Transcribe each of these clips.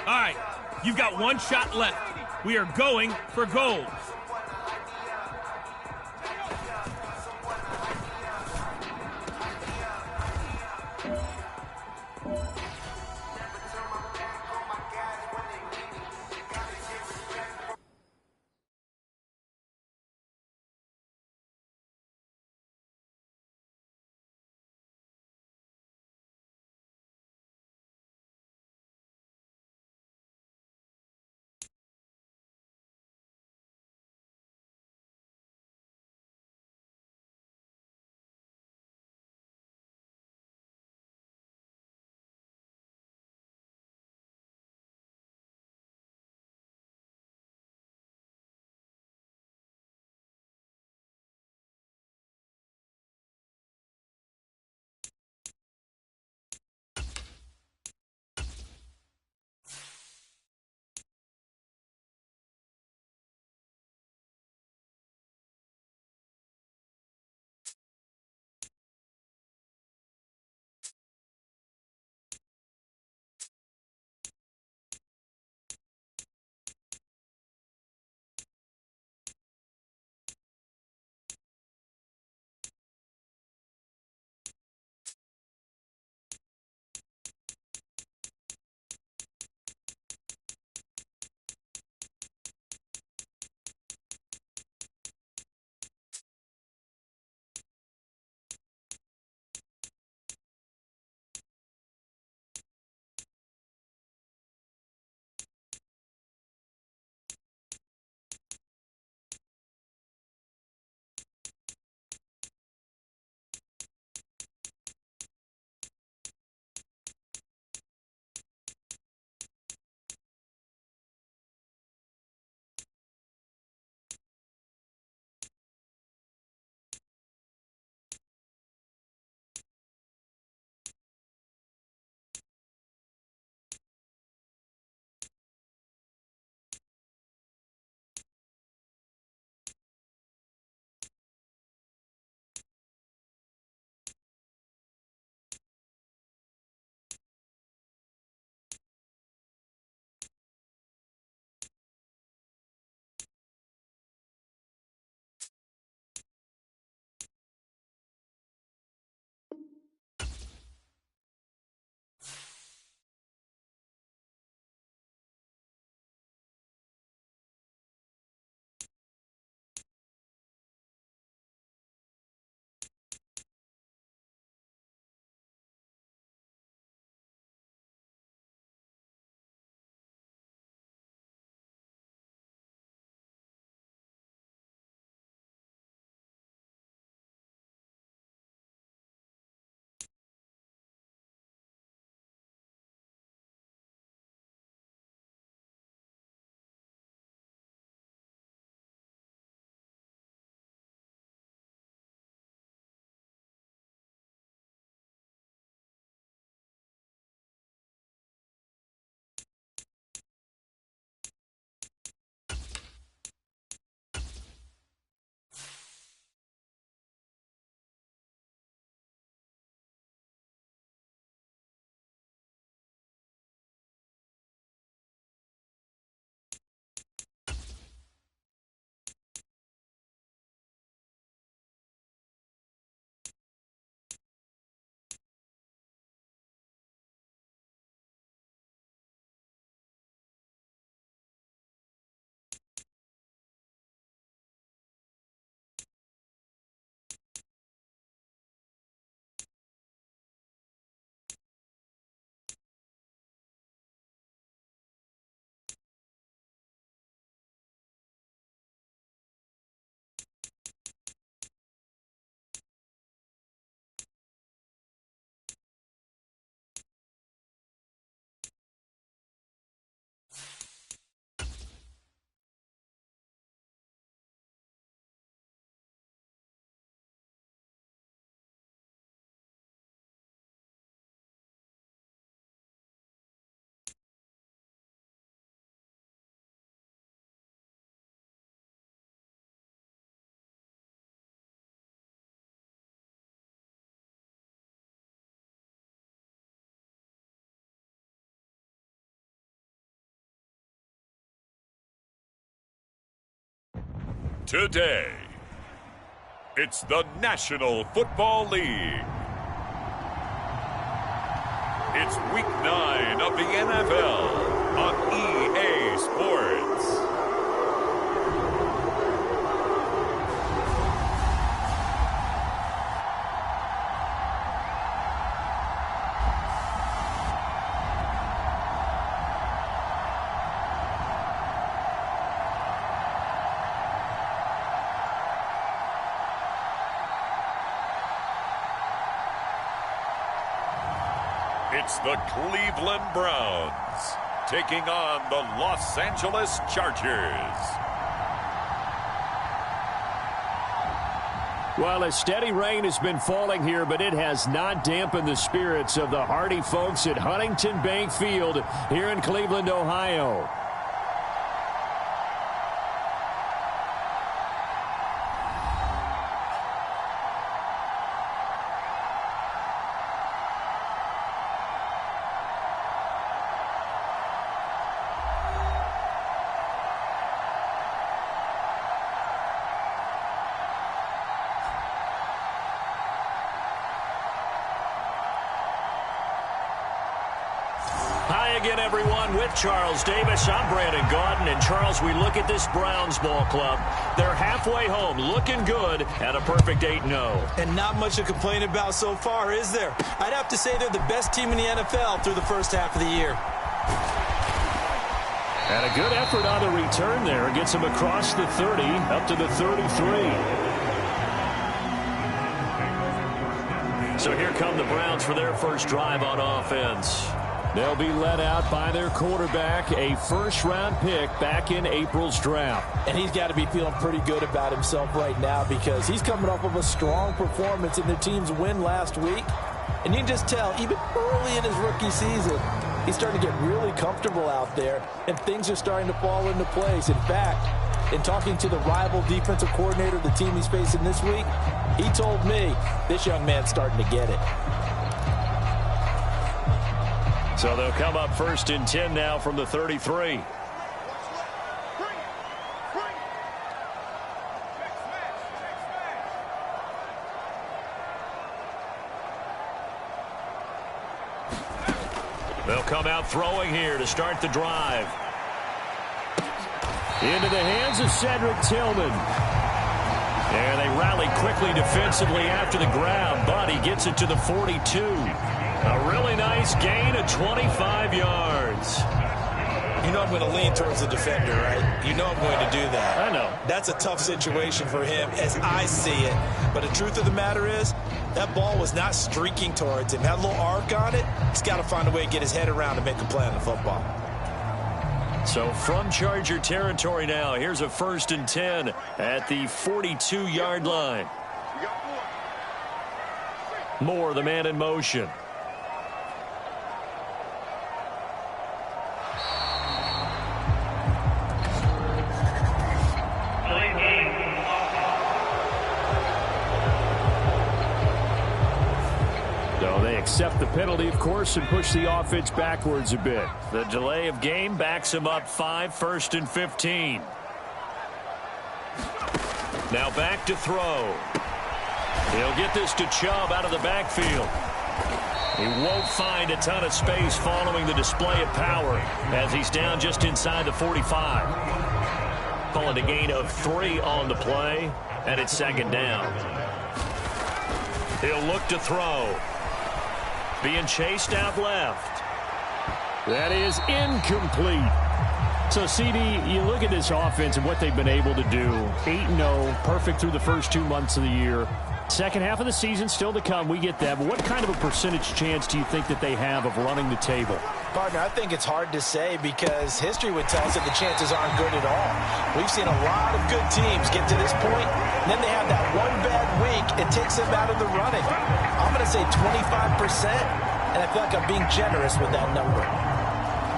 All right, you've got one shot left. We are going for gold. Today, it's the National Football League. It's Week 9 of the NFL on EA Sports. It's the Cleveland Browns taking on the Los Angeles Chargers. Well, a steady rain has been falling here, but it has not dampened the spirits of the hardy folks at Huntington Bank Field here in Cleveland, Ohio. Hi again, everyone. With Charles Davis, I'm Brandon Gaudin. And, Charles, we look at this Browns ball club. They're halfway home, looking good, at a perfect 8-0. And not much to complain about so far, is there? I'd have to say they're the best team in the NFL through the first half of the year. And a good effort on the return there. Gets him across the 30, up to the 33. So here come the Browns for their first drive on offense. They'll be led out by their quarterback, a first-round pick back in April's draft. And he's got to be feeling pretty good about himself right now because he's coming off of a strong performance in their team's win last week. And you can just tell, even early in his rookie season, he's starting to get really comfortable out there, and things are starting to fall into place. In fact, in talking to the rival defensive coordinator of the team he's facing this week, he told me this young man's starting to get it. So they'll come up 1st and 10 now from the 33. They'll come out throwing here to start the drive. Into the hands of Cedric Tillman. And they rally quickly defensively after the grab, but he gets it to the 42. A really nice gain of 25 yards. You know I'm going to lean towards the defender, right? You know I'm going to do that. I know. That's a tough situation for him as I see it. But the truth of the matter is, that ball was not streaking towards him. Had a little arc on it. He's got to find a way to get his head around and make a play on the football. So from Charger territory now, here's a 1st and 10 at the 42-yard line. Moore, the man in motion. Accept the penalty, of course, and push the offense backwards a bit. The delay of game backs him up 5, 1st and 15. Now back to throw. He'll get this to Chubb out of the backfield. He won't find a ton of space following the display of power as he's down just inside the 45. Calling a gain of 3 on the play, and it's 2nd down. He'll look to throw. Being chased out left. That is incomplete. So, CD, you look at this offense and what they've been able to do. 8-0, perfect through the first 2 months of the year. Second half of the season still to come. We get that. But what kind of a percentage chance do you think that they have of running the table? Partner, I think it's hard to say because history would tell us that the chances aren't good at all. We've seen a lot of good teams get to this point, and then they have that one bad week. It takes them out of the running. I'm going to say 25%, and I feel like I'm being generous with that number.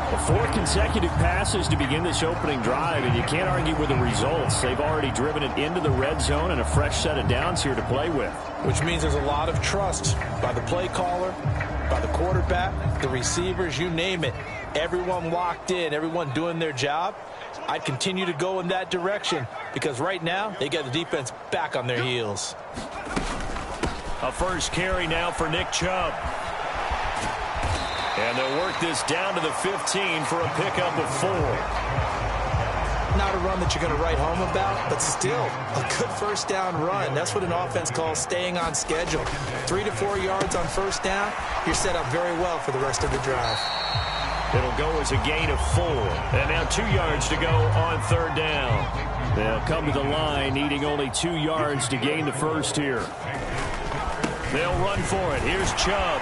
Well, 4 consecutive passes to begin this opening drive, and you can't argue with the results. They've already driven it into the red zone and a fresh set of downs here to play with. Which means there's a lot of trust by the play caller, by the quarterback, the receivers, you name it. Everyone locked in, everyone doing their job. I'd continue to go in that direction because right now they got the defense back on their heels. A first carry now for Nick Chubb. And they'll work this down to the 15 for a pickup of 4. Not a run that you're going to write home about, but still a good first down run. That's what an offense calls staying on schedule. 3 to 4 yards on first down, you're set up very well for the rest of the drive. It'll go as a gain of 4. And now 2 yards to go on third down. They'll come to the line needing only 2 yards to gain the first here. They'll run for it. Here's Chubb.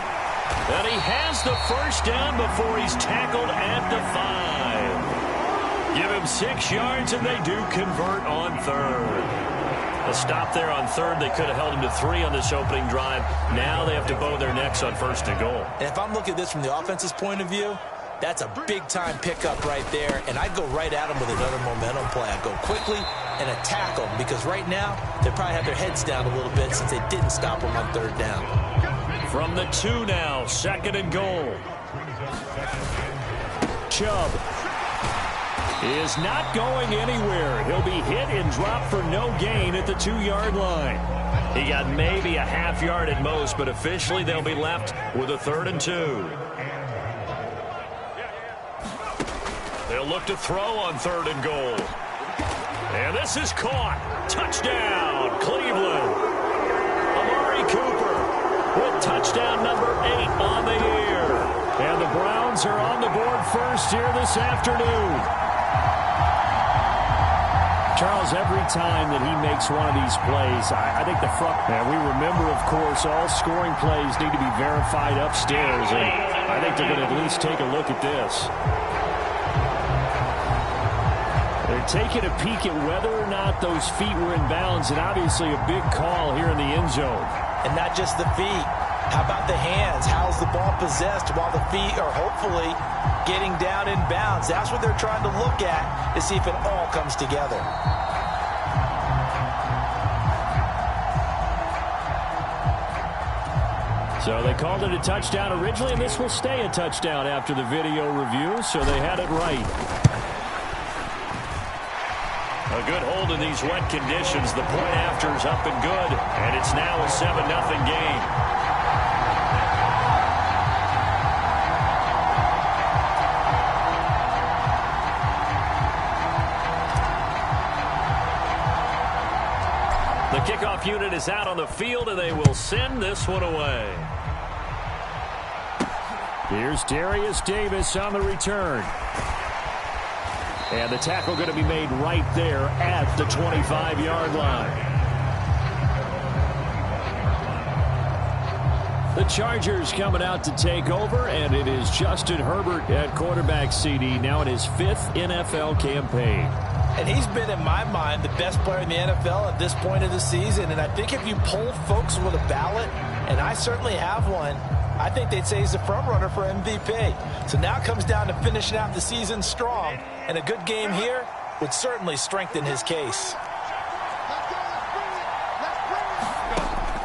And he has the first down before he's tackled at the 5. Give him 6 yards, and they do convert on third. A stop there on third. They could have held him to 3 on this opening drive. Now they have to bow their necks on first and goal. And if I'm looking at this from the offense's point of view, that's a big-time pickup right there, and I'd go right at them with another momentum play. I'd go quickly and attack them, because right now they probably have their heads down a little bit since they didn't stop them on third down. From the 2 now, second and goal. Chubb is not going anywhere. He'll be hit and dropped for no gain at the 2-yard line. He got maybe a half yard at most, but officially they'll be left with a 3rd and 2. They'll look to throw on 3rd and goal. And this is caught. Touchdown, Cleveland. Amari Cooper with touchdown number 8 on the year. And the Browns are on the board first here this afternoon. Charles, every time that he makes one of these plays, I think the front... And we remember, of course, all scoring plays need to be verified upstairs. And I think they're going to at least take a look at this. They're taking a peek at whether or not those feet were in bounds, and obviously a big call here in the end zone. And not just the feet. How about the hands? How's the ball possessed while the feet are hopefully getting down in bounds? That's what they're trying to look at to see if it all comes together. So they called it a touchdown originally, and this will stay a touchdown after the video review, so they had it right. A good hold in these wet conditions. The point after is up and good, and it's now a 7-0 game. The kickoff unit is out on the field, and they will send this one away. Here's Darius Davis on the return. And the tackle going to be made right there at the 25-yard line. The Chargers coming out to take over, and it is Justin Herbert at quarterback, CD, now in his 5th NFL campaign. And he's been, in my mind, the best player in the NFL at this point of the season. And I think if you poll folks with a ballot, and I certainly have one, I think they'd say he's the front runner for MVP. So now it comes down to finishing out the season strong, and a good game here would certainly strengthen his case.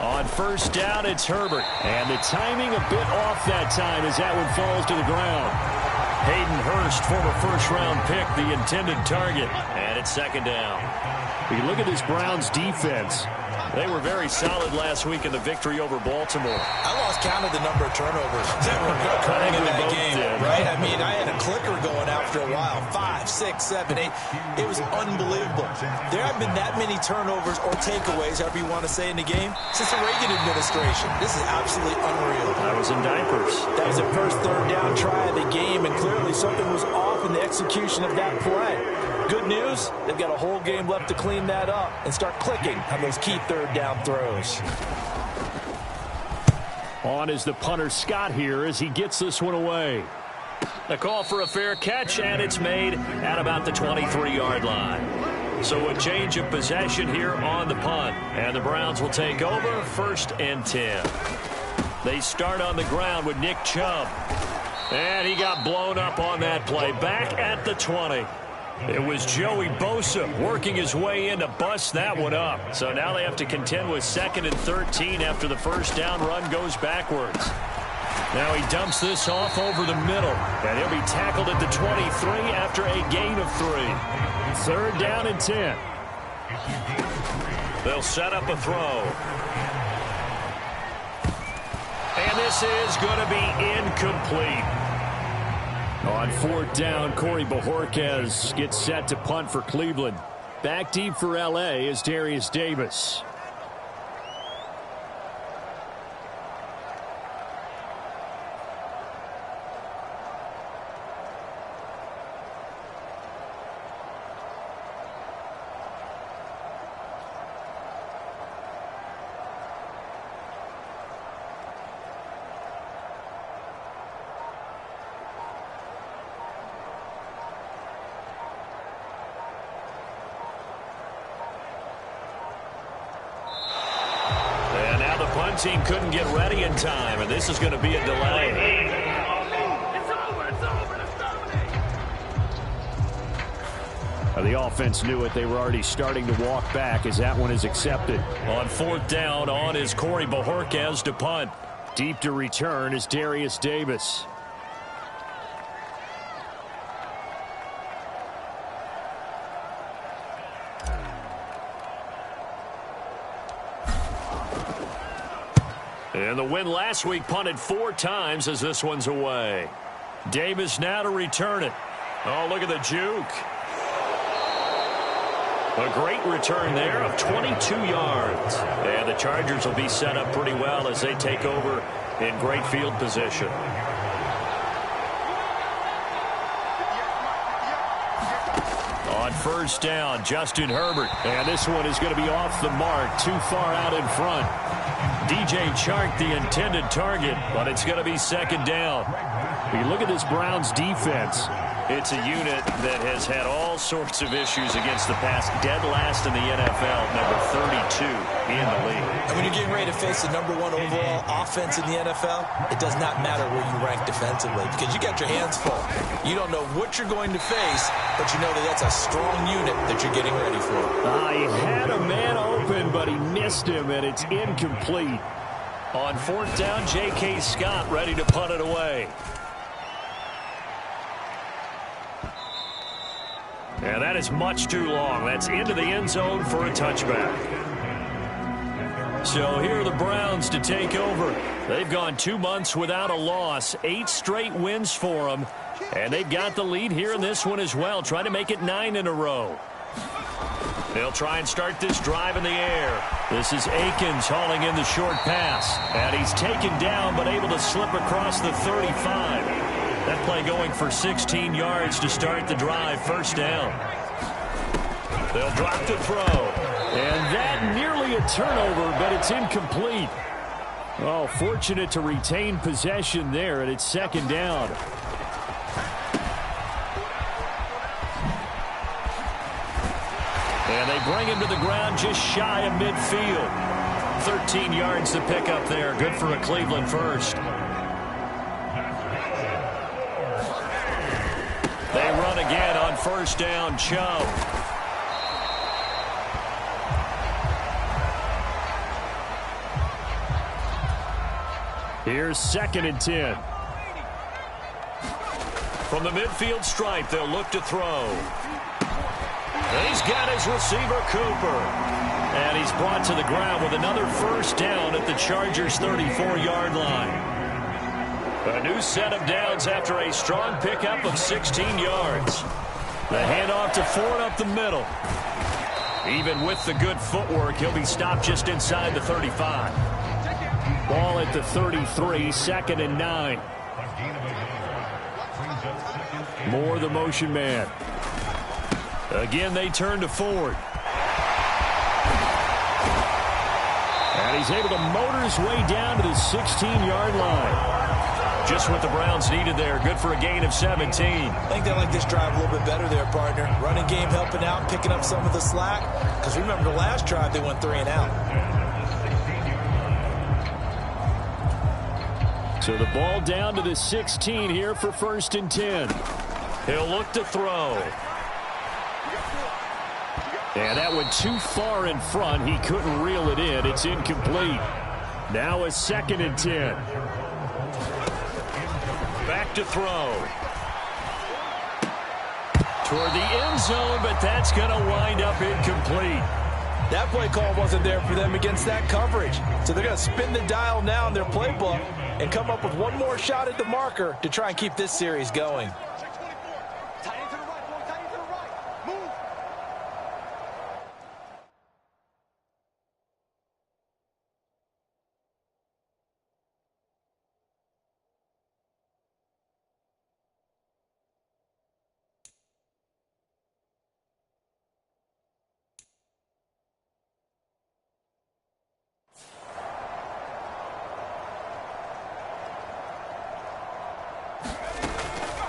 On first down, it's Herbert. And the timing a bit off that time as that one falls to the ground. Hayden Hurst, former first-round pick, the intended target. And it's second down. You can look at this Browns defense. They were very solid last week in the victory over Baltimore. I lost count of the number of turnovers that were occurring in that game, right? I mean, I had a clicker going after a while. 5, 6, 7, 8. It was unbelievable. There haven't been that many turnovers or takeaways, however you want to say, in the game since the Reagan administration. This is absolutely unreal. I was in diapers. That was their first third down try of the game, and clearly something was off in the execution of that play. Good news, they've got a whole game left to clean that up and start clicking on those key third down throws. On is the punter Scott here as he gets this one away. The call for a fair catch, and it's made at about the 23-yard line. So a change of possession here on the punt, and the Browns will take over 1st and 10. They start on the ground with Nick Chubb, and he got blown up on that play. Back at the 20. It was Joey Bosa working his way in to bust that one up. So now they have to contend with 2nd and 13 after the first down run goes backwards. Now he dumps this off over the middle, and he'll be tackled at the 23 after a gain of 3. 3rd down and 10. They'll set up a throw. And this is going to be incomplete. On fourth down, Corey Bojorquez gets set to punt for Cleveland. Back deep for L.A. is Darius Davis. Team couldn't get ready in time, and this is going to be a delay. The offense knew it. They were already starting to walk back as that one is accepted. On fourth down, on is Corey Bojorquez to punt. Deep to return is Darius Davis. And the win last week punted 4 times as this one's away. Davis now to return it. Oh, look at the juke. A great return there of 22 yards. And the Chargers will be set up pretty well as they take over in great field position. On first down, Justin Herbert. And this one is going to be off the mark, too far out in front. DJ Chark, the intended target, but it's going to be second down. You look at this Browns defense. It's a unit that has had all sorts of issues against the pass. Dead last in the NFL, number 32 in the league. And when you're getting ready to face the number 1 overall offense in the NFL, it does not matter where you rank defensively because you got your hands full. You don't know what you're going to face, but you know that that's a strong unit that you're getting ready for. He had a man open, but he missed him, and it's incomplete. On fourth down, J.K. Scott ready to punt it away. And that is much too long. That's into the end zone for a touchback. So here are the Browns to take over. They've gone 2 months without a loss. 8 straight wins for them. And they've got the lead here in this one as well, trying to make it 9 in a row. They'll try and start this drive in the air. This is Akins hauling in the short pass. And he's taken down but able to slip across the 35. That play going for 16 yards to start the drive. First down. They'll drop the throw. And that nearly a turnover, but it's incomplete. Oh, fortunate to retain possession there, and it's second down. And they bring him to the ground just shy of midfield. 13 yards to pick up there. Good for a Cleveland first. They run again on first down. Chubb. Here's 2nd and 10. From the midfield stripe, they'll look to throw. He's got his receiver, Cooper. And he's brought to the ground with another first down at the Chargers' 34-yard line. A new set of downs after a strong pickup of 16 yards. The handoff to Ford up the middle. Even with the good footwork, he'll be stopped just inside the 35. Ball at the 33, 2nd and 9. Moore, the motion man. Again, they turn to Ford. And he's able to motor his way down to the 16-yard line. Just what the Browns needed there. Good for a gain of 17. I think they like this drive a little bit better there, partner. Running game helping out, picking up some of the slack. Because remember, the last drive, they went 3 and out. So the ball down to the 16 here for 1st and 10. He'll look to throw. And that went too far in front. He couldn't reel it in. It's incomplete. Now a 2nd and 10. Back to throw. toward the end zone, but that's going to wind up incomplete. That play call wasn't there for them against that coverage. So they're going to spin the dial now in their playbook and come up with one more shot at the marker to try and keep this series going.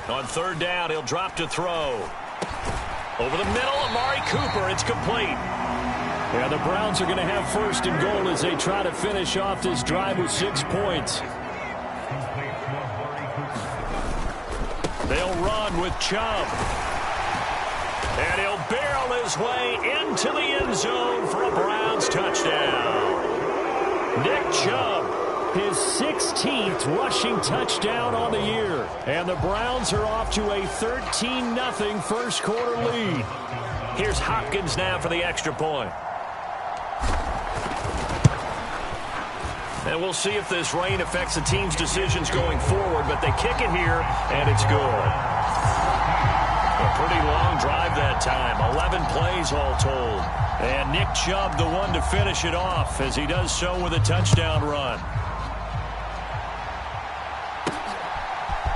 On third down, he'll drop to throw. Over the middle, Amari Cooper. It's complete. Yeah, the Browns are going to have first and goal as they try to finish off this drive with 6 points. They'll run with Chubb. And he'll barrel his way into the end zone for a Browns touchdown. Nick Chubb, his 16th rushing touchdown on the year. And the Browns are off to a 13-0 first quarter lead. Here's Hopkins now for the extra point. And we'll see if this rain affects the team's decisions going forward, but they kick it here, and it's good. A pretty long drive that time, 11 plays all told. And Nick Chubb the one to finish it off as he does so with a touchdown run.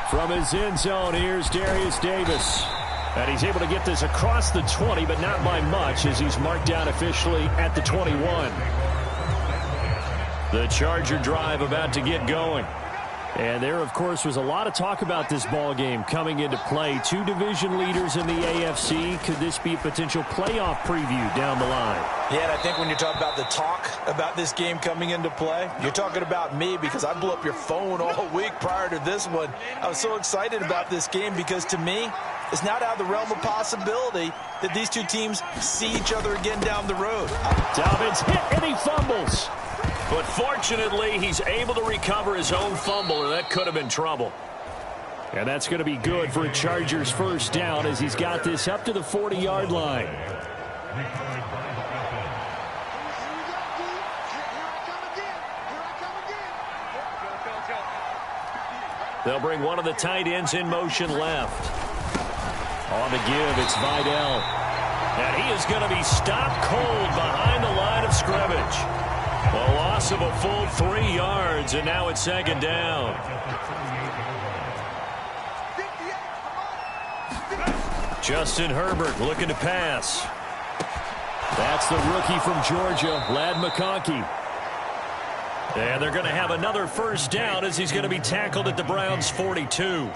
From his end zone, here's Darius Davis. And he's able to get this across the 20, but not by much as he's marked down officially at the 21. The Charger drive about to get going. And there, of course, was a lot of talk about this ball game coming into play. Two division leaders in the AFC. Could this be a potential playoff preview down the line? Yeah, and I think when you talk about the talk about this game coming into play, you're talking about me because I blew up your phone all week prior to this one. I was so excited about this game because, to me, it's not out of the realm of possibility that these two teams see each other again down the road. Dobbins hit and he fumbles. But fortunately, he's able to recover his own fumble, or that could have been trouble. And that's going to be good for a Chargers first down as he's got this up to the 40-yard line. They'll bring one of the tight ends in motion left. On the give, it's Vidal. And he is going to be stopped cold behind the line of scrimmage. A loss of a full 3 yards, and now it's second down. Justin Herbert looking to pass. That's the rookie from Georgia, Ladd McConkey. And they're going to have another first down as he's going to be tackled at the Browns' 42.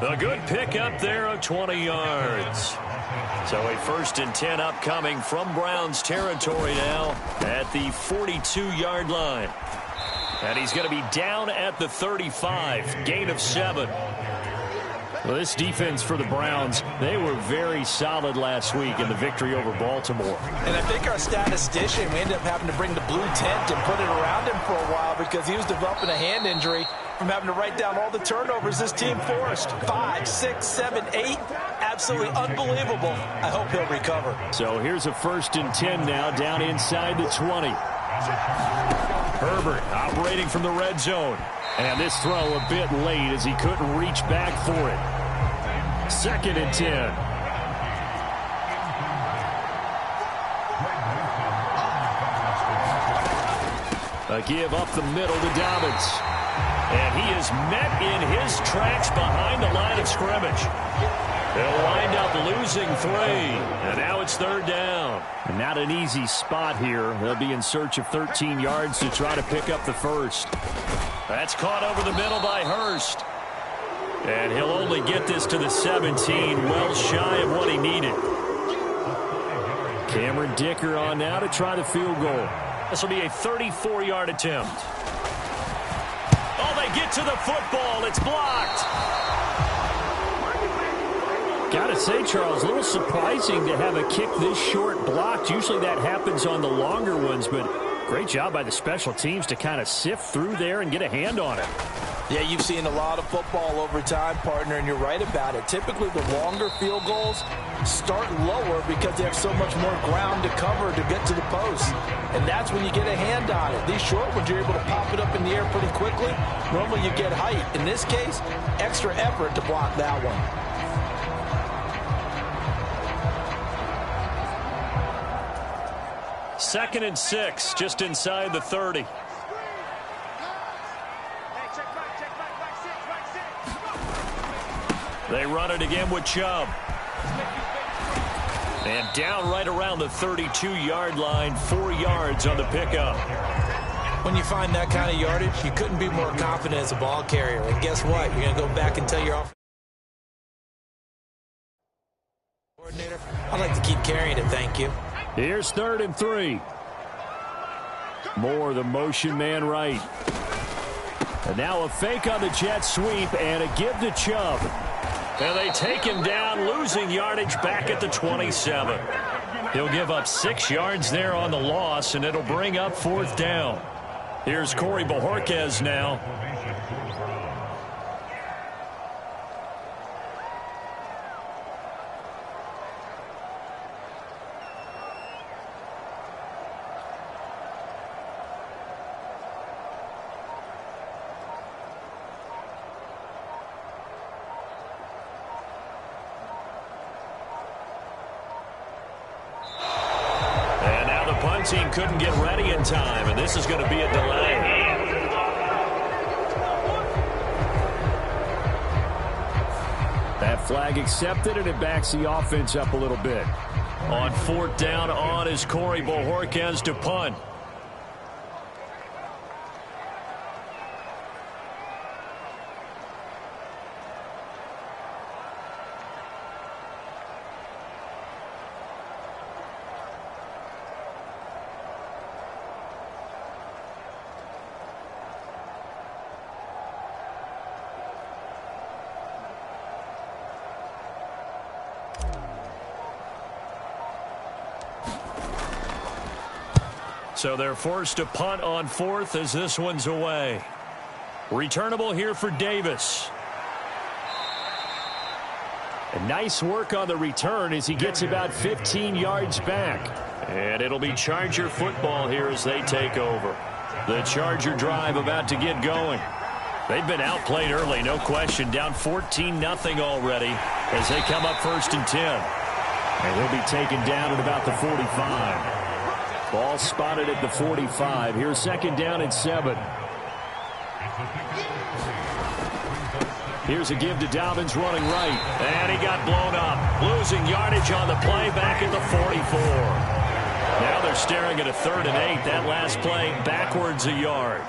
A good pick up there of 20 yards. So a 1st and 10 upcoming from Browns territory now at the 42-yard line. And he's going to be down at the 35, gain of 7. Well, this defense for the Browns, they were very solid last week in the victory over Baltimore. And I think our statistician, we ended up having to bring the blue tent and put it around him for a while because he was developing a hand injury from having to write down all the turnovers this team forced. 5, 6, 7, 8. Absolutely unbelievable. I hope he'll recover. So here's a 1st and 10 now down inside the 20. Herbert operating from the red zone. And this throw a bit late as he couldn't reach back for it. 2nd and 10. A give up the middle to Dobbins. And he is met in his tracks behind the line of scrimmage. They'll wind up losing 3. And now it's 3rd down. And not an easy spot here. They'll be in search of 13 yards to try to pick up the first. That's caught over the middle by Hurst. And he'll only get this to the 17, well shy of what he needed. Cameron Dicker on now to try the field goal. This will be a 34-yard attempt. Oh, they get to the football. It's blocked. Gotta say, Charles, a little surprising to have a kick this short blocked. Usually that happens on the longer ones, but great job by the special teams to kind of sift through there and get a hand on it. Yeah, you've seen a lot of football over time, partner, and you're right about it. Typically, the longer field goals start lower because they have so much more ground to cover to get to the post. And that's when you get a hand on it. These short ones, you're able to pop it up in the air pretty quickly. Normally, you get height. In this case, extra effort to block that one. Second and 6, just inside the 30. They run it again with Chubb. And down right around the 32-yard line, 4 yards on the pickup. When you find that kind of yardage, you couldn't be more confident as a ball carrier. And guess what? You're going to go back and tell your offensive coordinator, I'd like to keep carrying it, thank you. Here's 3rd and 3. Moore, the motion man right. And now a fake on the jet sweep and a give to Chubb. And they take him down, losing yardage back at the 27. He'll give up 6 yards there on the loss, and it'll bring up 4th down. Here's Corey Bojorquez now. Team couldn't get ready in time, and this is going to be a delay. That flag accepted, and it backs the offense up a little bit. On 4th down on is Corey Bojorquez to punt. So they're forced to punt on 4th as this one's away. Returnable here for Davis. And nice work on the return as he gets about 15 yards back. And it'll be Charger football here as they take over. The Charger drive about to get going. They've been outplayed early, no question. Down 14-0 already as they come up 1st and 10. And he'll be taken down at about the 45. Ball spotted at the 45. Here's 2nd down and 7. Here's a give to Dobbins running right. And he got blown up. Losing yardage on the play back at the 44. Now they're staring at a 3rd and 8. That last play backwards a yard.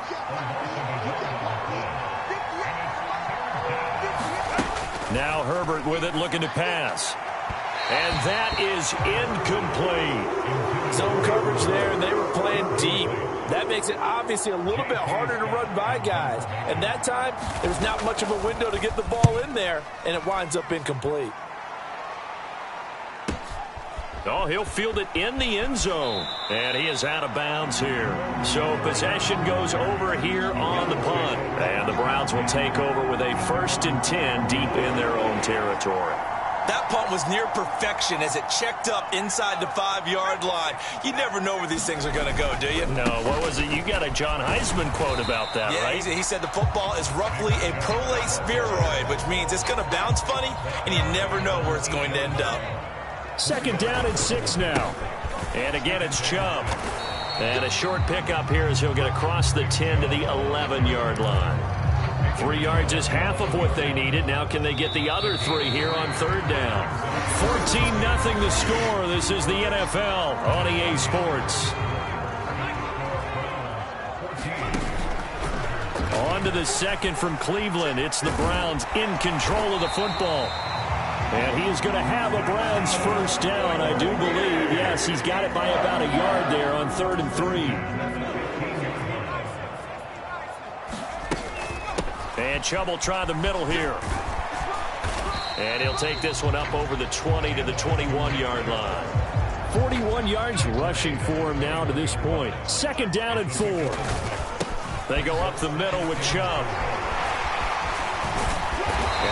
Now Herbert with it looking to pass. And that is incomplete. Zone coverage there, and they were playing deep. That makes it obviously a little bit harder to run by guys. And that time, there's not much of a window to get the ball in there, and it winds up incomplete. Oh, he'll field it in the end zone. And he is out of bounds here. So possession goes over here on the punt. And the Browns will take over with a 1st and 10 deep in their own territory. That punt was near perfection as it checked up inside the 5-yard line. You never know where these things are going to go, do you? No, what was it? You got a John Heisman quote about that, right? He said the football is roughly a prolate spheroid, which means it's going to bounce funny, and you never know where it's going to end up. 2nd down and 6 now. And again, it's Chubb. And a short pickup here as he'll get across the 10 to the 11-yard line. 3 yards is half of what they needed. Now can they get the other 3 here on 3rd down? 14-0 the score. This is the NFL on EA Sports. On to the 2nd from Cleveland. It's the Browns in control of the football. And he is going to have a Browns 1st down, I do believe. Yes, he's got it by about a yard there on 3rd and 3. And Chubb will try the middle here. And he'll take this one up over the 20 to the 21-yard line. 41 yards rushing for him now to this point. 2nd down and 4. They go up the middle with Chubb.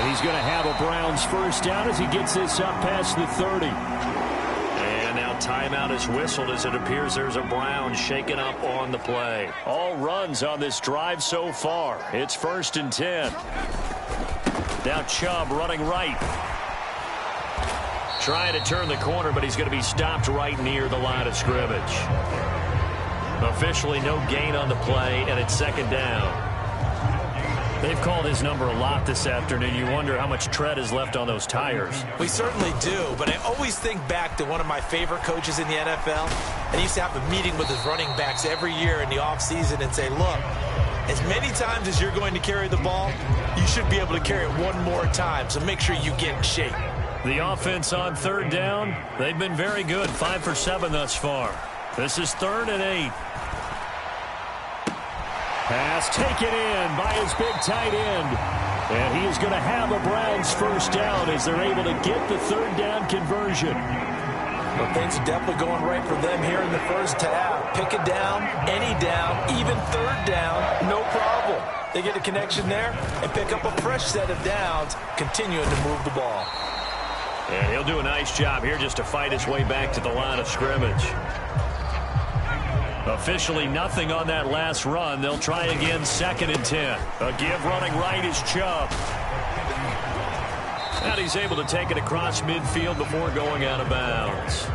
And he's going to have a Browns first down as he gets this up past the 30. And now timeout is whistled as it appears there's a Brown shaken up on the play. All runs on this drive so far. It's 1st and 10. Now Chubb running right. Trying to turn the corner, but he's going to be stopped right near the line of scrimmage. Officially no gain on the play, and it's 2nd down. They've called his number a lot this afternoon. You wonder how much tread is left on those tires. We certainly do, but I always think back to one of my favorite coaches in the NFL, and he used to have a meeting with his running backs every year in the offseason and say, look, as many times as you're going to carry the ball, you should be able to carry it one more time, so make sure you get in shape. The offense on 3rd down, they've been very good, 5 for 7 thus far. This is 3rd and 8. Pass taken in by his big tight end. And he is going to have a Browns first down as they're able to get the 3rd down conversion. Well, things are definitely going right for them here in the first half. Pick it down, any down, even 3rd down, no problem. They get a connection there and pick up a fresh set of downs, continuing to move the ball. And he'll do a nice job here just to fight his way back to the line of scrimmage. Officially nothing on that last run. They'll try again, 2nd and 10. A give running right is Chubb. And he's able to take it across midfield before going out of bounds.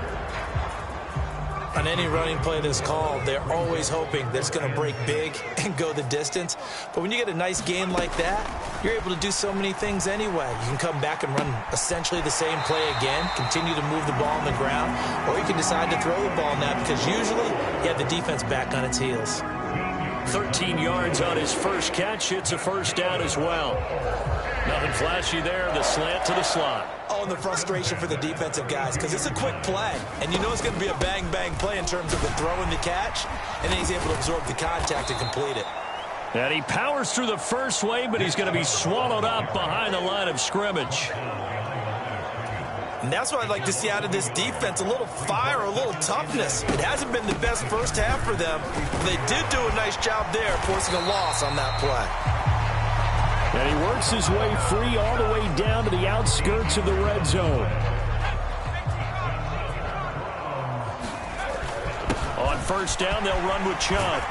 On any running play that's called, they're always hoping that it's going to break big and go the distance. But when you get a nice gain like that, you're able to do so many things anyway. You can come back and run essentially the same play again, continue to move the ball on the ground, or you can decide to throw the ball now because usually you have the defense back on its heels. 13 yards on his first catch. It's a first down as well. Nothing flashy there. The slant to the slot. Oh, and the frustration for the defensive guys because it's a quick play. And you know it's going to be a bang-bang play in terms of the throw and the catch. And then he's able to absorb the contact and complete it. And he powers through the first wave, but he's going to be swallowed up behind the line of scrimmage. And that's what I'd like to see out of this defense, a little fire, a little toughness. It hasn't been the best first half for them, but they did do a nice job there, forcing a loss on that play. And he works his way free all the way down to the outskirts of the red zone. On first down, they'll run with Chubb.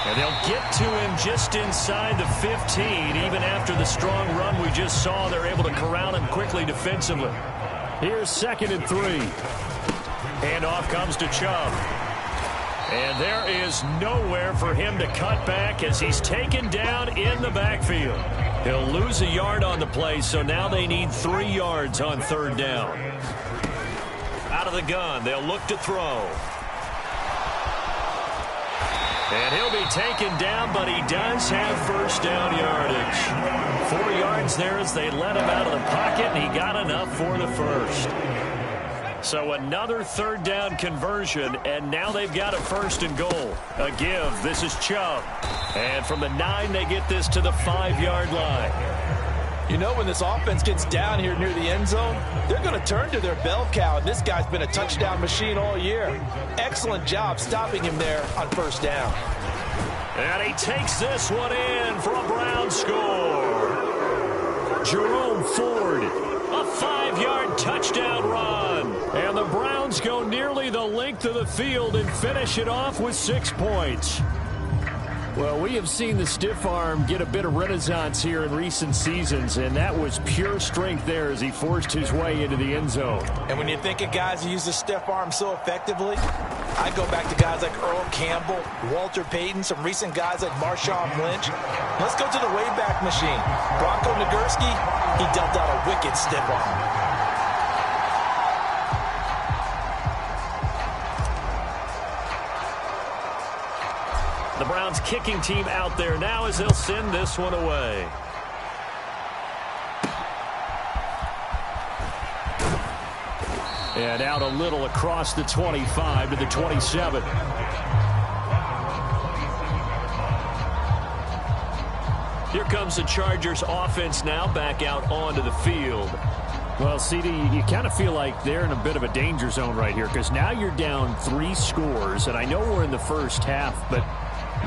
And they'll get to him just inside the 15. Even after the strong run we just saw, they're able to corral him quickly defensively. Here's 2nd and 3. Handoff comes to Chubb. And there is nowhere for him to cut back as he's taken down in the backfield. He'll lose a yard on the play, so now they need 3 yards on 3rd down. Out of the gun, they'll look to throw. And he'll be taken down, but he does have first down yardage. 4 yards there as they let him out of the pocket, and he got enough for the first. So another 3rd down conversion, and now they've got a 1st and goal. A give. This is Chubb. And from the 9, they get this to the 5-yard line. You know, when this offense gets down here near the end zone, they're going to turn to their bell cow, and this guy's been a touchdown machine all year. Excellent job stopping him there on first down. And he takes this one in for a Brown score. Jerome Ford, a 5-yard touchdown run. And the Browns go nearly the length of the field and finish it off with 6 points. Well, we have seen the stiff arm get a bit of renaissance here in recent seasons, and that was pure strength there as he forced his way into the end zone. And when you think of guys who use the stiff arm so effectively, I go back to guys like Earl Campbell, Walter Payton, some recent guys like Marshawn Lynch. Let's go to the Wayback Machine. Bronco Nagurski, he dealt out a wicked stiff arm. The Browns kicking team out there now as they'll send this one away. And out a little across the 25 to the 27. Here comes the Chargers offense now back out onto the field. Well, CD, you kind of feel like they're in a bit of a danger zone right here because now you're down 3 scores, and I know we're in the first half, but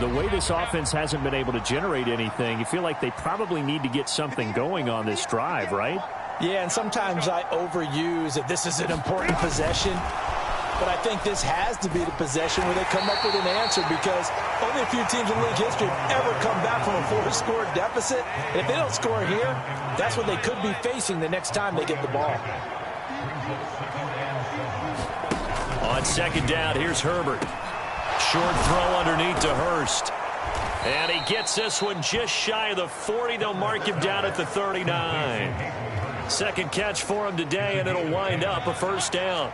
the way this offense hasn't been able to generate anything, you feel like they probably need to get something going on this drive, right? Yeah, and sometimes I overuse that this is an important possession. But I think this has to be the possession where they come up with an answer, because only a few teams in league history have ever come back from a 4-score deficit. And if they don't score here, that's what they could be facing the next time they get the ball. On second down, here's Herbert. Short throw underneath to Hurst. And he gets this one just shy of the 40. They'll mark him down at the 39. Second catch for him today, and it'll wind up a first down.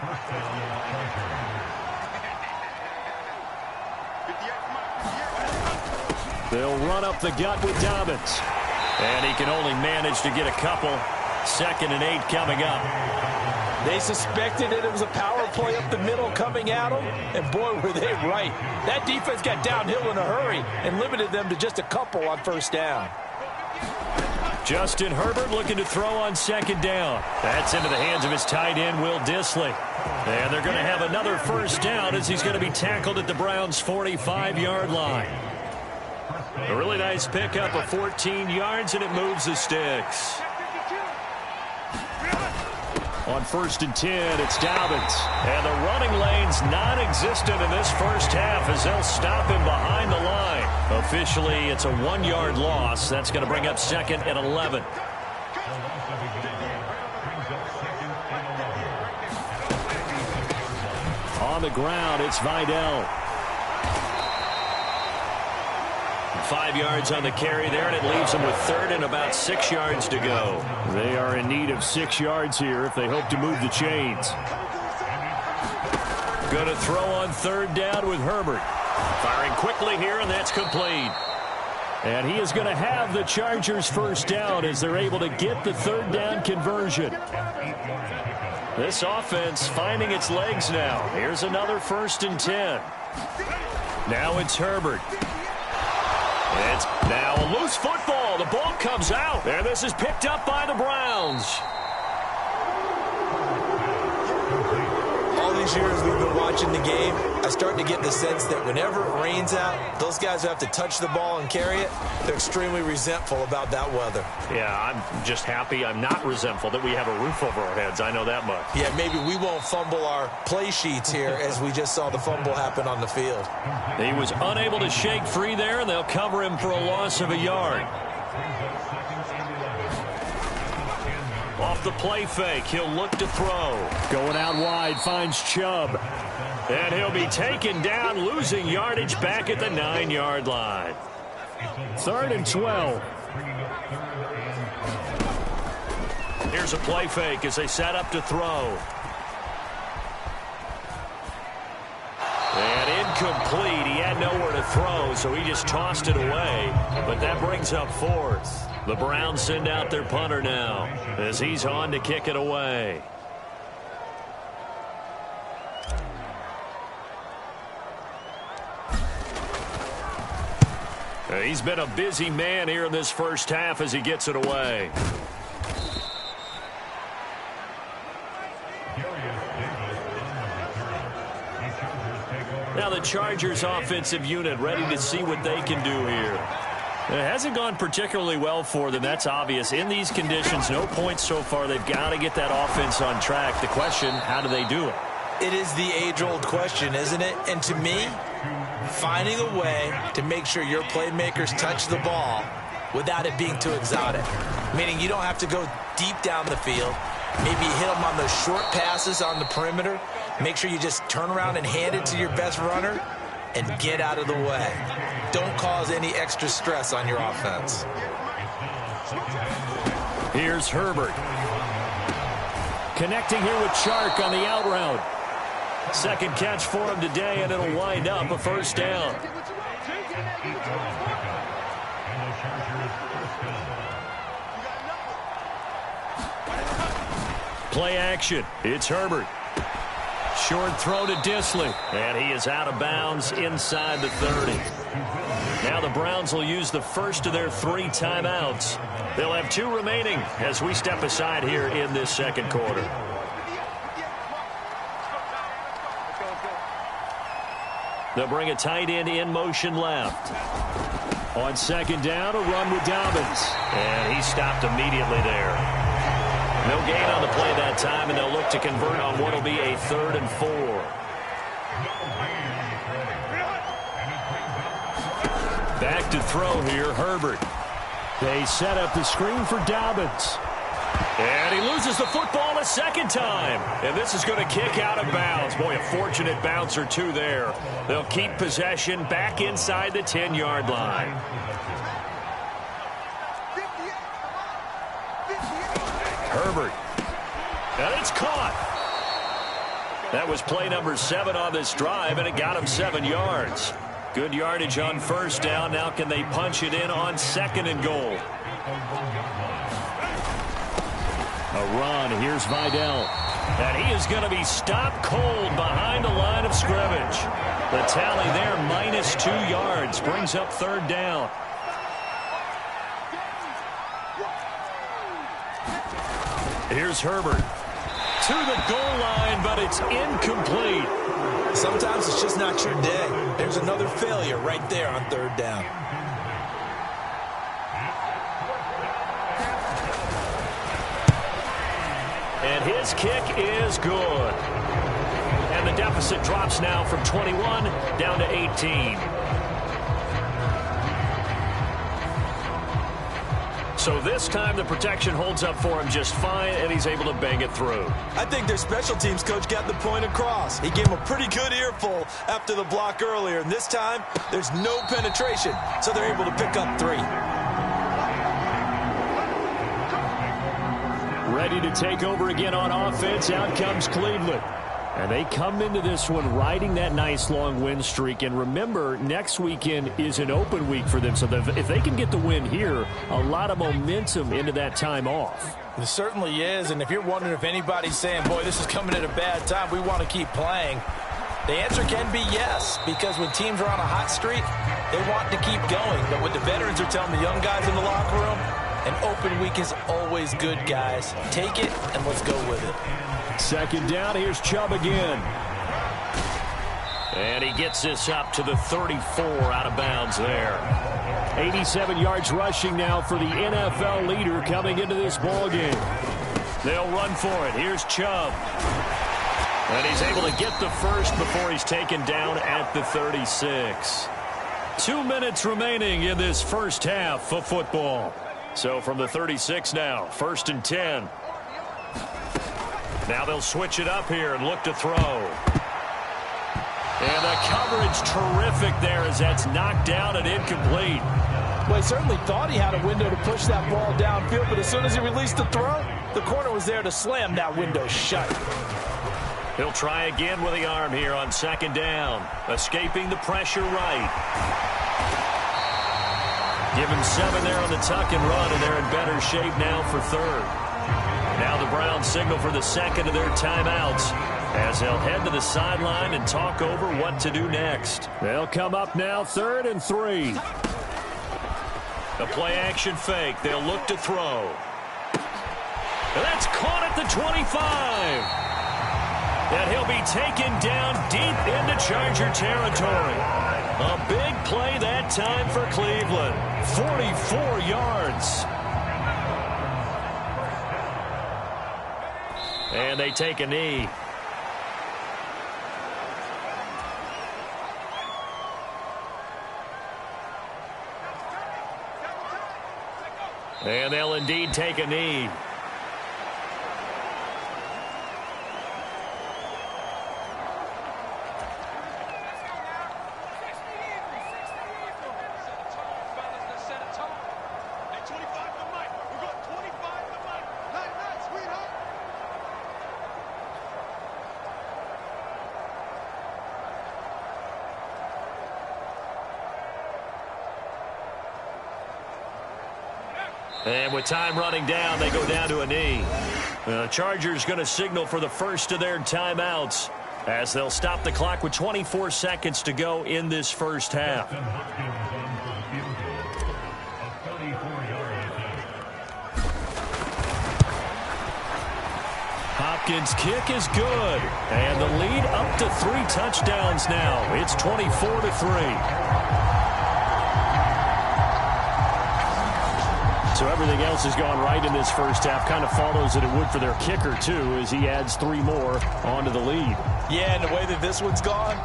They'll run up the gut with Dobbins. And he can only manage to get a couple. 2nd and 8 coming up. They suspected that it was a power play up the middle coming at them, and boy, were they right. That defense got downhill in a hurry and limited them to just a couple on first down. Justin Herbert looking to throw on second down. That's into the hands of his tight end, Will Dissly. And they're going to have another first down as he's going to be tackled at the Browns' 45-yard line. A really nice pickup of 14 yards, and it moves the sticks. On 1st and 10, it's Dobbins. And the running lane's non-existent in this first half as they'll stop him behind the line. Officially, it's a 1-yard loss. That's going to bring up 2nd and 11. On the ground, it's Vidal. 5 yards on the carry there, and it leaves them with 3rd and about 6 yards to go. They are in need of 6 yards here if they hope to move the chains. Going to throw on 3rd down with Herbert. Firing quickly here, and that's complete. And he is going to have the Chargers first down as they're able to get the 3rd down conversion. This offense finding its legs now. Here's another 1st and 10. Now it's Herbert. It's now a loose football. The ball comes out. And this is picked up by the Browns. All these years we've been watching the game, I start to get the sense that whenever it rains out, those guys who have to touch the ball and carry it, they're extremely resentful about that weather. Yeah, I'm just happy I'm not resentful that we have a roof over our heads. I know that much. Yeah, maybe we won't fumble our play sheets here as we just saw the fumble happen on the field. He was unable to shake free there, and they'll cover him for a loss of a yard. Off the play fake, he'll look to throw. Going out wide, finds Chubb. And he'll be taken down, losing yardage back at the 9-yard line. 3rd and 12. Here's a play fake as they set up to throw. And incomplete. He had nowhere to throw, so he just tossed it away. But that brings up 4th. The Browns send out their punter now as he's on to kick it away. He's been a busy man here in this first half as he gets it away. Now the Chargers offensive unit ready to see what they can do here. It hasn't gone particularly well for them. That's obvious. In these conditions, no points so far. They've got to get that offense on track. The question, how do they do it? It is the age-old question, isn't it? And to me, finding a way to make sure your playmakers touch the ball without it being too exotic. Meaning you don't have to go deep down the field. Maybe hit them on those short passes on the perimeter. Make sure you just turn around and hand it to your best runner and get out of the way. Don't cause any extra stress on your offense. Here's Herbert. Connecting here with Chark on the out route. Second catch for him today, and it'll wind up a first down. Play action. It's Herbert. Short throw to Dissly. And he is out of bounds inside the 30. Now the Browns will use the first of their 3 timeouts. They'll have 2 remaining as we step aside here in this second quarter. They'll bring a tight end in motion left. On second down, a run with Dobbins. And he stopped immediately there. No gain on the play that time, and they'll look to convert on what will be a 3rd and 4. Back to throw here, Herbert. They set up the screen for Dobbins. And he loses the football a second time. And this is going to kick out of bounds. Boy, a fortunate bounce or two there. They'll keep possession back inside the 10-yard line. Herbert. And it's caught. That was play number 7 on this drive, and it got him 7 yards. Good yardage on first down. Now can they punch it in on 2nd and goal? A run. Here's Vidal. And he is going to be stopped cold behind the line of scrimmage. The tally there, -2 yards. Brings up 3rd down. Here's Herbert. To the goal line, but it's incomplete. Sometimes it's just not your day. There's another failure right there on 3rd down. And his kick is good. And the deficit drops now from 21 down to 18. So this time the protection holds up for him just fine, and he's able to bang it through. I think their special teams coach got the point across. He gave him a pretty good earful after the block earlier, and this time there's no penetration, so they're able to pick up 3. Ready to take over again on offense. Out comes Cleveland. And they come into this one riding that nice long win streak. And remember, next weekend is an open week for them. So if they can get the win here, a lot of momentum into that time off. It certainly is. And if you're wondering if anybody's saying, boy, this is coming at a bad time, we want to keep playing, the answer can be yes. Because when teams are on a hot streak, they want to keep going. But what the veterans are telling the young guys in the locker room, an open week is always good, guys. Take it, and let's go with it. 2nd down, here's Chubb again. And he gets this up to the 34 out of bounds there. 87 yards rushing now for the NFL leader coming into this ballgame. They'll run for it. Here's Chubb. And he's able to get the first before he's taken down at the 36. 2 minutes remaining in this first half of football. So from the 36 now, 1st and 10. Now they'll switch it up here and look to throw. And the coverage terrific there as that's knocked down and incomplete. Well, he certainly thought he had a window to push that ball downfield, but as soon as he released the throw, the corner was there to slam that window shut. He'll try again with the arm here on 2nd down. Escaping the pressure right. Give him 7 there on the tuck and run, and they're in better shape now for 3rd. Now the Browns signal for the 2nd of their timeouts as they'll head to the sideline and talk over what to do next. They'll come up now 3rd and 3. A play-action fake. They'll look to throw. And that's caught at the 25. And he'll be taken down deep into Charger territory. A big play that time for Cleveland. 44 yards. And they take a knee. And they'll indeed take a knee. And with time running down, they go down to a knee. The Chargers going to signal for the first of their timeouts as they'll stop the clock with 24 seconds to go in this first half. Hopkins' kick is good. And the lead up to 3 touchdowns now. It's 24-3. So everything else has gone right in this first half. Kind of follows that it would for their kicker, too, as he adds 3 more onto the lead. Yeah, and the way that this one's gone,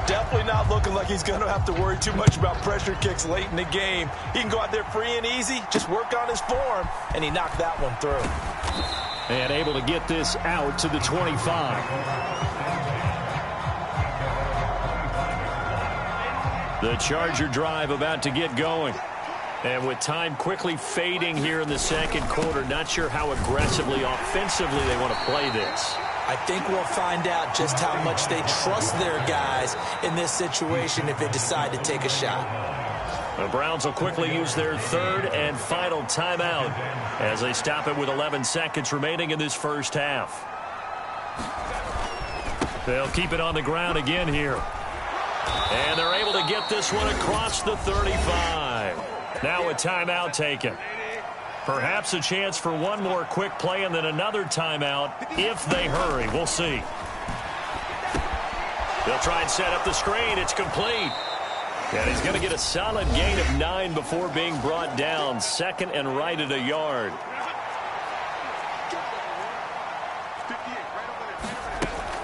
definitely not looking like he's going to have to worry too much about pressure kicks late in the game. He can go out there free and easy, just work on his form, and he knocked that one through. And able to get this out to the 25. The Charger drive about to get going. And with time quickly fading here in the second quarter, not sure how aggressively, offensively they want to play this. I think we'll find out just how much they trust their guys in this situation if they decide to take a shot. The Browns will quickly use their third and final timeout as they stop it with 11 seconds remaining in this first half. They'll keep it on the ground again here. And they're able to get this one across the 35. Now a timeout taken. Perhaps a chance for one more quick play and then another timeout if they hurry. We'll see. They'll try and set up the screen. It's complete. And he's going to get a solid gain of 9 before being brought down. Second and right at a yard.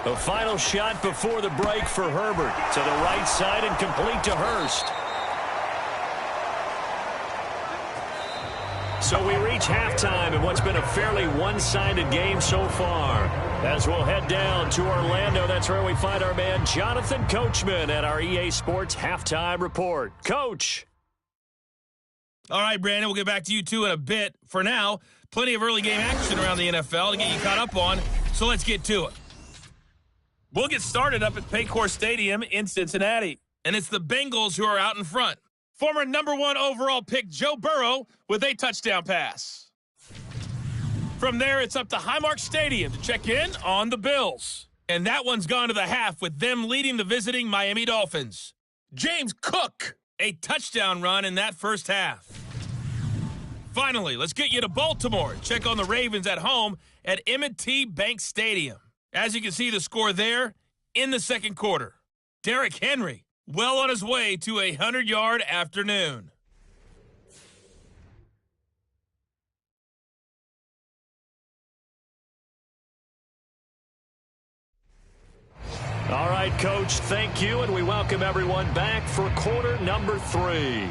The final shot before the break for Herbert. To the right side and complete to Hurst. So we reach halftime in what's been a fairly one-sided game so far. As we'll head down to Orlando, that's where we find our man Jonathan Coachman at our EA Sports Halftime Report. Coach. All right, Brandon, we'll get back to you, too, in a bit. For now, plenty of early game action around the NFL to get you caught up on, so let's get to it. We'll get started up at Paycor Stadium in Cincinnati, and it's the Bengals who are out in front. Former #1 overall pick Joe Burrow with a touchdown pass. From there, it's up to Highmark Stadium to check in on the Bills. And that one's gone to the half with them leading the visiting Miami Dolphins. James Cook, a touchdown run in that first half. Finally, let's get you to Baltimore. Check on the Ravens at home at M&T Bank Stadium. As you can see the score there in the second quarter. Derrick Henry, well on his way to a 100-yard afternoon. All right, Coach, thank you, and we welcome everyone back for quarter number 3.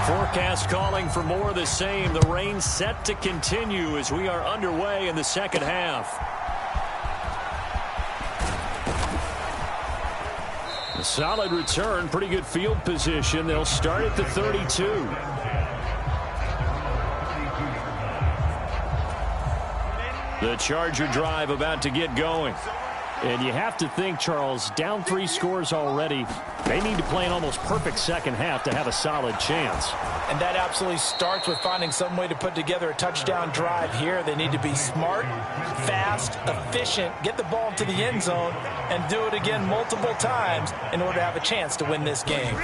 Forecast calling for more of the same. The rain set to continue as we are underway in the second half. A solid return, pretty good field position. They'll start at the 32. The Charger drive about to get going. And you have to think, Charles, down 3 scores already. They need to play an almost perfect second half to have a solid chance. And that absolutely starts with finding some way to put together a touchdown drive here. They need to be smart, fast, efficient, get the ball to the end zone, and do it again multiple times in order to have a chance to win this game.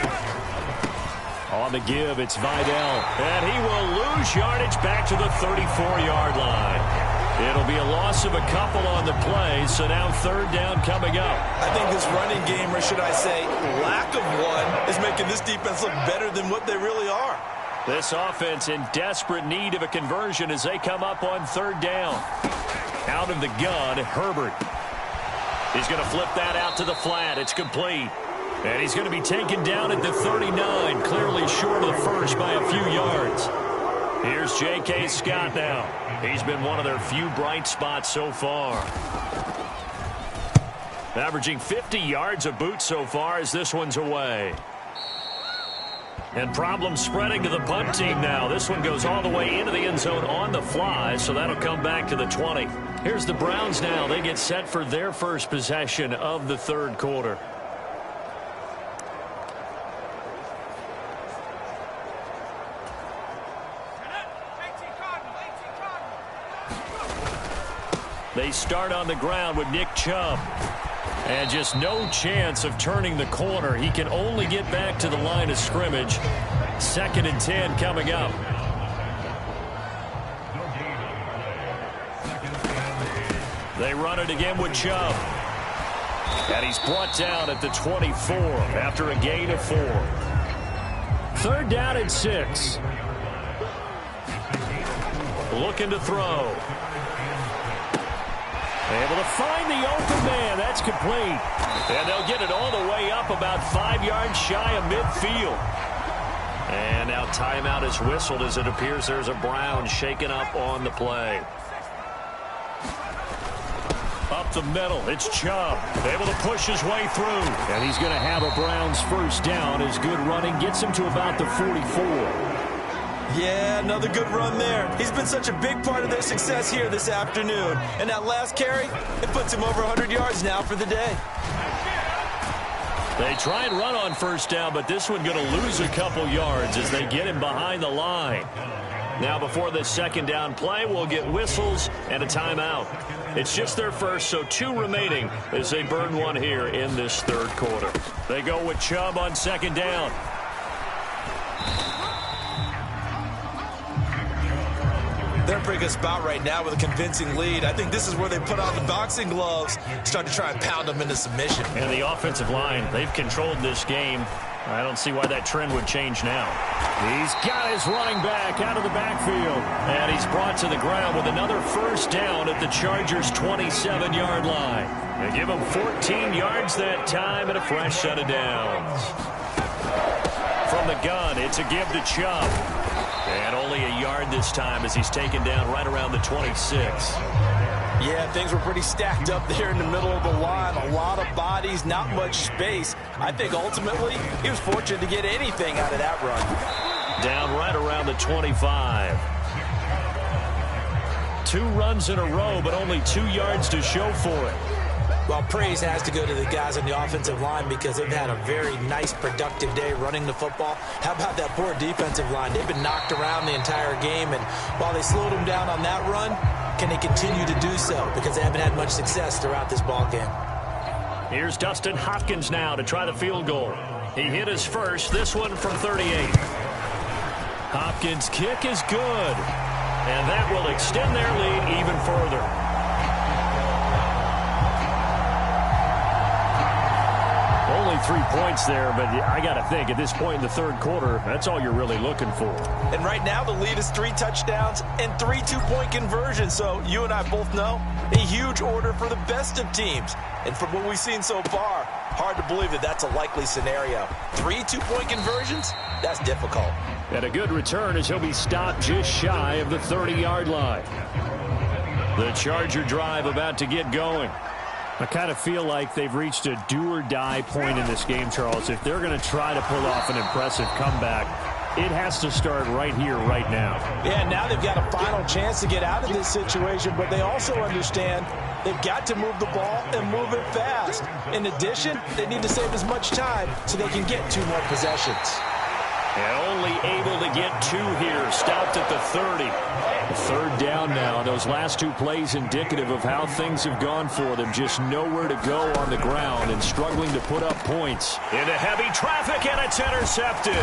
On the give, it's Vidal. And he will lose yardage back to the 34-yard line. It'll be a loss of a couple on the play, so now third down coming up. I think this running game, or should I say lack of one, is making this defense look better than what they really are. This offense in desperate need of a conversion as they come up on third down. Out of the gun, Herbert. He's going to flip that out to the flat. It's complete. And he's going to be taken down at the 39, clearly short of the first by a few yards. Here's J.K. Scott now. He's been one of their few bright spots so far. Averaging 50 yards a boot so far as this one's away. And problems spreading to the punt team now. This one goes all the way into the end zone on the fly, so that'll come back to the 20. Here's the Browns now. They get set for their first possession of the third quarter. They start on the ground with Nick Chubb. And just no chance of turning the corner. He can only get back to the line of scrimmage. 2nd and 10 coming up. They run it again with Chubb. And he's brought down at the 24 after a gain of 4. 3rd down and 6. Looking to throw. Able to find the open man. That's complete. And they'll get it all the way up about 5 yards shy of midfield. And now timeout is whistled as it appears there's a Brown shaken up on the play. Up the middle, it's Chubb. Able to push his way through. And he's going to have a Browns 1st down as good running gets him to about the 44. Yeah, another good run there. He's been such a big part of their success here this afternoon. And that last carry, it puts him over 100 yards now for the day. They try and run on 1st down, but this one going to lose a couple yards as they get him behind the line. Now before this 2nd down play, we'll get whistles and a timeout. It's just their first, so 2 remaining as they burn one here in this 3rd quarter. They go with Chubb on 2nd down. They're in a pretty good spot right now with a convincing lead. I think this is where they put on the boxing gloves, start to try and pound them into submission. And the offensive line, they've controlled this game. I don't see why that trend would change now. He's got his running back out of the backfield. And he's brought to the ground with another 1st down at the Chargers' 27-yard line. They give him 14 yards that time and a fresh set of downs. From the gun, it's a give to Chubb. And only a yard this time as he's taken down right around the 26. Yeah, things were pretty stacked up there in the middle of the line. A lot of bodies, not much space. I think ultimately he was fortunate to get anything out of that run. Down right around the 25. 2 runs in a row, but only 2 yards to show for it. Well, praise has to go to the guys on the offensive line because they've had a very nice, productive day running the football. How about that poor defensive line? They've been knocked around the entire game, and while they slowed them down on that run, can they continue to do so? Because they haven't had much success throughout this ball game. Here's Dustin Hopkins now to try the field goal. He hit his first, this one from 38. Hopkins' kick is good, and that will extend their lead even further. Only 3 points there, but I got to think at this point in the 3rd quarter, that's all you're really looking for. And right now the lead is 3 touchdowns and 3 2-point conversions. So you and I both know a huge order for the best of teams. And from what we've seen so far, hard to believe that that's a likely scenario. 3 2-point conversions? That's difficult. And a good return as he'll be stopped just shy of the 30-yard line. The Charger drive about to get going. I kind of feel like they've reached a do-or-die point in this game, Charles. If they're going to try to pull off an impressive comeback, it has to start right here, right now. Yeah, now they've got a final chance to get out of this situation, but they also understand they've got to move the ball and move it fast. In addition, they need to save as much time so they can get 2 more possessions. And only able to get 2 here, stopped at the 30. 3rd down now. Those last 2 plays indicative of how things have gone for them. Just nowhere to go on the ground and struggling to put up points. Into heavy traffic, and it's intercepted.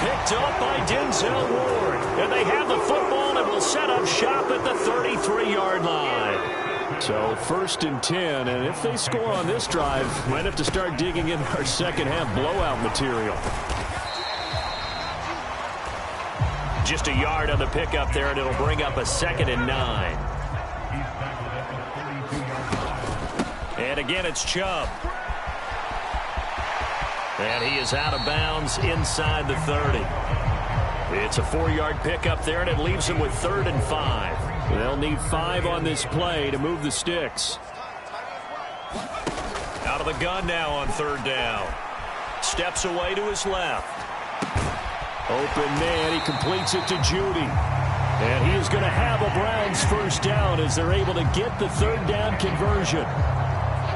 Picked up by Denzel Ward. And they have the football and will set up shop at the 33-yard line. So 1st and 10, and if they score on this drive, might have to start digging in our second-half blowout material. Just a yard on the pickup there, and it'll bring up a 2nd and 9. And again, it's Chubb. And he is out of bounds inside the 30. It's a 4-yard pickup there, and it leaves him with 3rd and 5. They'll need 5 on this play to move the sticks. Out of the gun now on 3rd down. Steps away to his left. Open man, he completes it to Judy. And he is going to have a Browns 1st down as they're able to get the 3rd down conversion.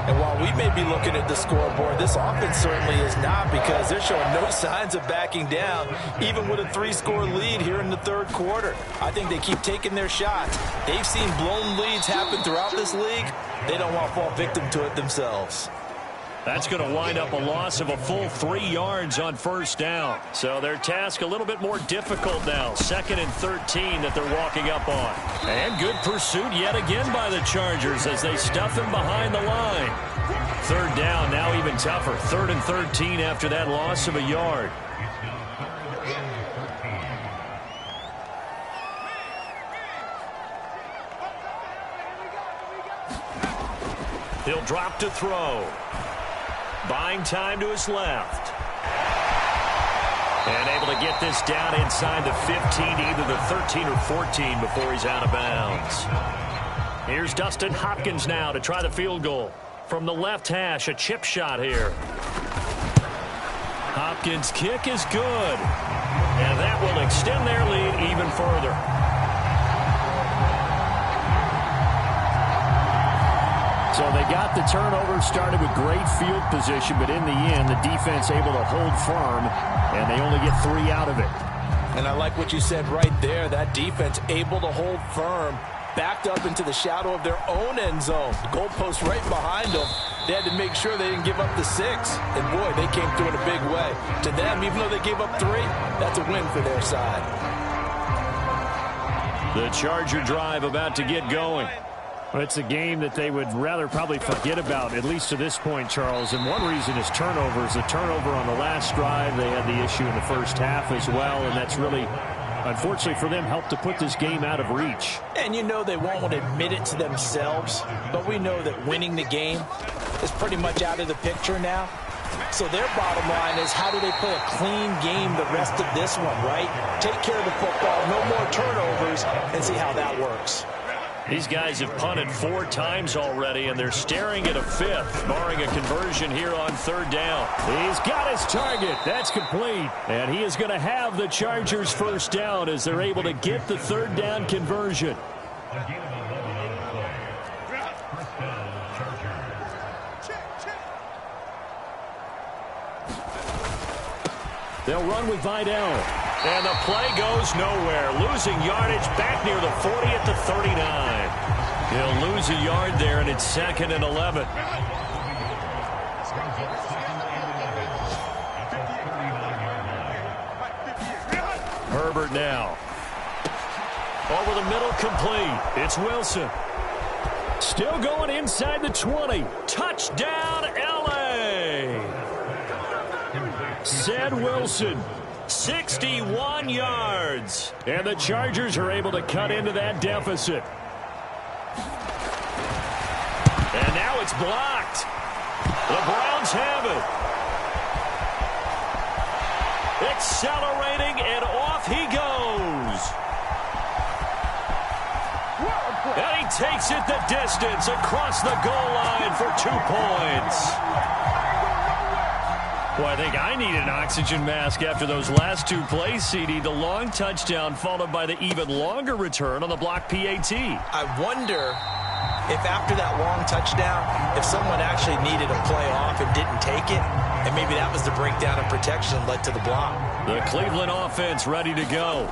And while we may be looking at the scoreboard, this offense certainly is not, because they're showing no signs of backing down, even with a 3-score lead here in the third quarter. I think they keep taking their shots. They've seen blown leads happen throughout this league. They don't want to fall victim to it themselves. That's going to wind up a loss of a full 3 yards on first down. So their task a little bit more difficult now. 2nd and 13 that they're walking up on. And good pursuit yet again by the Chargers as they stuff him behind the line. 3rd down now even tougher. 3rd and 13 after that loss of a yard. He'll drop to throw. Buying time to his left. And able to get this down inside the 15, either the 13 or 14 before he's out of bounds. Here's Dustin Hopkins now to try the field goal. From the left hash, a chip shot here. Hopkins' kick is good. And that will extend their lead even further. So they got the turnover, started with great field position, but in the end, the defense able to hold firm, and they only get 3 out of it. And I like what you said right there. That defense able to hold firm, backed up into the shadow of their own end zone. The goalpost right behind them. They had to make sure they didn't give up the 6. And, boy, they came through in a big way. To them, even though they gave up 3, that's a win for their side. The Charger drive about to get going. Well, it's a game that they would rather probably forget about, at least to this point, Charles. And one reason is turnovers. The turnover on the last drive, they had the issue in the first half as well, and that's really, unfortunately for them, helped to put this game out of reach. And you know they won't want to admit it to themselves, but we know that winning the game is pretty much out of the picture now. So their bottom line is, how do they play a clean game the rest of this one, right? Take care of the football, no more turnovers, and see how that works. These guys have punted 4 times already, and they're staring at a 5th, barring a conversion here on 3rd down. He's got his target. That's complete. And he is going to have the Chargers first down as they're able to get the 3rd down conversion. They'll run with Vidal. And the play goes nowhere. Losing yardage back near the 40 at the 39. He'll lose a yard there, and it's 2nd and 11. Herbert now. Over the middle, complete. It's Wilson. Still going inside the 20. Touchdown, L.A. Said Wilson. 61 yards. And the Chargers are able to cut into that deficit. And now it's blocked. The Browns have it. Accelerating, and off he goes. And he takes it the distance across the goal line for 2 points. Well, I think I need an oxygen mask after those last 2 plays, CD. The long touchdown followed by the even longer return on the block PAT. I wonder if after that long touchdown, if someone actually needed a play off and didn't take it, and maybe that was the breakdown in protection led to the block. The Cleveland offense ready to go.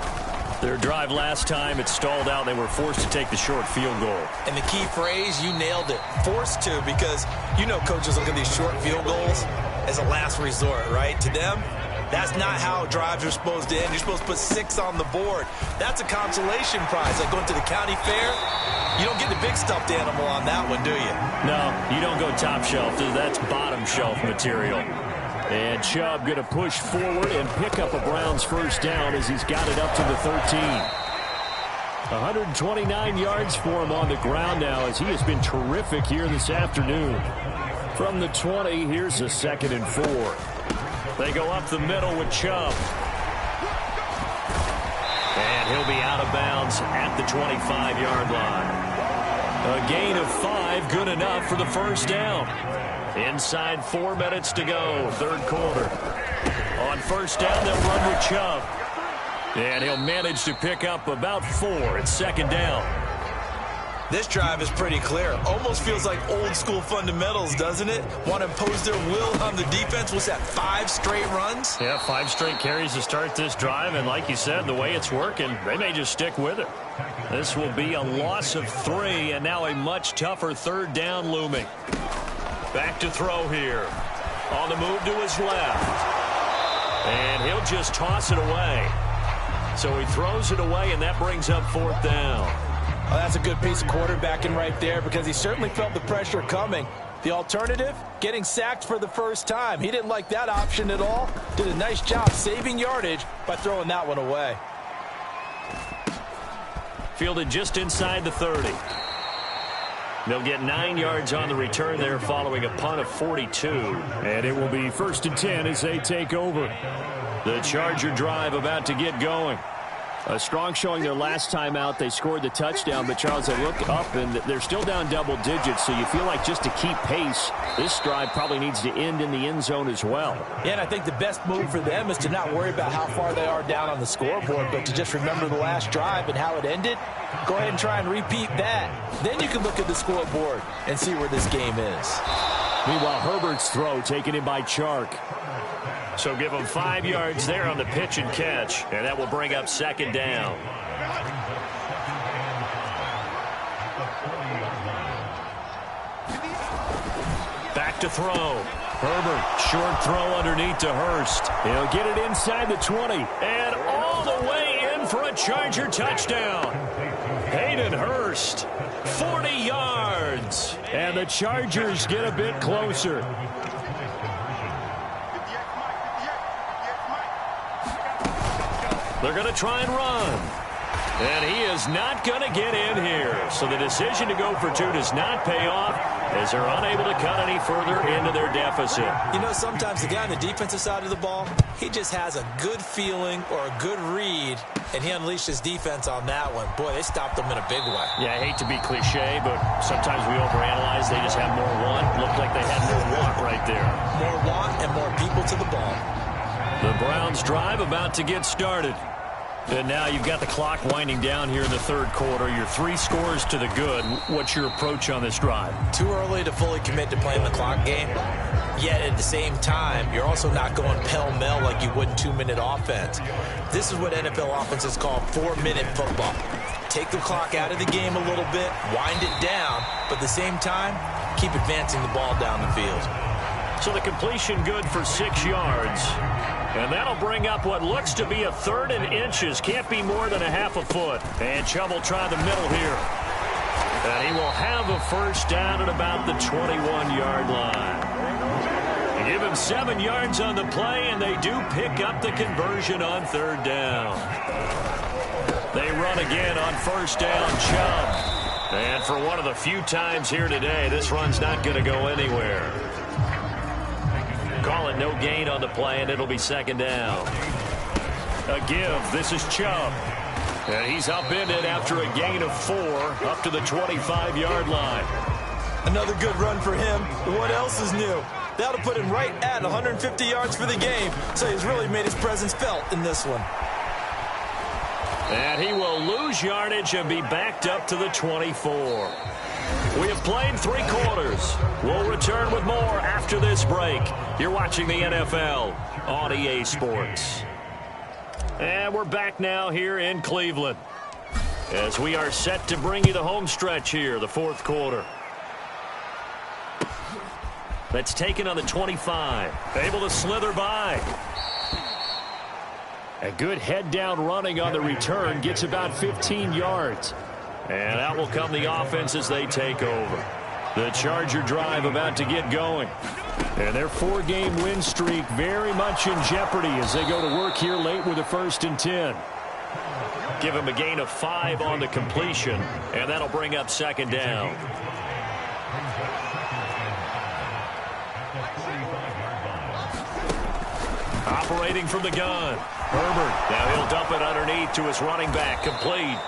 Their drive last time, it stalled out. They were forced to take the short field goal. And the key phrase, you nailed it, forced to, because you know coaches look at these short field goals as a last resort, right? To them, that's not how drives are supposed to end. You're supposed to put 6 on the board. That's a consolation prize. Like going to the county fair, you don't get the big stuffed animal on that one, do you? No, you don't go top shelf. That's bottom shelf material. And Chubb going to push forward and pick up a Browns first down as he's got it up to the 13. 129 yards for him on the ground now as he has been terrific here this afternoon. From the 20, here's a 2nd and 4. They go up the middle with Chubb. And he'll be out of bounds at the 25-yard line. A gain of 5, good enough for the first down. Inside 4 minutes to go, 3rd quarter. On first down, they'll run with Chubb. And he'll manage to pick up about 4 at 2nd down. This drive is pretty clear. Almost feels like old school fundamentals, doesn't it? Want to impose their will on the defense. Was that 5 straight runs? Yeah, 5 straight carries to start this drive. And like you said, the way it's working, they may just stick with it. This will be a loss of 3, and now a much tougher 3rd down looming. Back to throw here. On the move to his left. And he'll just toss it away. So he throws it away, and that brings up 4th down. Oh, that's a good piece of quarterbacking right there because he certainly felt the pressure coming. The alternative, getting sacked for the first time. He didn't like that option at all. Did a nice job saving yardage by throwing that one away. Fielded just inside the 30. They'll get 9 yards on the return there following a punt of 42. And it will be 1st and 10 as they take over. The Charger drive about to get going. A strong showing their last time out. They scored the touchdown, but Charles, they look up and they're still down double digits, so you feel like just to keep pace, this drive probably needs to end in the end zone as well. Yeah, and I think the best move for them is to not worry about how far they are down on the scoreboard, but to just remember the last drive and how it ended. Go ahead and try and repeat that. Then you can look at the scoreboard and see where this game is. Meanwhile, Herbert's throw taken in by Chark. So give him 5 yards there on the pitch and catch, and that will bring up 2nd down. Back to throw. Herbert, short throw underneath to Hurst. He'll get it inside the 20. And all the way in for a Charger touchdown. Hayden Hurst, 40 yards. And the Chargers get a bit closer. They're going to try and run. And he is not going to get in here. So the decision to go for 2 does not pay off as they're unable to cut any further into their deficit. You know, sometimes the guy on the defensive side of the ball, he just has a good feeling or a good read, and he unleashed his defense on that one. Boy, they stopped them in a big way. Yeah, I hate to be cliche, but sometimes we overanalyze. They just have more want. Looked like they had more want right there. More want and more people to the ball. The Browns drive about to get started. And now you've got the clock winding down here in the 3rd quarter. You're 3 scores to the good. What's your approach on this drive? Too early to fully commit to playing the clock game. Yet at the same time, you're also not going pell-mell like you would in 2-minute offense. This is what NFL offenses call 4-minute football. Take the clock out of the game a little bit, wind it down, but at the same time, keep advancing the ball down the field. So the completion good for 6 yards. And that'll bring up what looks to be a 3rd and inches. Can't be more than a half a foot. And Chubb will try the middle here. And he will have a 1st down at about the 21-yard line. Give him 7 yards on the play, and they do pick up the conversion on 3rd down. They run again on 1st down, Chubb. And for one of the few times here today, this run's not going to go anywhere. Call it no gain on the play, and it'll be 2nd down. A give. This is Chubb. And he's upended after a gain of 4 up to the 25-yard line. Another good run for him. What else is new? That'll put him right at 150 yards for the game. So he's really made his presence felt in this one. And he will lose yardage and be backed up to the 24. We have played 3 quarters. We'll return with more after this break. You're watching the NFL on EA Sports. And we're back now here in Cleveland as we are set to bring you the home stretch here, the 4th quarter. That's taken on the 25. Able to slither by. A good head-down running on the return. Gets about 15 yards. And out will come the offense as they take over. The Charger drive about to get going. And their 4-game win streak very much in jeopardy as they go to work here late with a 1st and 10. Give him a gain of 5 on the completion, and that'll bring up 2nd down. Operating from the gun. Herbert. Now he'll dump it underneath to his running back. Complete.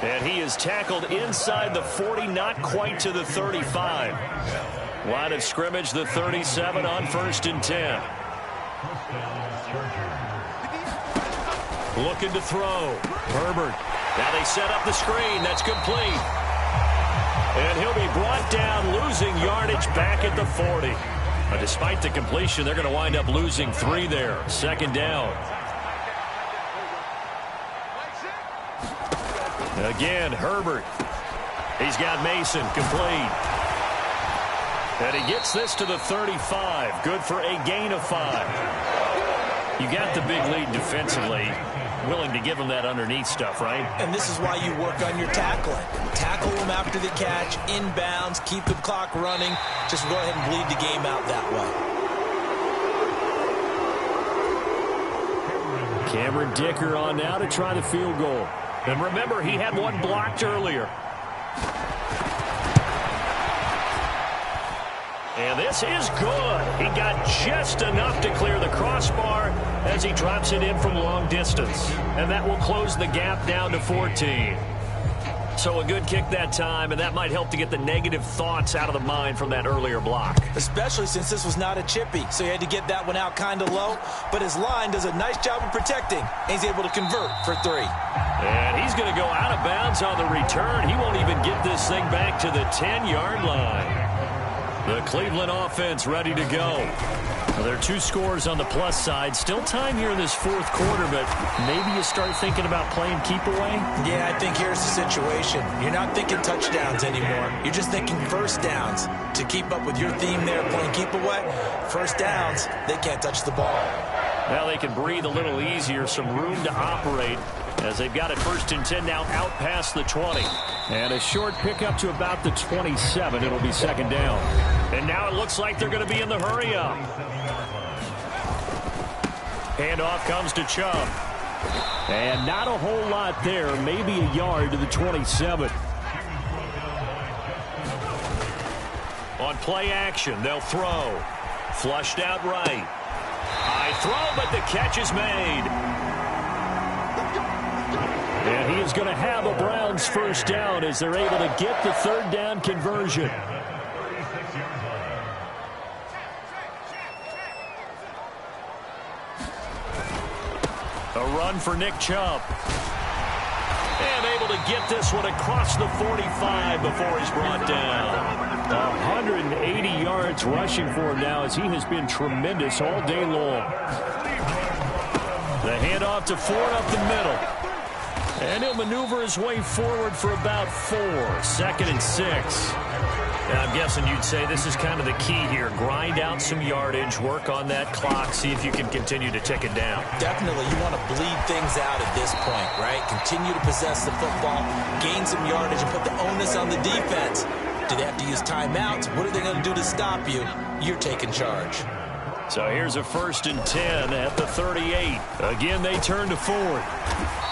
And he is tackled inside the 40, not quite to the 35. Line of scrimmage, the 37 on 1st and 10. Looking to throw. Herbert Now they set up the screen. That's complete. And he'll be brought down, losing yardage back at the 40. But despite the completion, they're going to wind up losing 3 there. Second down. Again, Herbert. He's got Mason complete. And he gets this to the 35. Good for a gain of 5. You got the big lead defensively. Willing to give him that underneath stuff, right? And this is why you work on your tackling. Tackle them after the catch, inbounds, keep the clock running. Just go ahead and bleed the game out that way. Cameron Dicker on now to try the field goal. And remember, he had one blocked earlier. And this is good. He got just enough to clear the crossbar as he drops it in from long distance. And that will close the gap down to 14. So a good kick that time, and that might help to get the negative thoughts out of the mind from that earlier block. Especially since this was not a chippy, so he had to get that one out kind of low. But his line does a nice job of protecting, and he's able to convert for 3. And he's going to go out of bounds on the return. He won't even get this thing back to the 10-yard line. The Cleveland offense ready to go. Well, there are 2 scores on the plus side. Still time here in this 4th quarter, but maybe you start thinking about playing keep away? Yeah, I think here's the situation. You're not thinking touchdowns anymore. You're just thinking first downs. To keep up with your theme there, playing keep away, first downs, they can't touch the ball. Now they can breathe a little easier, some room to operate as they've got it 1st and 10 now out past the 20. And a short pickup to about the 27. It'll be second down. And now it looks like they're going to be in the hurry-up. Handoff comes to Chubb. And not a whole lot there. Maybe a yard to the 27. On play action, they'll throw. Flushed out right. High throw, but the catch is made. And he is going to have a Browns first down as they're able to get the 3rd down conversion. A run for Nick Chubb. And able to get this one across the 45 before he's brought down. 180 yards rushing for him now as he has been tremendous all day long. The handoff to Ford up the middle. And he'll maneuver his way forward for about 4. 2nd and 6. Now, I'm guessing you'd say this is kind of the key here. Grind out some yardage, work on that clock, see if you can continue to tick it down. Definitely, you want to bleed things out at this point, right? Continue to possess the football, gain some yardage, and put the onus on the defense. Do they have to use timeouts? What are they going to do to stop you? You're taking charge. So here's a 1st and 10 at the 38. Again, they turn to Ford.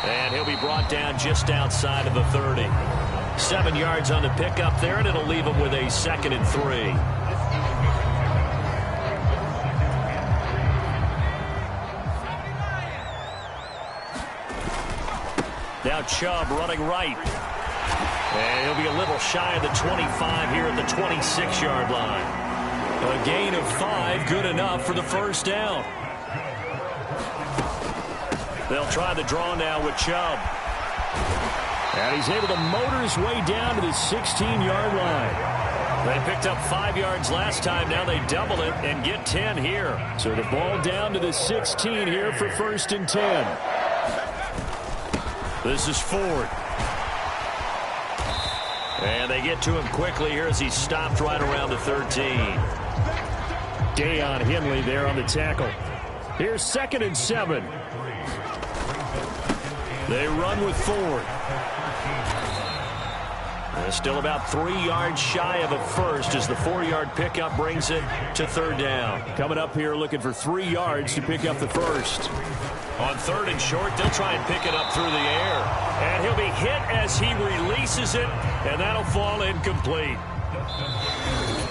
And he'll be brought down just outside of the 30. 7 yards on the pickup there, and it'll leave him with a 2nd and 3. Now Chubb running right. And he'll be a little shy of the 25 here at the 26-yard line. A gain of 5, good enough for the first down. They'll try the draw now with Chubb. And he's able to motor his way down to the 16-yard line. They picked up 5 yards last time. Now they double it and get 10 here. So the ball down to the 16 here for 1st and 10. This is Ford. And they get to him quickly here as he stopped right around the 13. Deion Henley there on the tackle. Here's 2nd and 7. They run with Ford. Still about 3 yards shy of a first as the 4-yard pickup brings it to 3rd down. Coming up here looking for 3 yards to pick up the first. On 3rd and short, they'll try and pick it up through the air. And he'll be hit as he releases it, and that'll fall incomplete.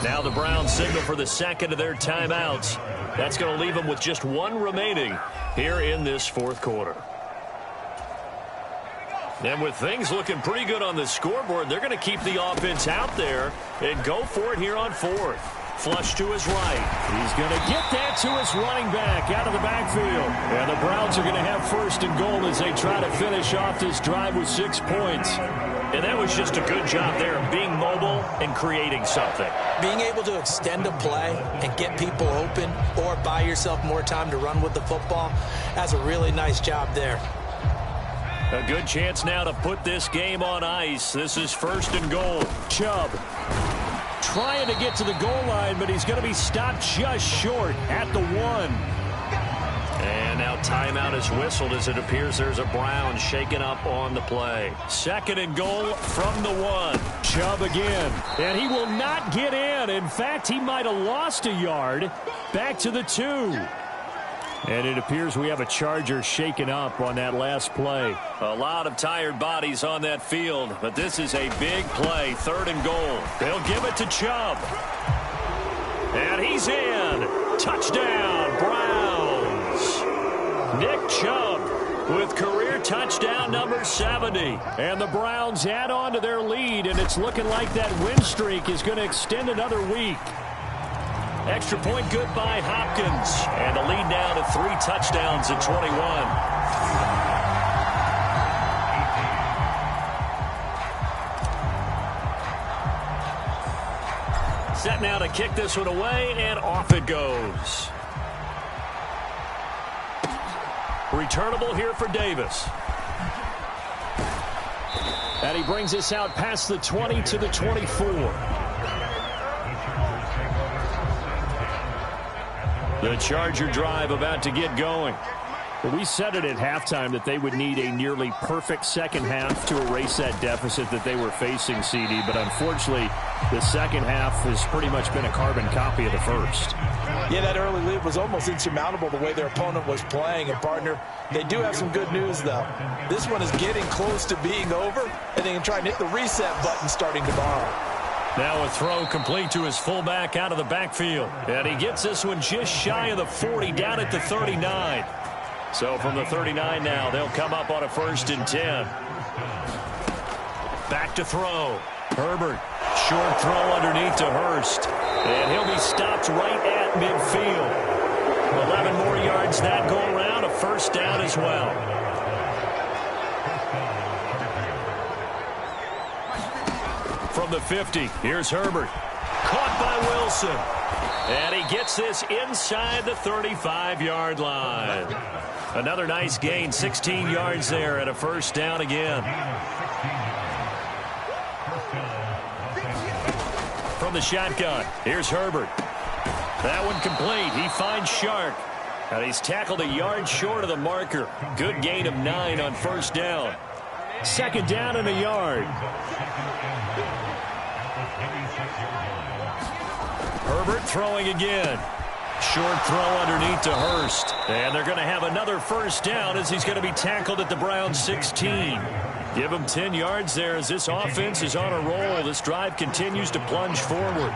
Now the Browns signal for the 2nd of their timeouts. That's going to leave them with just 1 remaining here in this 4th quarter. And with things looking pretty good on the scoreboard, they're going to keep the offense out there and go for it here on 4th. Flush to his right. He's going to get that to his running back out of the backfield. And the Browns are going to have 1st and goal as they try to finish off this drive with 6 points. And that was just a good job there of being mobile and creating something. Being able to extend a play and get people open or buy yourself more time to run with the football, that's a really nice job there. A good chance now to put this game on ice. This is 1st and goal. Chubb trying to get to the goal line, but he's going to be stopped just short at the 1. And now timeout is whistled as it appears there's a Brown shaken up on the play. 2nd and goal from the 1. Chubb again. And he will not get in. In fact, he might have lost a yard. Back to the 2. And it appears we have a Charger shaken up on that last play. A lot of tired bodies on that field, but this is a big play. 3rd and goal. They'll give it to Chubb. And he's in. Touchdown, Browns. Nick Chubb with career touchdown number 70. And the Browns add on to their lead, and it's looking like that win streak is going to extend another week. Extra point good by Hopkins. And the lead now to 3 touchdowns at 21. Set now to kick this one away, and off it goes. Returnable here for Davis. And he brings us out past the 20 to the 24. The Charger drive about to get going. Well, we said it at halftime that they would need a nearly perfect second half to erase that deficit that they were facing, CD. But unfortunately, the second half has pretty much been a carbon copy of the first. Yeah, that early lead was almost insurmountable the way their opponent was playing. And, partner, they do have some good news, though. This one is getting close to being over, and they can try and hit the reset button starting tomorrow. Now a throw complete to his fullback out of the backfield. And he gets this one just shy of the 40, down at the 39. So from the 39 now, they'll come up on a 1st and 10. Back to throw. Herbert, short throw underneath to Hurst. And he'll be stopped right at midfield. 11 more yards that go around, a 1st down as well. From the 50, here's Herbert. Caught by Wilson. And he gets this inside the 35-yard line. Another nice gain, 16 yards there, and a 1st down again. From the shotgun, here's Herbert. That one complete. He finds Shark. And he's tackled a yard short of the marker. Good gain of 9 on 1st down. 2nd down and a yard. Herbert throwing again. Short throw underneath to Hurst. And they're going to have another 1st down as he's going to be tackled at the Browns 16. Give him 10 yards there as this offense is on a roll. This drive continues to plunge forward.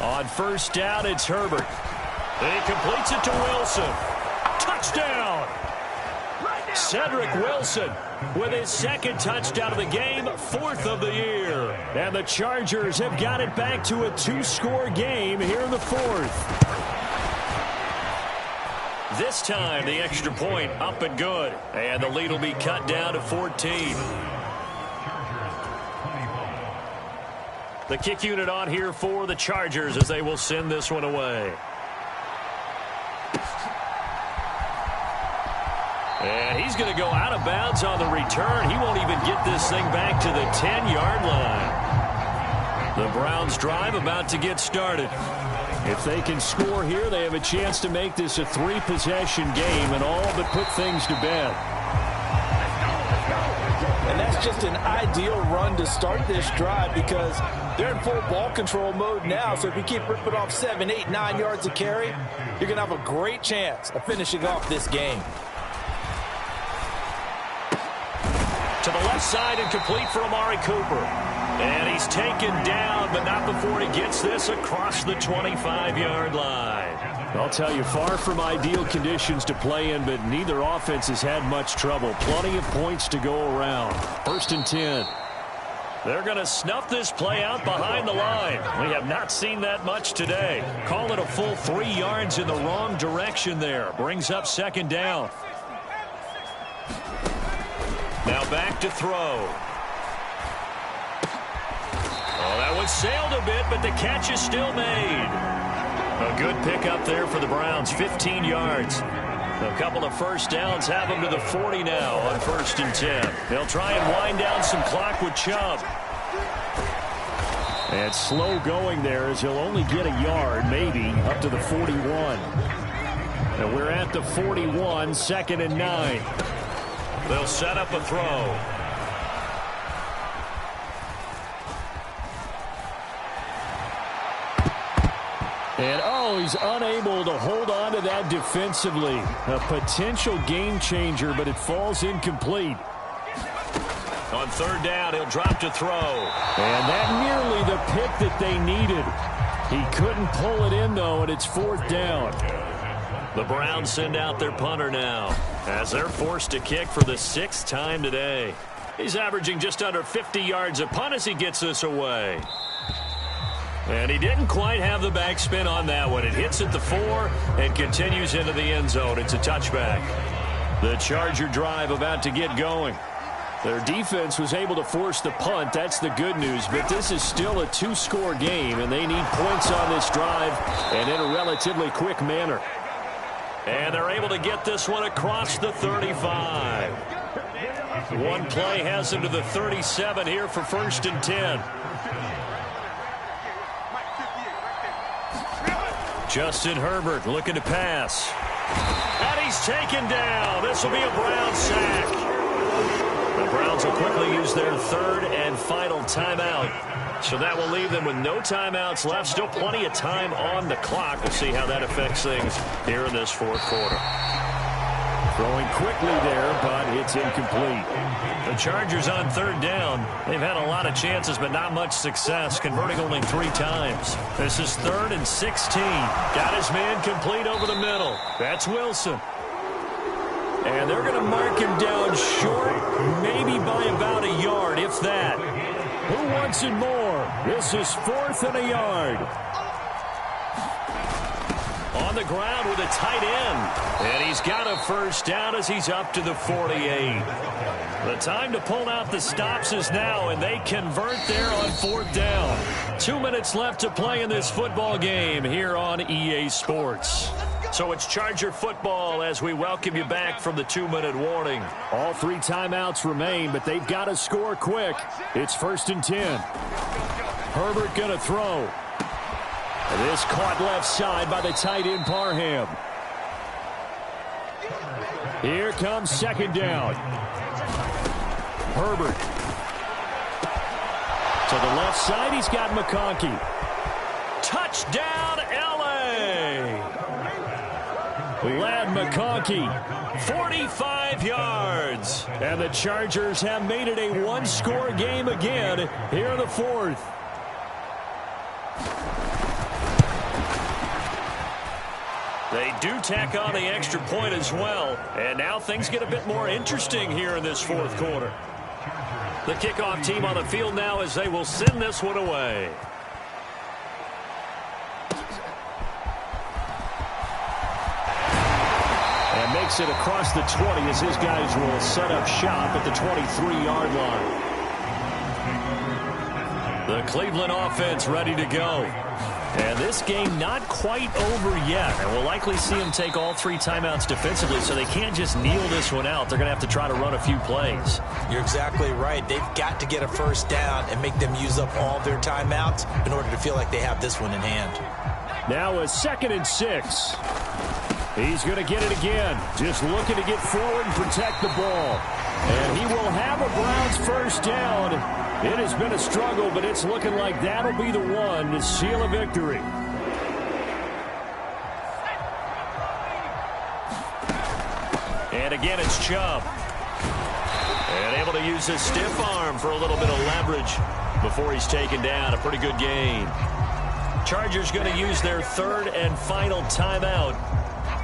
On 1st down, it's Herbert. He completes it to Wilson. Touchdown! Cedric Wilson with his 2nd touchdown of the game, 4th of the year. And the Chargers have got it back to a 2-score game here in the 4th. This time, the extra point up and good. And the lead will be cut down to 14. The kick unit on here for the Chargers as they will send this one away. And he's going to go out of bounds on the return. He won't even get this thing back to the 10-yard line. The Browns drive about to get started. If they can score here, they have a chance to make this a 3-possession game and all but put things to bed. And that's just an ideal run to start this drive because they're in full ball control mode now. So if you keep ripping off 7, 8, 9 yards of carry, you're going to have a great chance of finishing off this game. To the left side and complete for Amari Cooper. And he's taken down, but not before he gets this across the 25-yard line. I'll tell you, far from ideal conditions to play in, but neither offense has had much trouble. Plenty of points to go around. 1st and 10. They're going to snuff this play out behind the line. We have not seen that much today. Call it a full 3 yards in the wrong direction there. Brings up second down. Now back to throw. Oh, that one sailed a bit, but the catch is still made. A good pickup there for the Browns, 15 yards. A couple of first downs have them to the 40 now on 1st and 10. They'll try and wind down some clock with Chubb. And slow going there as he'll only get a yard, maybe, up to the 41. And we're at the 41, 2nd and 9. They'll set up a throw. And, oh, he's unable to hold on to that defensively. A potential game changer, but it falls incomplete. On 3rd down, he'll drop to throw. And that nearly the pick that they needed. He couldn't pull it in, though, and it's 4th down. The Browns send out their punter now as they're forced to kick for the 6th time today. He's averaging just under 50 yards a punt as he gets this away. And he didn't quite have the backspin on that one. It hits at the 4 and continues into the end zone. It's a touchback. The Charger drive about to get going. Their defense was able to force the punt. That's the good news. But this is still a 2-score game, and they need points on this drive and in a relatively quick manner. And they're able to get this one across the 35. One play has them to the 37 here for 1st and 10. Justin Herbert looking to pass. And he's taken down. This will be a Browns sack. The Browns will quickly use their 3rd and final timeout. So that will leave them with no timeouts left. Still plenty of time on the clock. We'll see how that affects things here in this 4th quarter. Throwing quickly there, but it's incomplete. The Chargers on 3rd down. They've had a lot of chances, but not much success, converting only 3 times. This is 3rd and 16. Got his man complete over the middle. That's Wilson. And they're going to mark him down short, maybe by about a yard, if that. Who wants it more? This is 4th and a yard. On the ground with a tight end. And he's got a first down as he's up to the 48. The time to pull out the stops is now, and they convert there on 4th down. 2 minutes left to play in this football game here on EA Sports. So it's Charger football as we welcome you back from the 2-minute warning. All 3 timeouts remain, but they've got to score quick. It's 1st and 10. Herbert going to throw. And this caught left side by the tight end Parham. Here comes 2nd down. Herbert. To the left side, he's got McConkey. Touchdown, L.A. Lad McConkey, 45 yards. And the Chargers have made it a 1-score game again here in the 4th. They do tack on the extra point as well. And now things get a bit more interesting here in this 4th quarter. The kickoff team on the field now as they will send this one away. And makes it across the 20 as his guys will set up shop at the 23-yard line. The Cleveland offense ready to go. And this game not quite over yet. And we'll likely see them take all 3 timeouts defensively, so they can't just kneel this one out. They're going to have to try to run a few plays. You're exactly right. They've got to get a first down and make them use up all their timeouts in order to feel like they have this one in hand. Now a 2nd and 6. He's going to get it again. Just looking to get forward and protect the ball. And he will have a Browns first down. It has been a struggle, but it's looking like that'll be the one to seal a victory. And again, it's Chubb. And able to use his stiff arm for a little bit of leverage before he's taken down. A pretty good gain. Chargers going to use their 3rd and final timeout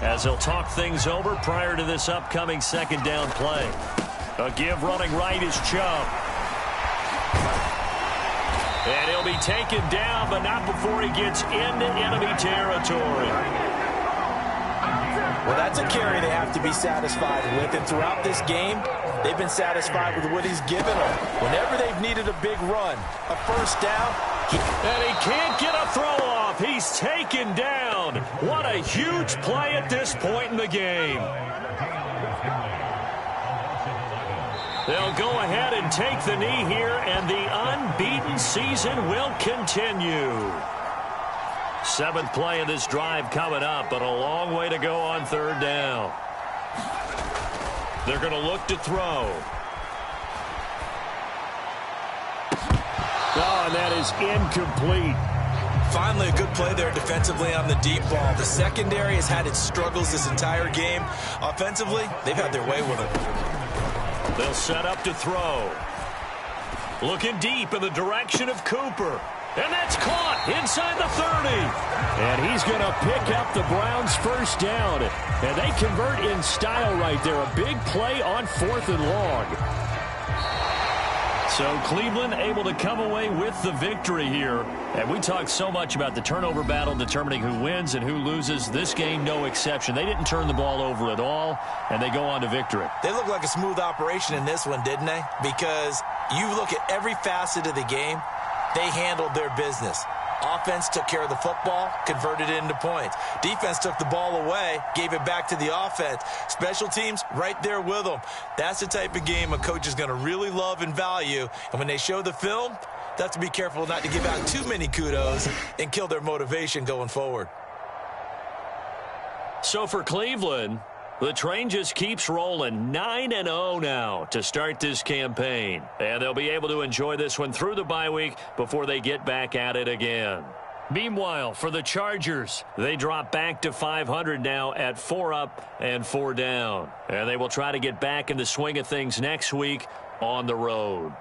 as they'll talk things over prior to this upcoming 2nd down play. A give running right is Chubb. And he'll be taken down, but not before he gets into enemy territory. Well, that's a carry they have to be satisfied with. And throughout this game, they've been satisfied with what he's given them. Whenever they've needed a big run, a first down. And he can't get a throw off. He's taken down. What a huge play at this point in the game. They'll go ahead and take the knee here, and the unbeaten season will continue. 7th play of this drive coming up, but a long way to go on 3rd down. They're going to look to throw. Oh, and that is incomplete. Finally, a good play there defensively on the deep ball. The secondary has had its struggles this entire game. Offensively, they've had their way with it. They'll set up to throw. Looking deep in the direction of Cooper. And that's caught inside the 30. And he's going to pick up the Browns' first down. And they convert in style right there. A big play on 4th and long. So Cleveland able to come away with the victory here. And we talked so much about the turnover battle determining who wins and who loses. This game, no exception. They didn't turn the ball over at all, and they go on to victory. They look like a smooth operation in this one, didn't they? Because you look at every facet of the game, they handled their business. Offense took care of the football, converted it into points. Defense took the ball away, gave it back to the offense. Special teams, right there with them. That's the type of game a coach is going to really love and value. And when they show the film, they have to be careful not to give out too many kudos and kill their motivation going forward. So for Cleveland, the train just keeps rolling. 9-0 now to start this campaign. And they'll be able to enjoy this one through the bye week before they get back at it again. Meanwhile, for the Chargers, they drop back to 500 now at 4 up and 4 down. And they will try to get back in the swing of things next week on the road.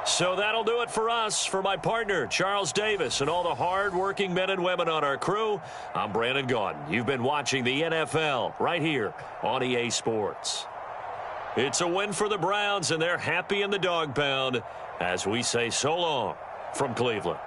So that'll do it for us. For my partner, Charles Davis, and all the hard-working men and women on our crew, I'm Brandon Gaudin. You've been watching the NFL right here on EA Sports. It's a win for the Browns, and they're happy in the dog pound as we say so long from Cleveland.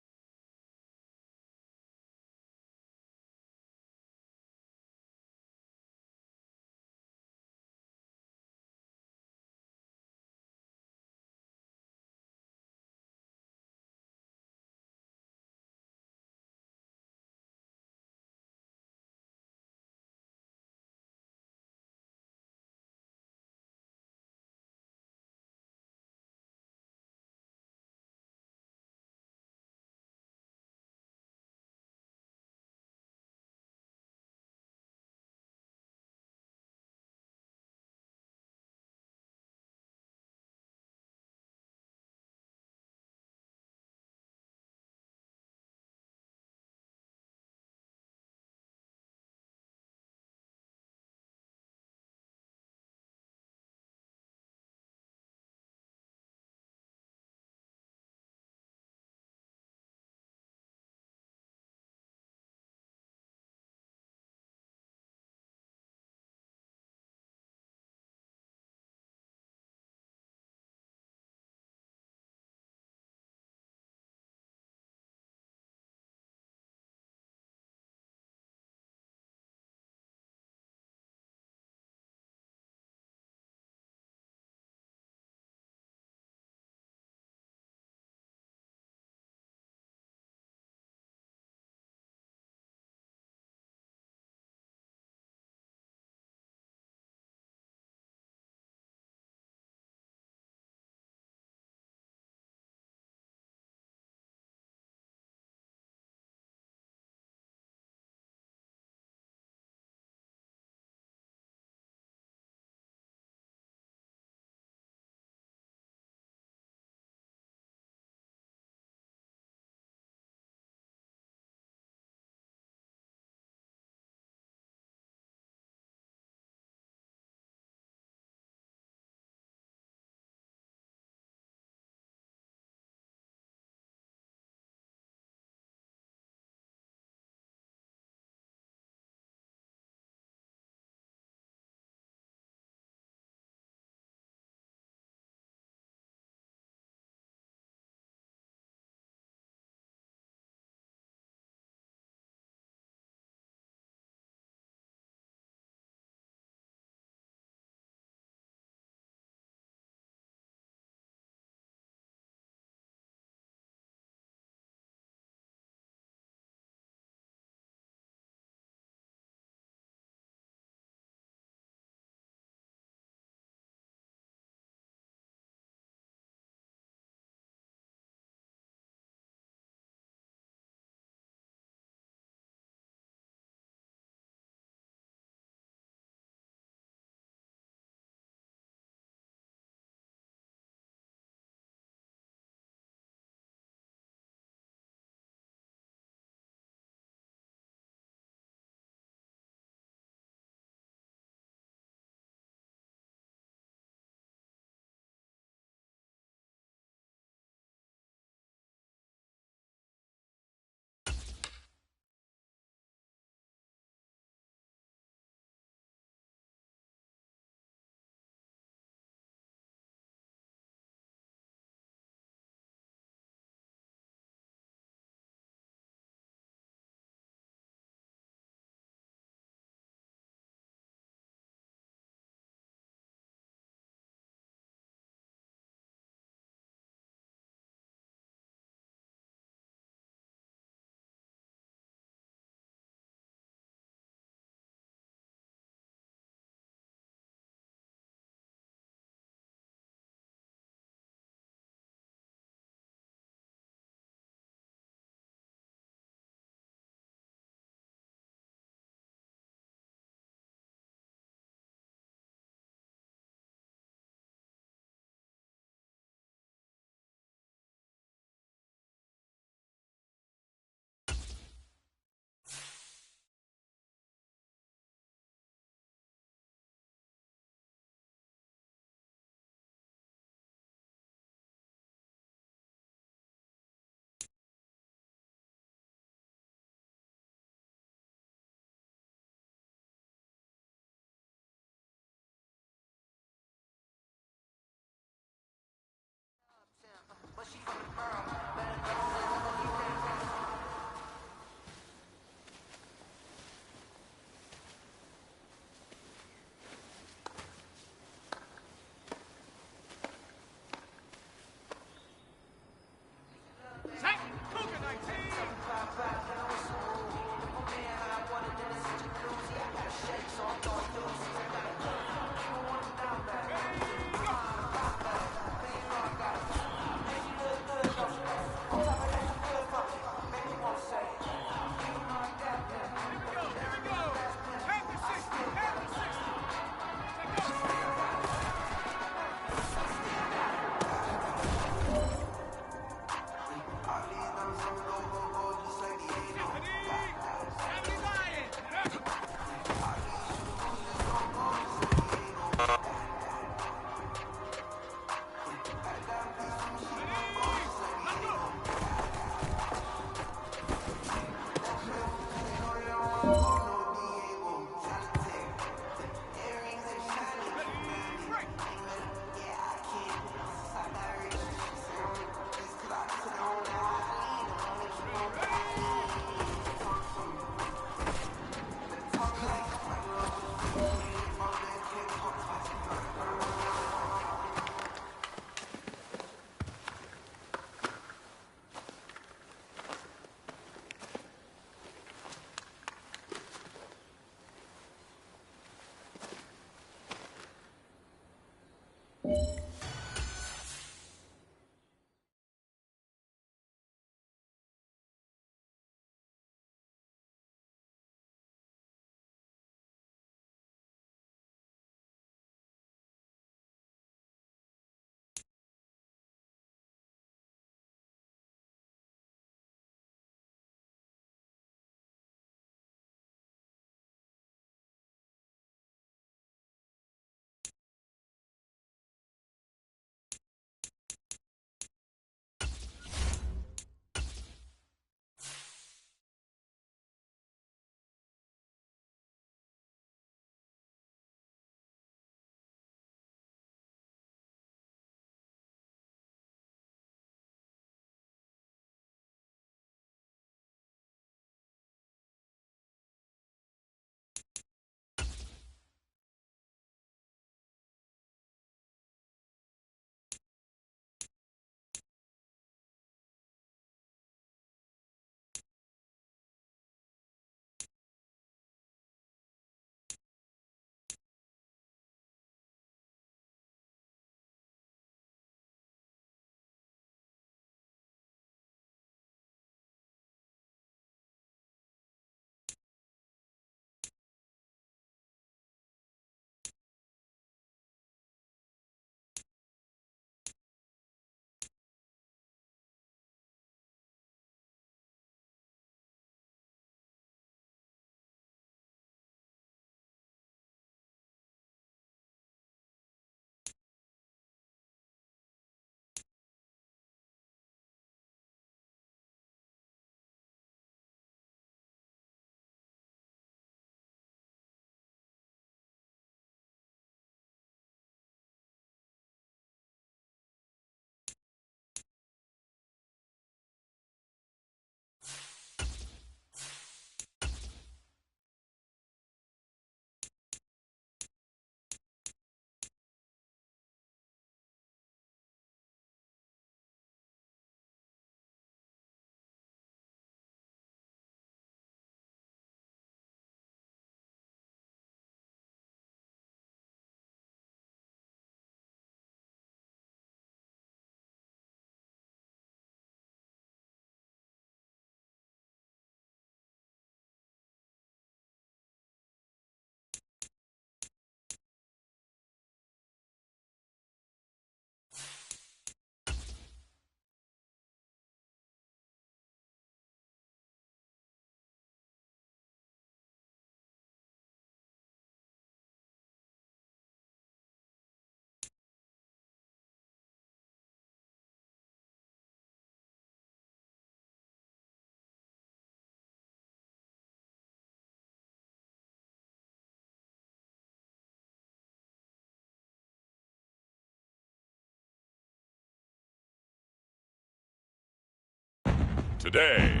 today,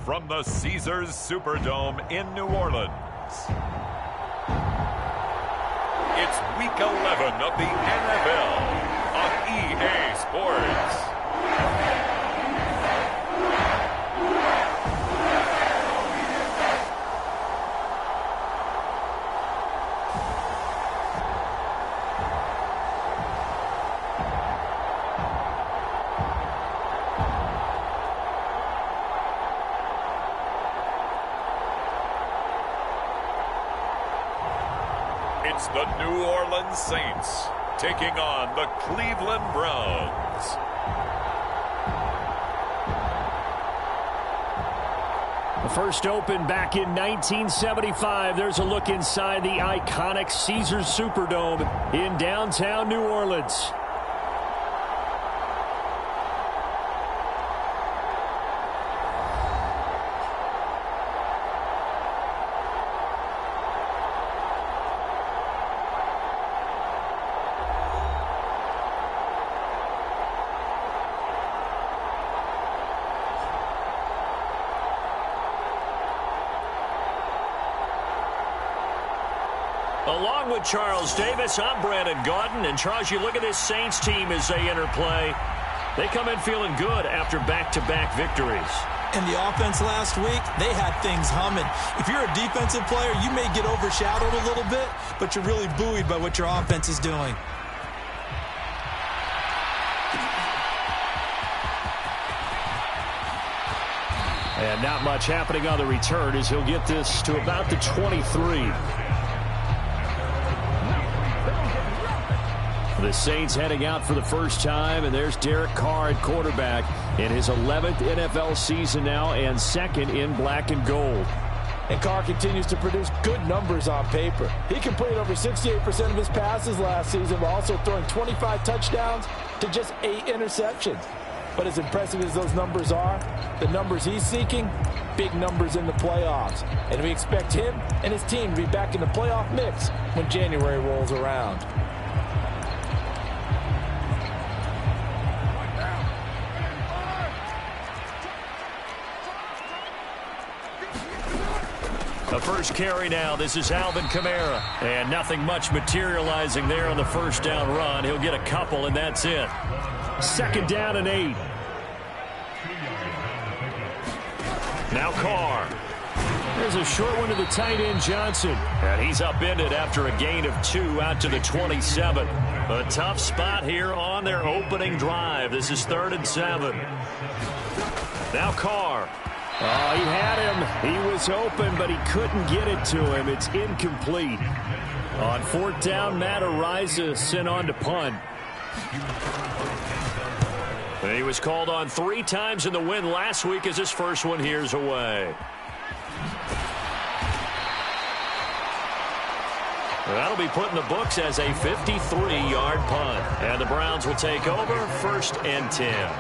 from the Caesars Superdome in New Orleans, it's Week 11 of the NFL on EA Sports. It's the New Orleans Saints taking on the Cleveland Browns. The first opened back in 1975. There's a look inside the iconic Caesars Superdome in downtown New Orleans. Along with Charles Davis, I'm Brandon Gaudin. And Charles, you look at this Saints team as they enter play. They come in feeling good after back-to-back victories. In the offense last week, they had things humming. If you're a defensive player, you may get overshadowed a little bit, but you're really buoyed by what your offense is doing. And not much happening on the return as he'll get this to about the 23. The Saints heading out for the first time, and there's Derek Carr at quarterback in his 11th NFL season now and second in black and gold. And Carr continues to produce good numbers on paper. He completed over 68% of his passes last season while also throwing 25 touchdowns to just 8 interceptions. But as impressive as those numbers are, the numbers he's seeking, big numbers in the playoffs. And we expect him and his team to be back in the playoff mix when January rolls around. The first carry now. This is Alvin Kamara. And nothing much materializing there on the first down run. He'll get a couple, and that's it. Second down and 8. Now Carr. There's a short one to the tight end, Johnson. And he's upended after a gain of 2 out to the 27. A tough spot here on their opening drive. This is 3rd and 7. Now Carr. Oh, he had him. He was open, but he couldn't get it to him. It's incomplete. On 4th down, Matt Ariza sent on to punt. And he was called on 3 times in the win last week as his first one here's away. That'll be put in the books as a 53-yard punt. And the Browns will take over 1st and 10.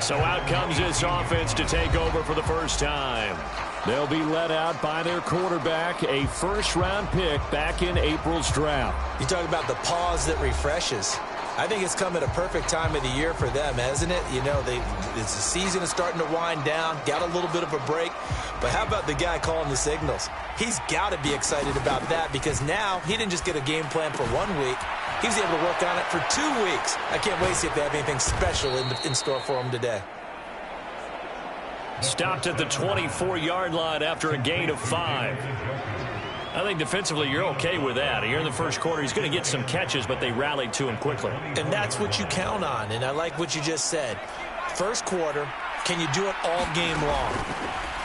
So out comes this offense to take over for the first time. They'll be led out by their quarterback, a first-round pick back in April's draft. You talk about the pause that refreshes. I think it's come at a perfect time of the year for them, hasn't it? You know, the season is starting to wind down, got a little bit of a break. But how about the guy calling the signals? He's got to be excited about that because now he didn't just get a game plan for 1 week. He was able to work on it for 2 weeks. I can't wait to see if they have anything special in store for him today. Stopped at the 24-yard line after a gain of 5. I think defensively you're okay with that. Here in the first quarter, he's going to get some catches, but they rallied to him quickly. And that's what you count on, and I like what you just said. First quarter, can you do it all game long?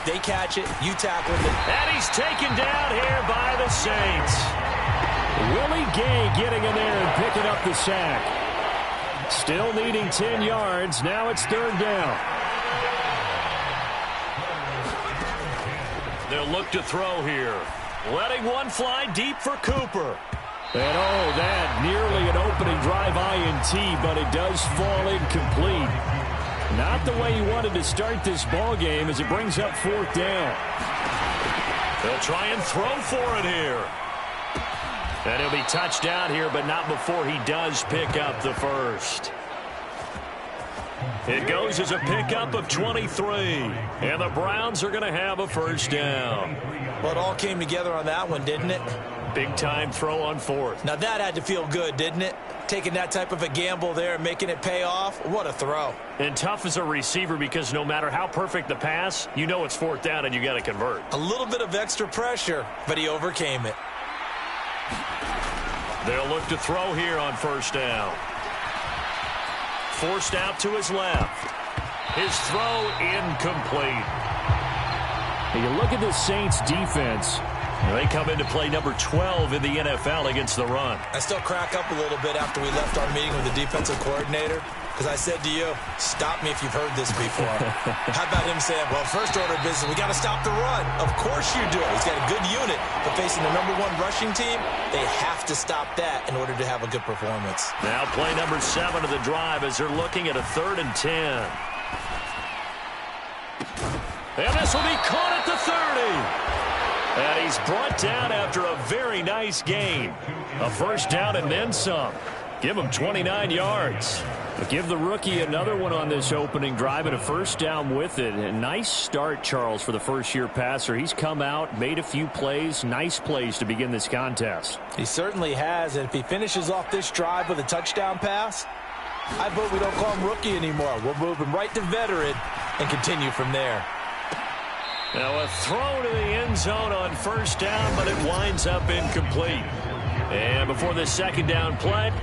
They catch it, you tackle it. And he's taken down here by the Saints. Willie Gay getting in there and picking up the sack. Still needing 10 yards. Now it's 3rd down. They'll look to throw here. Letting one fly deep for Cooper. And oh, that nearly an opening drive INT, but it does fall incomplete. Not the way he wanted to start this ball game as it brings up 4th down. They'll try and throw for it here. And he'll be touched down here, but not before he does pick up the first. It goes as a pickup of 23. And the Browns are going to have a first down. Well, it all came together on that one, didn't it? Big-time throw on fourth. Now that had to feel good, didn't it? Taking that type of a gamble there and making it pay off. What a throw. And tough as a receiver because no matter how perfect the pass, you know it's fourth down and you got to convert. A little bit of extra pressure, but he overcame it. They'll look to throw here on first down. Forced out to his left. His throw incomplete. And you look at the Saints defense. They come into play number 12 in the NFL against the run. I still crack up a little bit after we left our meeting with the defensive coordinator because I said to you, stop me if you've heard this before. How about him saying, well, first order of business, we got to stop the run. Of course you do. He's got a good unit, but facing the #1 rushing team, they have to stop that in order to have a good performance. Now play number 7 of the drive as they're looking at a 3rd and 10. And this will be caught at the 30. And he's brought down after a very nice gain. A first down and then some. Give him 29 yards. But give the rookie another one on this opening drive and a first down with it. A nice start, Charles, for the first-year passer. He's come out, made a few plays, nice plays to begin this contest. He certainly has, and if he finishes off this drive with a touchdown pass, I vote we don't call him rookie anymore. We'll move him right to veteran and continue from there. Now a throw to the end zone on first down, but it winds up incomplete. And before the second down play,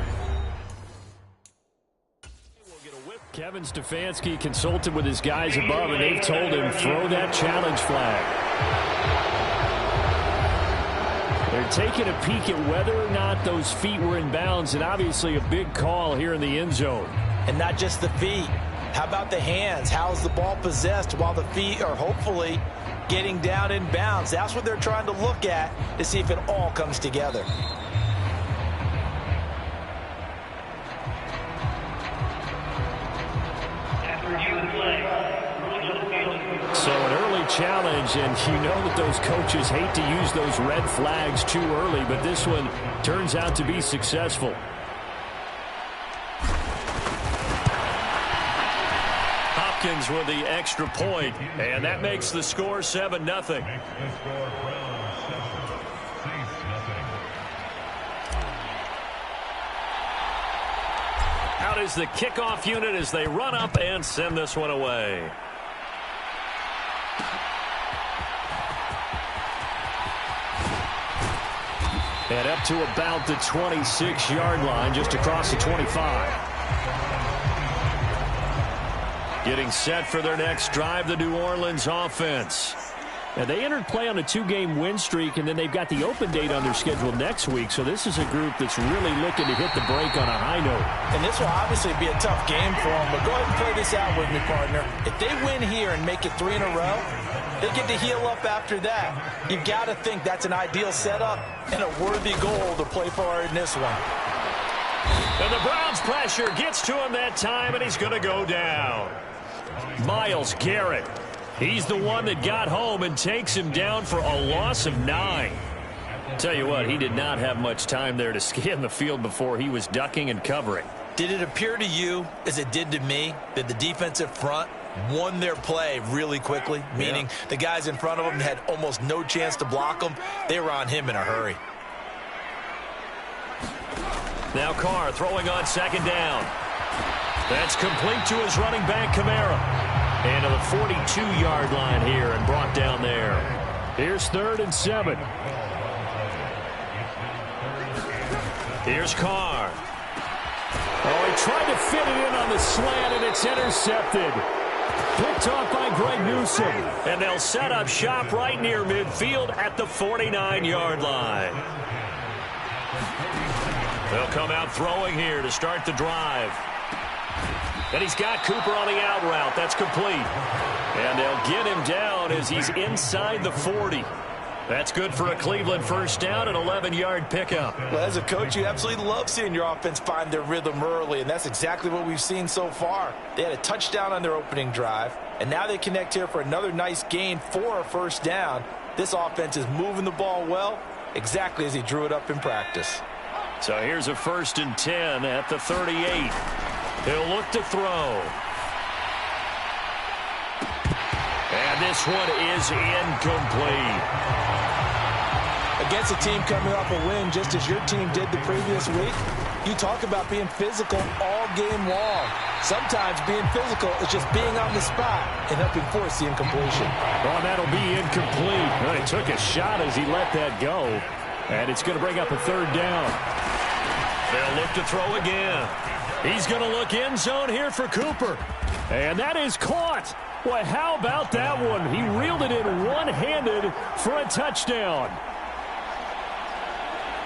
we'll get a whip. Kevin Stefanski consulted with his guys above, and they've told him throw that challenge flag. They're taking a peek at whether or not those feet were in bounds, and obviously a big call here in the end zone. And not just the feet. How about the hands? How's the ball possessed while the feet are hopefully getting down in bounds? That's what they're trying to look at to see if it all comes together. So an early challenge, and you know that those coaches hate to use those red flags too early, but this one turns out to be successful. with the extra point, and that makes the score 7-0. Out is the kickoff unit as they run up and send this one away. And up to about the 26-yard line, just across the 25. Getting set for their next drive, the New Orleans offense. And they entered play on a 2-game win streak, and then they've got the open date on their schedule next week. So this is a group that's really looking to hit the break on a high note. And this will obviously be a tough game for them, but go ahead and play this out with me, partner. If they win here and make it 3 in a row, they get to heal up after that. You've got to think that's an ideal setup and a worthy goal to play for in this one. And the Browns' pressure gets to him that time, and he's going to go down. Myles Garrett. He's the one that got home and takes him down for a loss of 9. Tell you what, he did not have much time there to scan the field before he was ducking and covering. Did it appear to you, as it did to me, that the defensive front won their play really quickly? Meaning the guys in front of them had almost no chance to block them. They were on him in a hurry. Now Carr throwing on second down. That's complete to his running back, Kamara. And to the 42-yard line here and brought down there. Here's 3rd and 7. Here's Carr. Oh, he tried to fit it in on the slant, and it's intercepted. Picked off by Greg Newsome. And they'll set up shop right near midfield at the 49-yard line. They'll come out throwing here to start the drive. And he's got Cooper on the out route. That's complete. And they'll get him down as he's inside the 40. That's good for a Cleveland first down, an 11-yard pickup. Well, as a coach, you absolutely love seeing your offense find their rhythm early, and that's exactly what we've seen so far. They had a touchdown on their opening drive, and now they connect here for another nice gain for a first down. This offense is moving the ball well, exactly as he drew it up in practice. So here's a 1st and 10 at the 38. He'll look to throw. And this one is incomplete. Against a team coming off a win just as your team did the previous week, you talk about being physical all game long. Sometimes being physical is just being on the spot and helping force the incompletion. Well, that'll be incomplete. Well, he took a shot as he let that go. And it's going to bring up a third down. They'll look to throw again. He's going to look end zone here for Cooper. And that is caught. Well, how about that one? He reeled it in one-handed for a touchdown.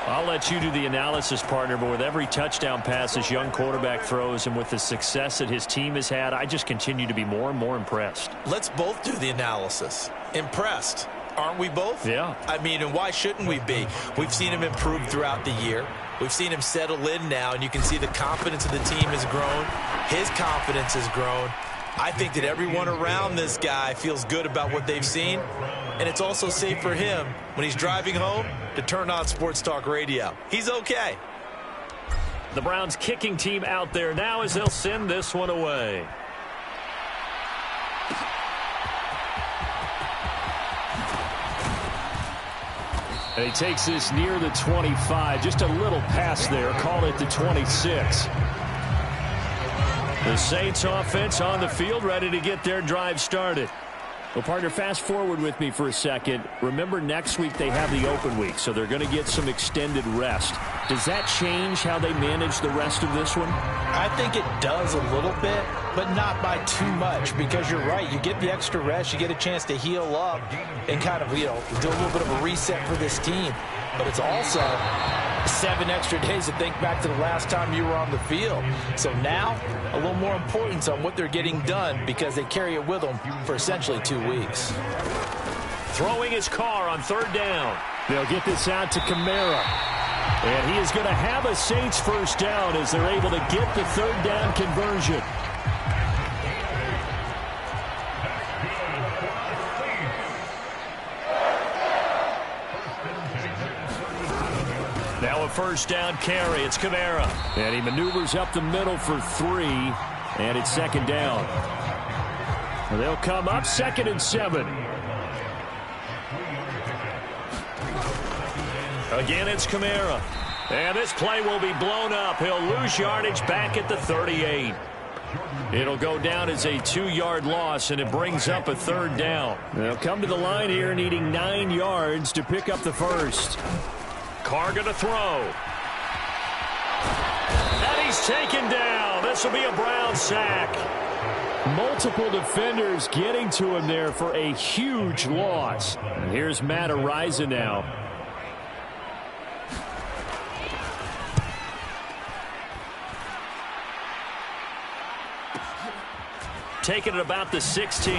I'll let you do the analysis, partner, but with every touchdown pass this young quarterback throws and with the success that his team has had, I just continue to be more and more impressed. Let's both do the analysis. Impressed. Aren't we both? Yeah. I mean, and why shouldn't we be? We've seen him improve throughout the year. We've seen him settle in now, and you can see the confidence of the team has grown. His confidence has grown. I think that everyone around this guy feels good about what they've seen, and it's also safe for him when he's driving home to turn on Sports Talk Radio. He's okay. The Browns kicking team out there now as they'll send this one away. And he takes this near the 25. Just a little pass there. Call it the 26. The Saints offense on the field, ready to get their drive started. Well, partner, fast forward with me for a second. Remember, next week they have the open week, so they're going to get some extended rest. Does that change how they manage the rest of this one? I think it does a little bit, but not by too much, because you're right. You get the extra rest. You get a chance to heal up and kind of, do a little bit of a reset for this team. But it's also 7 extra days to think back to the last time you were on the field. So now, a little more importance on what they're getting done because they carry it with them for essentially 2 weeks. Throwing his car on third down. They'll get this out to Kamara. And he is going to have a Saints first down as they're able to get the third down conversion. Now a first down carry. It's Kamara. And he maneuvers up the middle for 3. And it's second down. They'll come up 2nd and 7. Again, it's Kamara. And this play will be blown up. He'll lose yardage back at the 38. It'll go down as a 2-yard loss, and it brings up a third down. They'll come to the line here needing 9 yards to pick up the first. Carr going to throw. And he's taken down. This will be a Brown sack. Multiple defenders getting to him there for a huge loss. And here's Matt Ariza now. Taking it about the 16.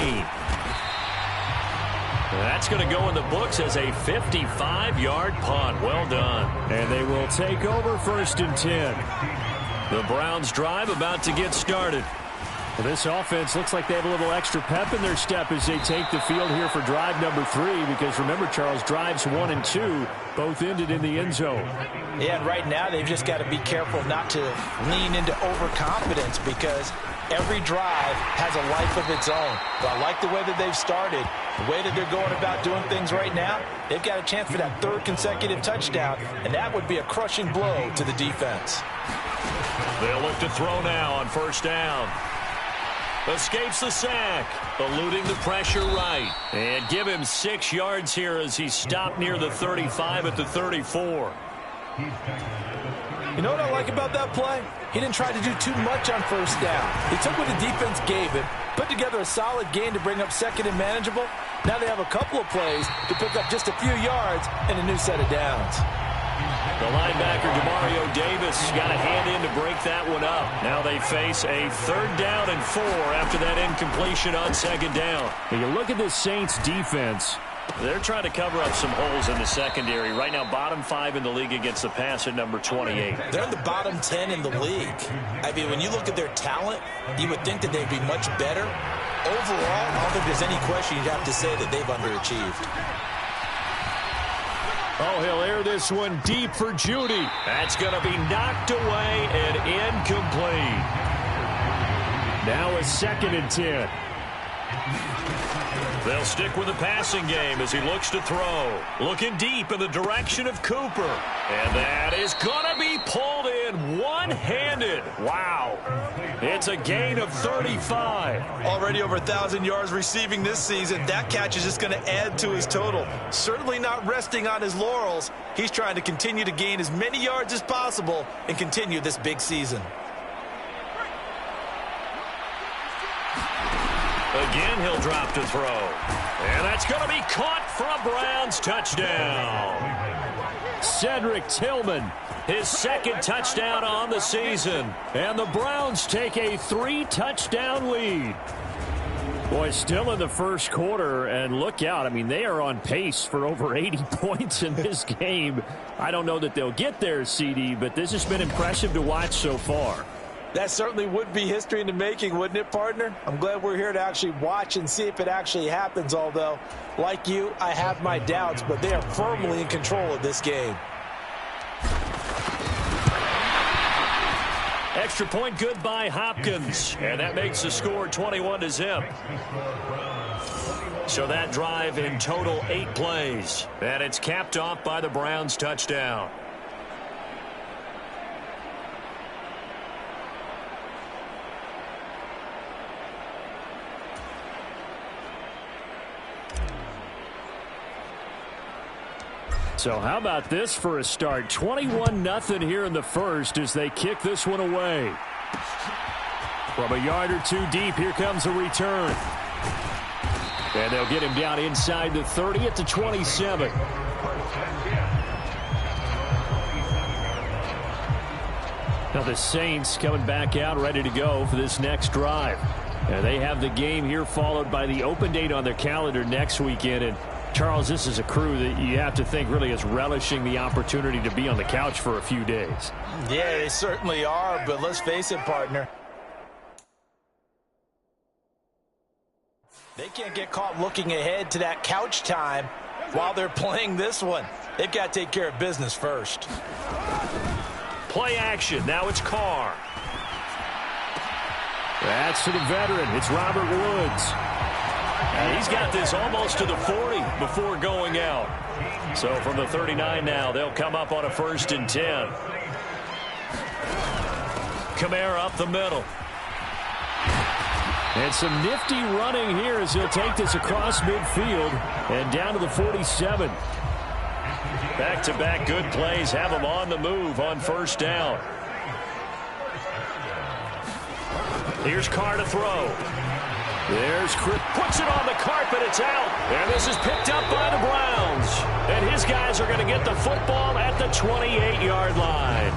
That's going to go in the books as a 55-yard punt. Well done. And they will take over 1st and 10. The Browns drive about to get started. Well, this offense looks like they have a little extra pep in their step as they take the field here for drive number 3, because remember, Charles, drives 1 and 2 both ended in the end zone. Yeah, and right now they've just got to be careful not to lean into overconfidence, because every drive has a life of its own. But I like the way that they've started, the way that they're going about doing things right now. They've got a chance for that 3rd consecutive touchdown, and that would be a crushing blow to the defense. They'll look to throw now on first down. Escapes the sack, eluding the pressure right. And give him 6 yards here as he's stopped near the 35 at the 34. You know what I like about that play? He didn't try to do too much on first down. He took what the defense gave him, put together a solid game to bring up 2nd and manageable. Now they have a couple of plays to pick up just a few yards and a new set of downs. The linebacker, Demario Davis, got a hand in to break that one up. Now they face a 3rd down and 4 after that incompletion on 2nd down. When you look at this Saints defense, they're trying to cover up some holes in the secondary. Right now, bottom 5 in the league against the pass at number 28. They're in the bottom 10 in the league. I mean, when you look at their talent, you would think that they'd be much better. Overall, I don't think there's any question you'd have to say that they've underachieved. Oh, he'll air this one deep for Judy. That's going to be knocked away and incomplete. Now a 2nd and 10. They'll stick with the passing game as he looks to throw. Looking deep in the direction of Cooper. And that is going to be pulled in one-handed. Wow. It's a gain of 35. Already over 1,000 yards receiving this season. That catch is just going to add to his total. Certainly not resting on his laurels. He's trying to continue to gain as many yards as possible and continue this big season. Again, he'll drop to throw. And that's going to be caught for a Browns touchdown. Cedric Tillman, his second touchdown on the season. And the Browns take a 3-touchdown lead. Boy, still in the first quarter, and look out. I mean, they are on pace for over 80 points in this game. I don't know that they'll get there, CD, but this has been impressive to watch so far. That certainly would be history in the making, wouldn't it, partner? I'm glad we're here to actually watch and see if it actually happens, although, like you, I have my doubts, but they are firmly in control of this game. Extra point good by Hopkins, and that makes the score 21-0. So that drive in total 8 plays, and it's capped off by the Browns touchdown. So how about this for a start? 21-0 here in the first as they kick this one away. From a yard or two deep, here comes a return. And they'll get him down inside the 30 at the 27. Now the Saints coming back out ready to go for this next drive. And they have the game here followed by the open date on their calendar next weekend. And Charles, this is a crew that you have to think really is relishing the opportunity to be on the couch for a few days. Yeah, they certainly are, but let's face it, partner. They can't get caught looking ahead to that couch time while they're playing this one. They've got to take care of business first. Play action. Now it's Carr. That's to the veteran. It's Robert Woods. And he's got this almost to the 40 before going out. So from the 39 now, they'll come up on a 1st and 10. Kamara up the middle. And some nifty running here as he'll take this across midfield and down to the 47. Back-to-back good plays have him on the move on 1st down. Here's Carr to throw. There's Chris, puts it on the carpet, it's out. And this is picked up by the Browns. And his guys are going to get the football at the 28-yard line.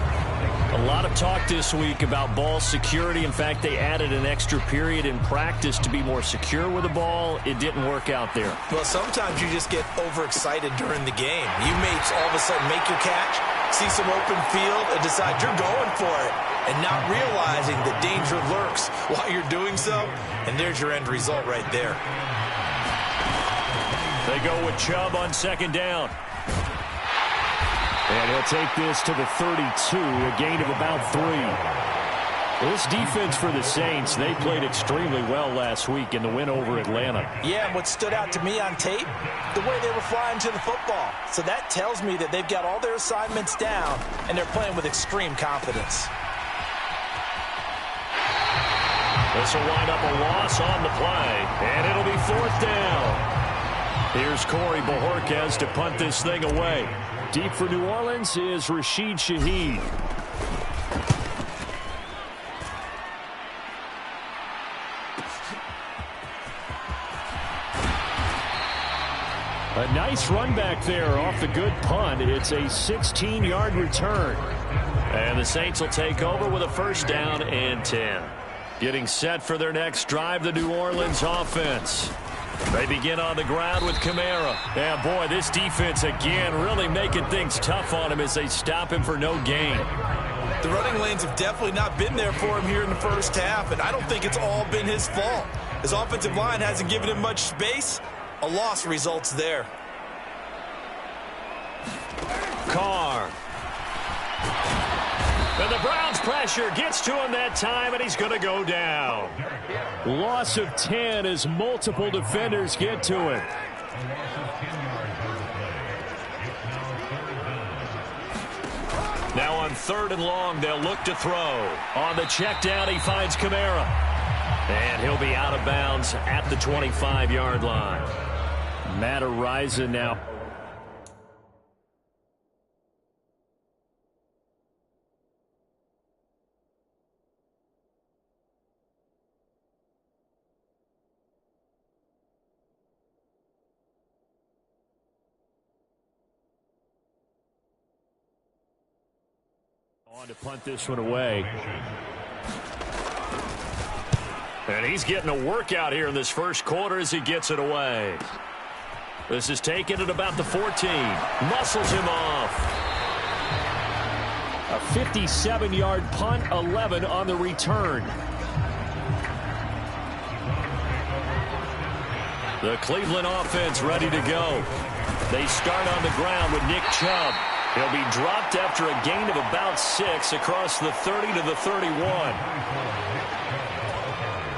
A lot of talk this week about ball security. In fact, they added an extra period in practice to be more secure with the ball. It didn't work out there. Well, sometimes you just get overexcited during the game. You may all of a sudden make your catch, see some open field, and decide you're going for it, and not realizing the danger lurks while you're doing so, and there's your end result right there. They go with Chubb on 2nd down. And he'll take this to the 32, a gain of about 3. This defense for the Saints, they played extremely well last week in the win over Atlanta. Yeah, and what stood out to me on tape, the way they were flying to the football. So that tells me that they've got all their assignments down, and they're playing with extreme confidence. This will wind up a loss on the play, and it'll be 4th down. Here's Corey Bojorquez to punt this thing away. Deep for New Orleans is Rashid Shaheed. A nice run back there off the good punt. It's a 16-yard return. And the Saints will take over with a 1st down and 10. Getting set for their next drive, the New Orleans offense. They begin on the ground with Kamara. And boy, this defense again really making things tough on him as they stop him for no gain. The running lanes have definitely not been there for him here in the first half, and I don't think it's all been his fault. His offensive line hasn't given him much space. A loss results there. And the Browns' pressure gets to him that time, and he's going to go down. Loss of 10 as multiple defenders get to it. Now on 3rd and long, they'll look to throw. On the check down, he finds Kamara. And he'll be out of bounds at the 25-yard line. Matt Araiza now. On to punt this one away. And he's getting a workout here in this first quarter as he gets it away. This is taken at about the 14. Muscles him off. A 57-yard punt, 11 on the return. The Cleveland offense ready to go. They start on the ground with Nick Chubb. He'll be dropped after a gain of about 6 across the 30 to the 31.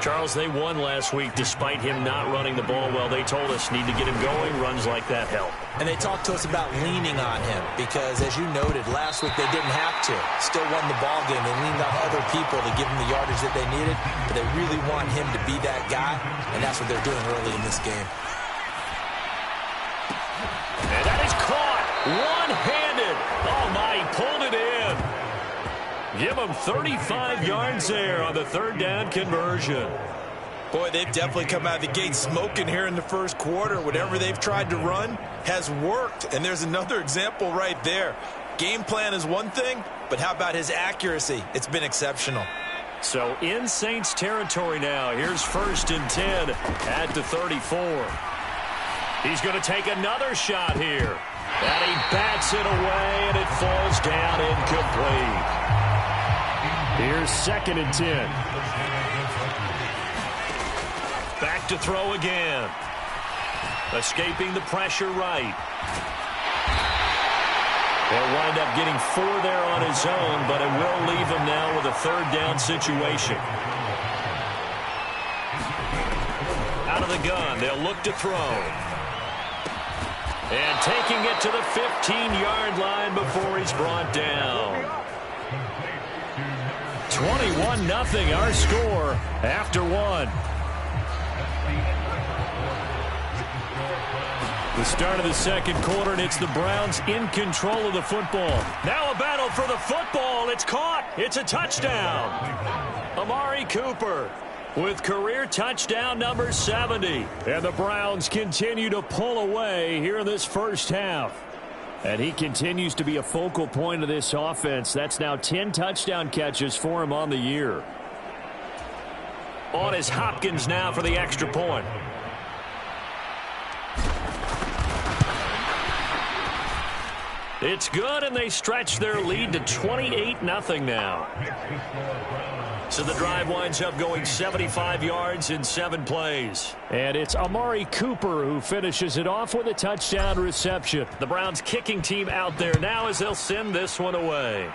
Charles, they won last week despite him not running the ball well. They told us need to get him going. Runs like that help. And they talked to us about leaning on him because, as you noted, last week they didn't have to. Still won the ball game. They leaned on other people to give them the yardage that they needed, but they really want him to be that guy, and that's what they're doing early in this game. And that is caught one-handed. Oh, my, he pulled it in. Give him 35 yards there on the 3rd down conversion. Boy, they've definitely come out of the gate smoking here in the first quarter. Whatever they've tried to run has worked, and there's another example right there. Game plan is one thing, but how about his accuracy? It's been exceptional. So in Saints territory now. Here's 1st and 10 at the 34. He's going to take another shot here. And he bats it away, and it falls down incomplete. Here's 2nd and 10. Back to throw again. Escaping the pressure right. He'll wind up getting 4 there on his own, but it will leave him now with a 3rd down situation. Out of the gun, they'll look to throw. And taking it to the 15-yard line before he's brought down. 21-0 our score after 1. The start of the 2nd quarter, and it's the Browns in control of the football. Now a battle for the football. It's caught. It's a touchdown. Amari Cooper with career touchdown number 70. And the Browns continue to pull away here in this first half. And he continues to be a focal point of this offense. That's now 10 touchdown catches for him on the year. On is Hopkins now for the extra point. It's good, and they stretch their lead to 28-0 now. So the drive winds up going 75 yards in 7 plays. And it's Amari Cooper who finishes it off with a touchdown reception. The Browns kicking team out there now as they'll send this one away.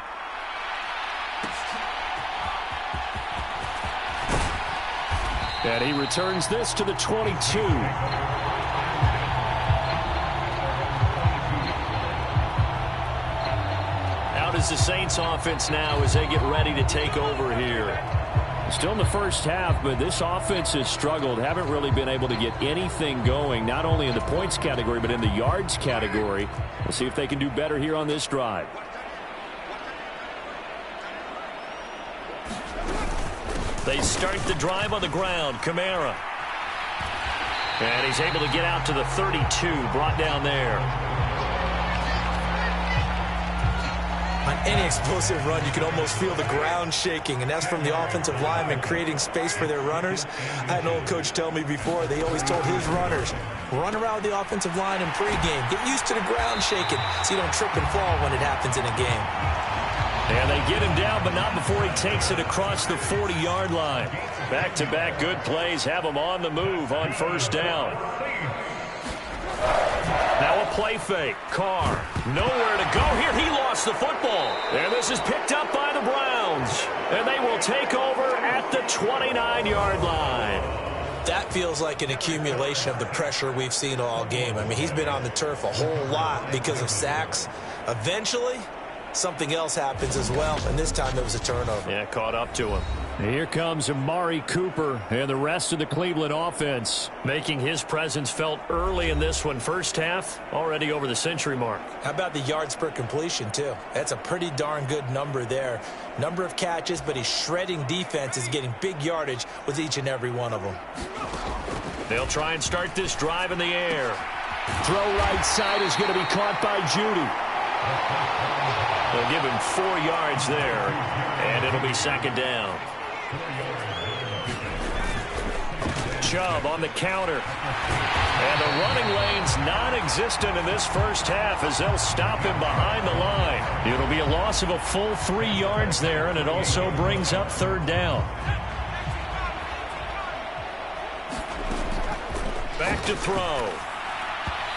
And he returns this to the 22. Out is the Saints offense now as they get ready to take over here. Still in the first half, but this offense has struggled. Haven't really been able to get anything going, not only in the points category, but in the yards category. We'll see if they can do better here on this drive. They start the drive on the ground. Kamara. And he's able to get out to the 32, brought down there. On any explosive run, you can almost feel the ground shaking, and that's from the offensive linemen creating space for their runners. I had an old coach tell me before, they always told his runners, run around the offensive line in pregame. Get used to the ground shaking so you don't trip and fall when it happens in a game. And they get him down, but not before he takes it across the 40-yard line. Back-to-back good plays have him on the move on first down. Now a play fake. Carr, nowhere to go here. He lost the football. And this is picked up by the Browns. And they will take over at the 29-yard line. That feels like an accumulation of the pressure we've seen all game. I mean, he's been on the turf a whole lot because of sacks. Eventually, something else happens as well, and this time it was a turnover. Yeah, caught up to him. Here comes Amari Cooper and the rest of the Cleveland offense, making his presence felt early in this one. First half, already over the century mark. How about the yards per completion, too? That's a pretty darn good number there. Number of catches, but he's shredding defenses, getting big yardage with each and every one of them. They'll try and start this drive in the air. Throw right side is going to be caught by Judy. They'll give him 4 yards there, and it'll be second down. Chubb on the counter. And the running lane's non-existent in this first half as they'll stop him behind the line. It'll be a loss of a full 3 yards there, and it also brings up third down. Back to throw.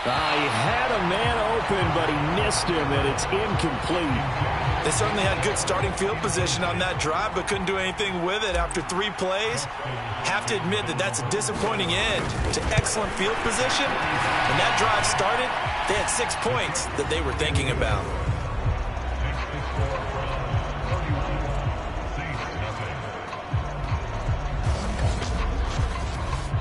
He had a man open, but he missed him, and it's incomplete. They certainly had good starting field position on that drive, but couldn't do anything with it after 3 plays. Have to admit that that's a disappointing end to excellent field position. When that drive started, they had 6 points that they were thinking about.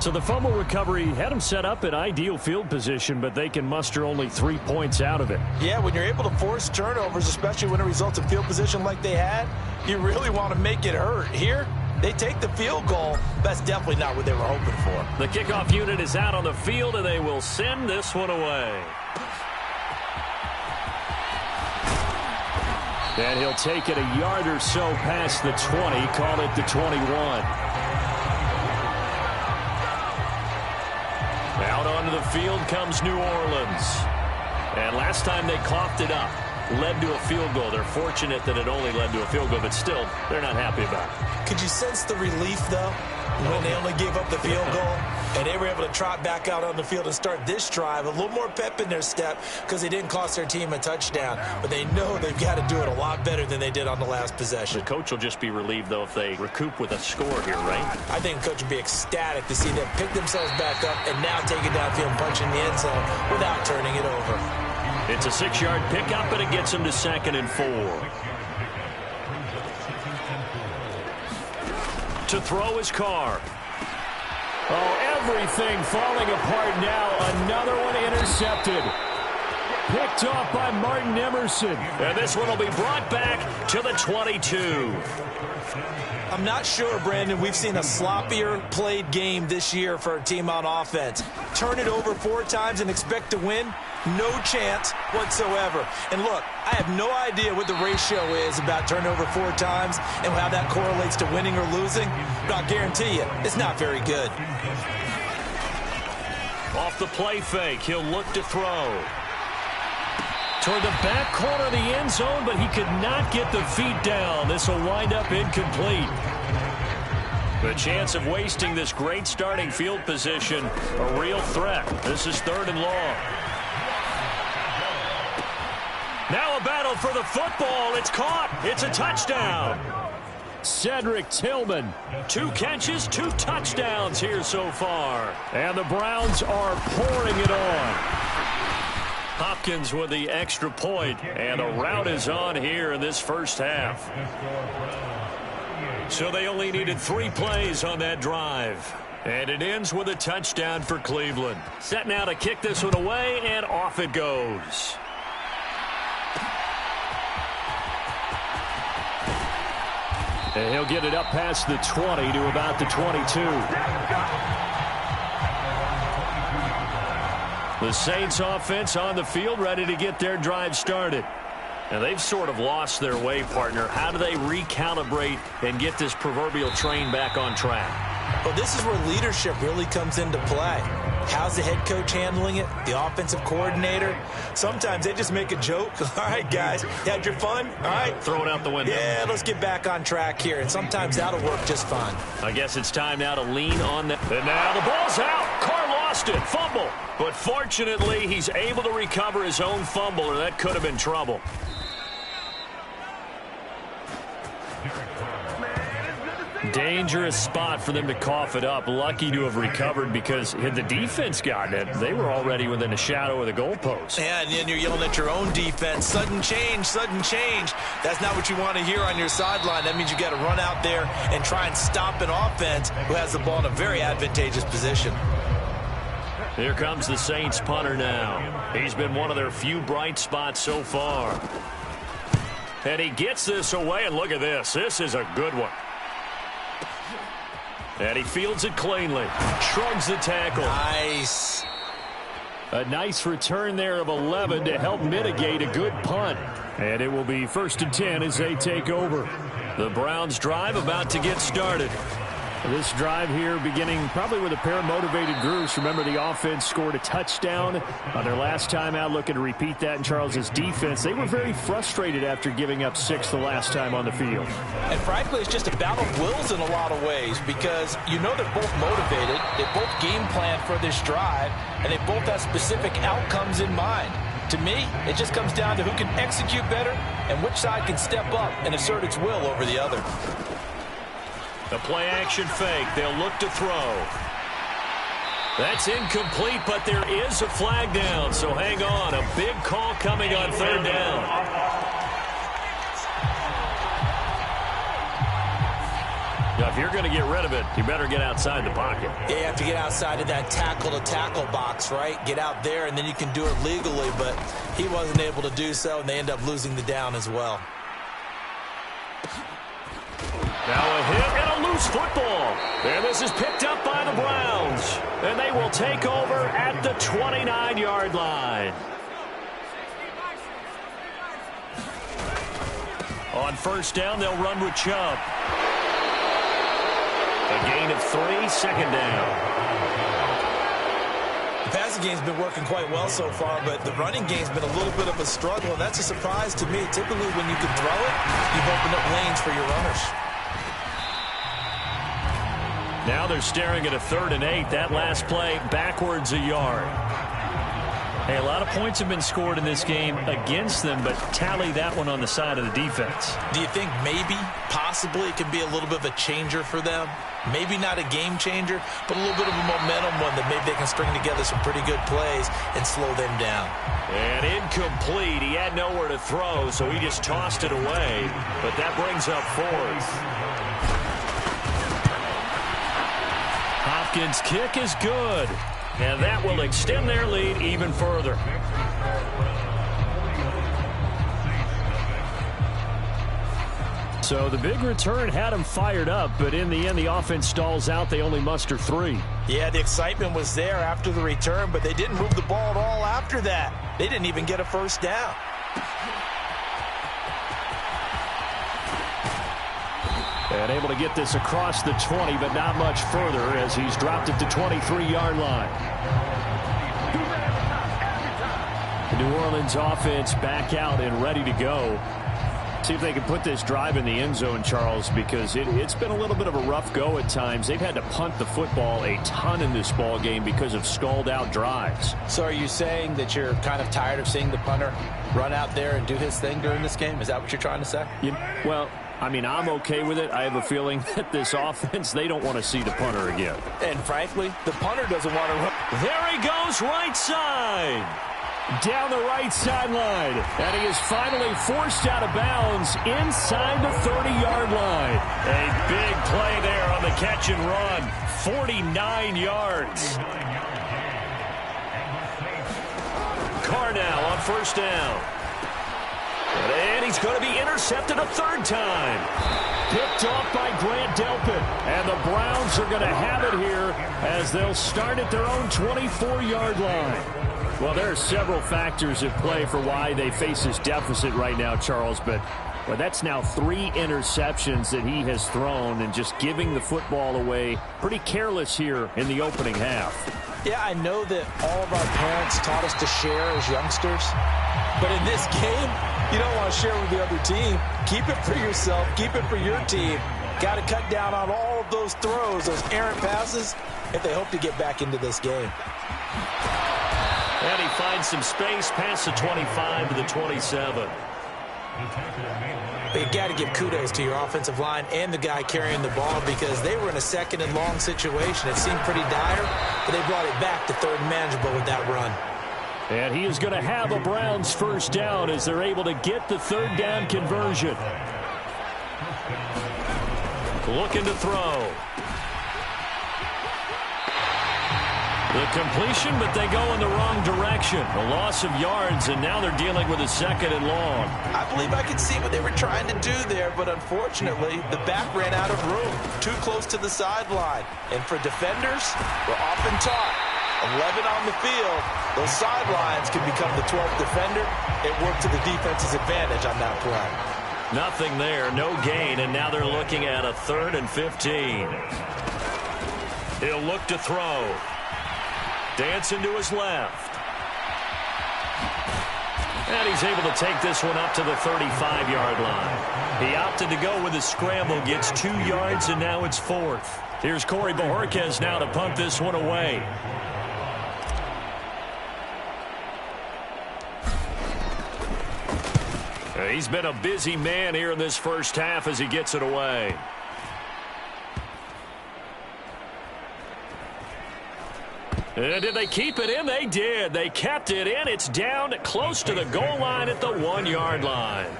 So the fumble recovery had them set up in ideal field position, but they can muster only 3 points out of it. Yeah, when you're able to force turnovers, especially when it results in field position like they had, you really want to make it hurt. Here, they take the field goal. That's definitely not what they were hoping for. The kickoff unit is out on the field, and they will send this one away. And he'll take it a yard or so past the 20, call it the 21. Out onto the field comes New Orleans. And last time they coughed it up, led to a field goal. They're fortunate that it only led to a field goal, but still, they're not happy about it. Could you sense the relief, though, when they only gave up the field goal? And they were able to trot back out on the field and start this drive. A little more pep in their step because they didn't cost their team a touchdown. But they know they've got to do it a lot better than they did on the last possession. The coach will just be relieved, though, if they recoup with a score here, right? I think the coach would be ecstatic to see them pick themselves back up and now take it downfield and punch in the end zone without turning it over. It's a 6-yard pickup, and it gets them to 2nd and 4. To throw is Carr. Oh, everything falling apart now. Another one intercepted. Picked off by Martin Emerson. And this one will be brought back to the 22. I'm not sure, Brandon, we've seen a sloppier played game this year for a team on offense. Turn it over 4 times and expect to win? No chance whatsoever. And look, I have no idea what the ratio is about turnover 4 times and how that correlates to winning or losing, but I'll guarantee you, it's not very good. Off the play fake, he'll look to throw. Toward the back corner of the end zone, but he could not get the feet down. This will wind up incomplete. The chance of wasting this great starting field position, a real threat. This is 3rd and long. Now a battle for the football. It's caught. It's a touchdown. Cedric Tillman. 2 catches, 2 touchdowns here so far. And the Browns are pouring it on. Hopkins with the extra point, and a rout is on here in this first half. So they only needed 3 plays on that drive. And it ends with a touchdown for Cleveland. Set now to kick this one away, and off it goes. And he'll get it up past the 20 to about the 22. The Saints offense on the field, ready to get their drive started. And they've sort of lost their way, partner. How do they recalibrate and get this proverbial train back on track? Well, this is where leadership really comes into play. How's the head coach handling it? The offensive coordinator? Sometimes they just make a joke. All right, guys, you had your fun? All right. Throw it out the window. Yeah, let's get back on track here. And sometimes that'll work just fine. I guess it's time now to lean on them. And now the ball's out. Carr lost lost it. Fumble. But fortunately, he's able to recover his own fumble, or that could have been trouble. Dangerous spot for them to cough it up. Lucky to have recovered, because had the defense gotten it, they were already within a shadow of the goalpost. Yeah, and then you're yelling at your own defense. Sudden change, sudden change. That's not what you want to hear on your sideline. That means you got to run out there and try and stop an offense who has the ball in a very advantageous position. Here comes the Saints punter now. He's been one of their few bright spots so far. And he gets this away, and look at this. This is a good one. And he fields it cleanly. Shrugs the tackle. Nice. A nice return there of 11 to help mitigate a good punt. And it will be 1st and 10 as they take over. The Browns drive about to get started. This drive here beginning probably with a pair of motivated groups. Remember, the offense scored a touchdown on their last time out, looking to repeat that in Charles's defense. They were very frustrated after giving up 6 the last time on the field. And frankly, it's just a battle of wills in a lot of ways, because you know they're both motivated. They both game plan for this drive, and they both have specific outcomes in mind. To me, it just comes down to who can execute better and which side can step up and assert its will over the other. The play-action fake. They'll look to throw. That's incomplete, but there is a flag down, so hang on. A big call coming on 3rd down. Now, if you're going to get rid of it, you better get outside the pocket. Yeah, you have to get outside of that tackle-to-tackle box, right? Get out there, and then you can do it legally, but he wasn't able to do so, and they end up losing the down as well. Now a hit and a loose football. And this is picked up by the Browns. And they will take over at the 29-yard line. On 1st down, they'll run with Chubb. A gain of 3, 2nd down. The passing game's been working quite well so far, but the running game's been a little bit of a struggle, and that's a surprise to me. Typically, when you can throw it, you've opened up lanes for your runners. Now they're staring at a 3rd and 8. That last play, backwards a yard. Hey, a lot of points have been scored in this game against them, but tally that one on the side of the defense. Do you think maybe, possibly, it can be a little bit of a changer for them? Maybe not a game changer, but a little bit of a momentum one that maybe they can string together some pretty good plays and slow them down. And incomplete. He had nowhere to throw, so he just tossed it away. But that brings up 4th. Hopkins' kick is good. And that will extend their lead even further. So the big return had them fired up, but in the end, the offense stalls out. They only muster 3. Yeah, the excitement was there after the return, but they didn't move the ball at all after that. They didn't even get a 1st down. And able to get this across the 20, but not much further as he's dropped at the 23-yard line. The New Orleans offense back out and ready to go. See if they can put this drive in the end zone, Charles, because it's been a little bit of a rough go at times. They've had to punt the football a ton in this ball game because of stalled-out drives. So are you saying that you're kind of tired of seeing the punter run out there and do his thing during this game? Is that what you're trying to say? Well, I mean, I'm okay with it. I have a feeling that this offense, they don't want to see the punter again. And frankly, the punter doesn't want to run. There he goes, right side. Down the right sideline. And he is finally forced out of bounds inside the 30-yard line. A big play there on the catch and run. 49 yards. Carr now on 1st down. And he's going to be intercepted a 3rd time. Picked off by Grant Delpit. And the Browns are going to have it here as they'll start at their own 24-yard line. Well, there are several factors at play for why they face this deficit right now, Charles, but that's now 3 interceptions that he has thrown and just giving the football away pretty careless here in the opening half. Yeah, I know that all of our parents taught us to share as youngsters, but in this game, you don't want to share with the other team. Keep it for yourself. Keep it for your team. Got to cut down on all of those throws, those errant passes. if they hope to get back into this game. And he finds some space past the 25 to the 27. But you got to give kudos to your offensive line and the guy carrying the ball because they were in a second and long situation. It seemed pretty dire, but they brought it back to third and manageable with that run. And he is going to have a Browns first down as they're able to get the third down conversion. Looking to throw. The completion, but they go in the wrong direction. A loss of yards, and now they're dealing with a second and long. I believe I could see what they were trying to do there, but unfortunately, the back ran out of room, too close to the sideline. And for defenders, we're often taught, 11 on the field, those sidelines can become the 12th defender. It worked to the defense's advantage on that play. Nothing there, no gain, and now they're looking at a 3rd and 15. He'll look to throw. Dancing to his left. And he's able to take this one up to the 35-yard line. He opted to go with a scramble, gets 2 yards, and now it's 4th. Here's Corey Bojorquez now to punt this one away. He's been a busy man here in this first half as he gets it away. And did they keep it in? They did. They kept it in. It's down close to the goal line at the 1-yard line.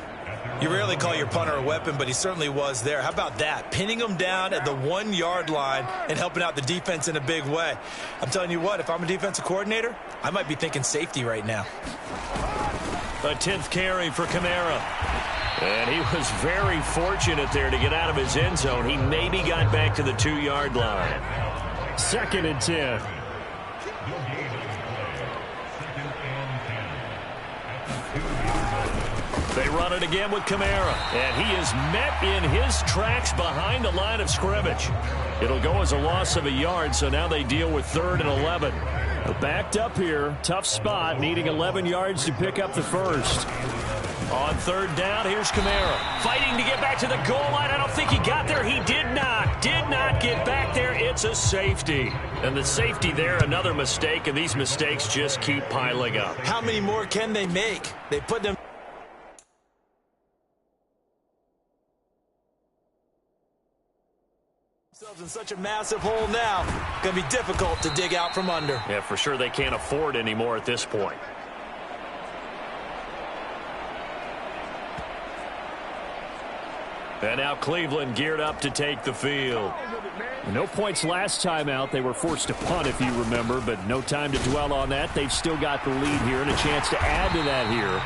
You rarely call your punter a weapon, but he certainly was there. How about that? Pinning him down at the 1-yard line and helping out the defense in a big way. I'm telling you what, if I'm a defensive coordinator, I might be thinking safety right now. A 10th carry for Kamara. And he was very fortunate there to get out of his end zone. He maybe got back to the 2-yard line. 2nd and 10. They run it again with Kamara, and he is met in his tracks behind the line of scrimmage. It'll go as a loss of a yard, so now they deal with 3rd and 11. Backed up here, tough spot, needing 11 yards to pick up the first. On 3rd down, here's Kamara. Fighting to get back to the goal line. I don't think he got there. He did not get back there. It's a safety. And the safety there, another mistake, and these mistakes just keep piling up. How many more can they make? They put them in such a massive hole now. Going to be difficult to dig out from under. Yeah, for sure they can't afford anymore at this point. And now Cleveland geared up to take the field. No points last time out. They were forced to punt, if you remember, but no time to dwell on that. They've still got the lead here and a chance to add to that here.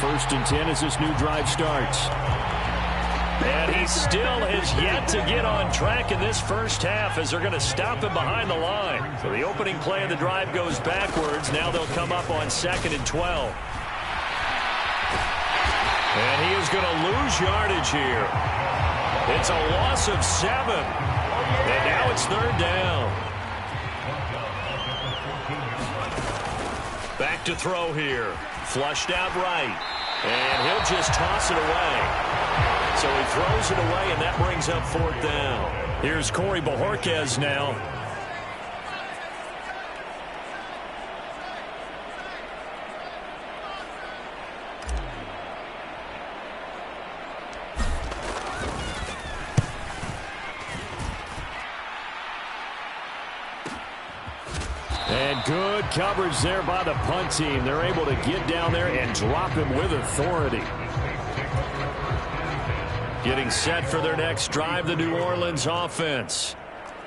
1st and 10 as this new drive starts. And he still has yet to get on track in this first half as they're going to stop him behind the line. So the opening play of the drive goes backwards. Now they'll come up on 2nd and 12. And he is going to lose yardage here. It's a loss of 7. And now it's 3rd down. Back to throw here. Flushed out right. And he'll just toss it away. So he throws it away, and that brings up 4th down. Here's Corey Bojorquez now. And good coverage there by the punt team. They're able to get down there and drop him with authority. Getting set for their next drive, the New Orleans offense.